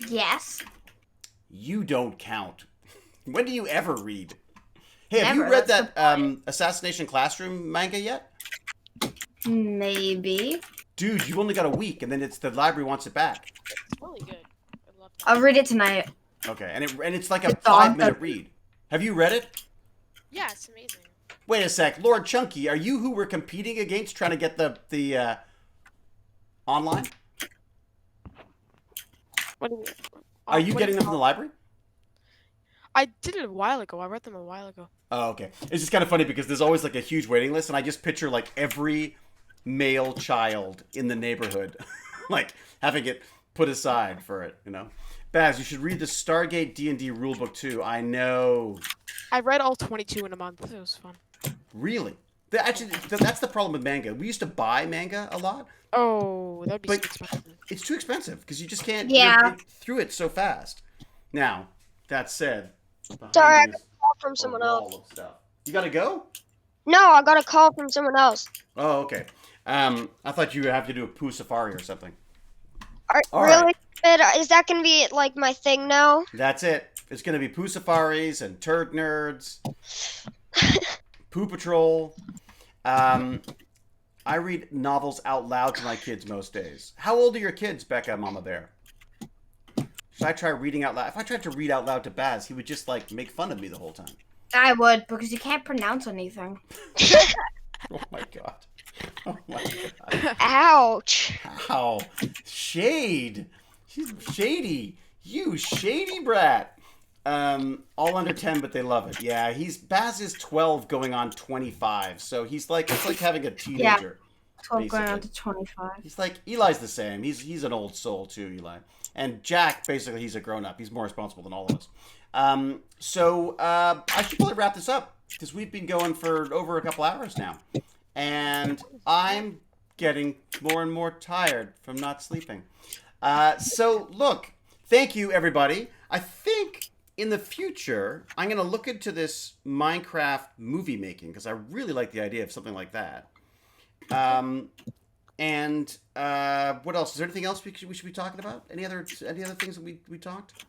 Yes. You don't count. When do you ever read? Hey, have Never, you read that's that Assassination Classroom manga yet? Maybe. Dude, you've only got a week, and then the library wants it back. It's really good. I love it. I'll read it tonight. Okay, and it's like a It's on 5-minute read. Have you read it? Yeah, it's amazing. Wait a sec, Lord Chunky, are you who we're competing against trying to get the online? What do you mean? Are you getting them from the library? I did it a while ago. I read them a while ago. Oh, okay. It's just kind of funny because there's always like a huge waiting list, and I just picture like every male child in the neighborhood like having it put aside for it, Baz, you should read the Stargate D&D rulebook too. I know. I read all 22 in a month. It was fun. Really? Actually, that's the problem with manga. We used to buy manga a lot. Oh, that'd be so But expensive. it's too expensive because you just can't Yeah. get through it so fast. Now, that said, Sorry, I behind got me a call from is a someone wall else. of stuff. You gotta go? No, I got a call from someone else. Oh, okay. I thought you would have to do a poo safari or something. All Really? right. Is that gonna be like my thing now? That's it. It's going to be poo safaris and turd nerds, poo patrol. I read novels out loud to my kids most days. How old are your kids, Becca, Mama Bear? Should I try reading out loud? If I tried to read out loud to Baz, he would just like make fun of me the whole time. I would, because you can't pronounce anything. Oh my god. Oh my god. Ouch. Ow. Shade. She's shady. You shady brat. All under 10, but they love it. Yeah, Baz is 12 going on 25, so he's like, it's like having a teenager. 12 going on basically. to 25. He's like, Eli's the same. He's an old soul too, Eli. And Jack, basically, he's a grown-up. He's more responsible than all of us. So I should probably wrap this up, because we've been going for over a couple hours now. And I'm getting more and more tired from not sleeping. So, look, thank you, everybody. I think in the future, I'm going to look into this Minecraft movie making, because I really like the idea of something like that. And what else? Is there anything else we should be talking about? Any other things that we talked?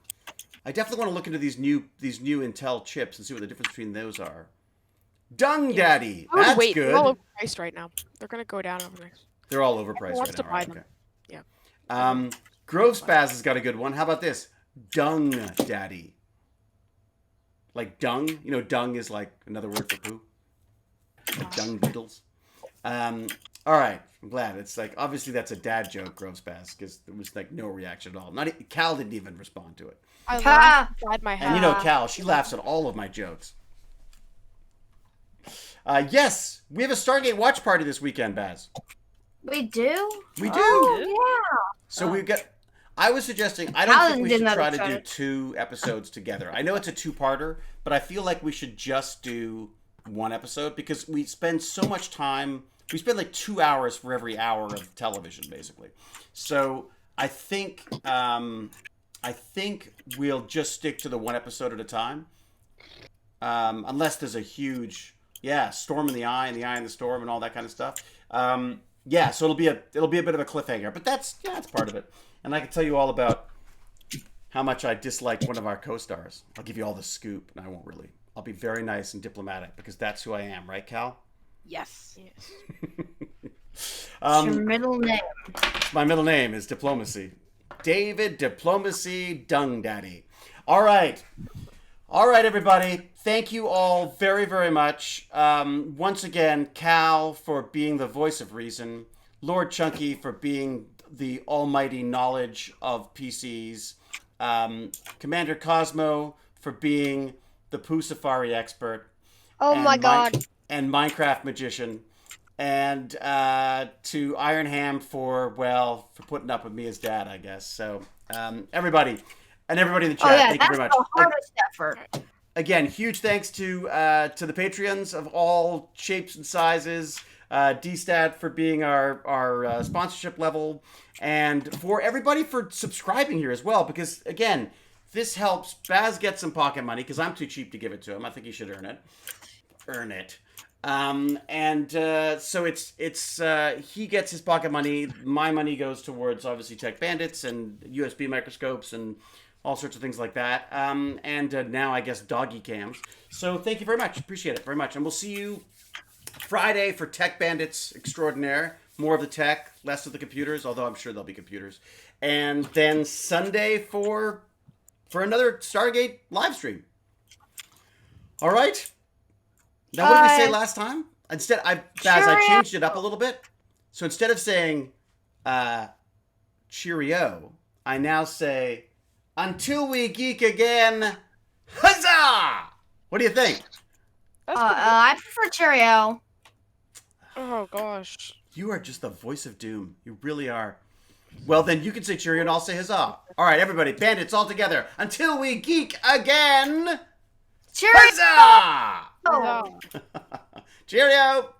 I definitely want to look into these new Intel chips and see what the difference between those are. Dung Daddy, I would that's wait. good. They're all overpriced right now. They're gonna go down over next. They're all overpriced wants right to now. buy Right? them. Okay. Yeah. Grove Spaz has got a good one. How about this? Dung Daddy. Like dung? You know, dung is like another word for poo. Like dung beetles. All right. I'm glad. It's like, obviously that's a dad joke, Grove Spaz, because there was like no reaction at all. Cal didn't even respond to it. I laughed inside my head. And you know Cal, she laughs at all of my jokes. Yes, we have a Stargate watch party this weekend, Baz. We do? We do. Oh, yeah. So we've got. I was suggesting. I don't Alan think we did should not try to do excited. 2 episodes together. I know it's a 2-parter, but I feel like we should just do 1 episode because we spend so much time. We spend like 2 hours for every hour of television, basically. So I think we'll just stick to the 1 episode at a time, unless there's a huge storm in the eye and the eye in the storm and all that kind of stuff. So it'll be a bit of a cliffhanger, but that's part of it. And I can tell you all about how much I disliked one of our co-stars. I'll give you all the scoop, and I won't really. I'll be very nice and diplomatic because that's who I am, right, Cal? Yes. What's your middle name? My middle name is Diplomacy. David Diplomacy Dung Daddy. All right, everybody. Thank you all very, very much. Once again, Cal for being the voice of reason. Lord Chunky for being the almighty knowledge of PCs. Commander Cosmo for being the Poo Safari expert. Oh my god. And Minecraft magician. And to Iron Ham for putting up with me as dad, I guess. So everybody in the chat, thank you very much. That's the hardest effort. Again, huge thanks to the Patreons of all shapes and sizes. DStat for being our sponsorship level, and for everybody for subscribing here as well. Because again, this helps Baz get some pocket money because I'm too cheap to give it to him. I think he should earn it. So it's he gets his pocket money. My money goes towards obviously Tech Bandits and USB microscopes and all sorts of things like that. And now I guess doggy cams. So thank you very much. Appreciate it very much. And we'll see you Friday for Tech Bandits Extraordinaire. More of the tech, less of the computers, although I'm sure there'll be computers. And then Sunday for another Stargate live stream. All right? Now, what did we say last time? Instead, I changed it up a little bit. So instead of saying cheerio, I now say, until we geek again, huzzah! What do you think? I prefer Cheerio. Oh gosh. You are just the voice of doom. You really are. Well, then you can say cheerio and I'll say huzzah. All right, everybody, bandits all together. Until we geek again, Cheerio! huzzah! Oh. Cheerio!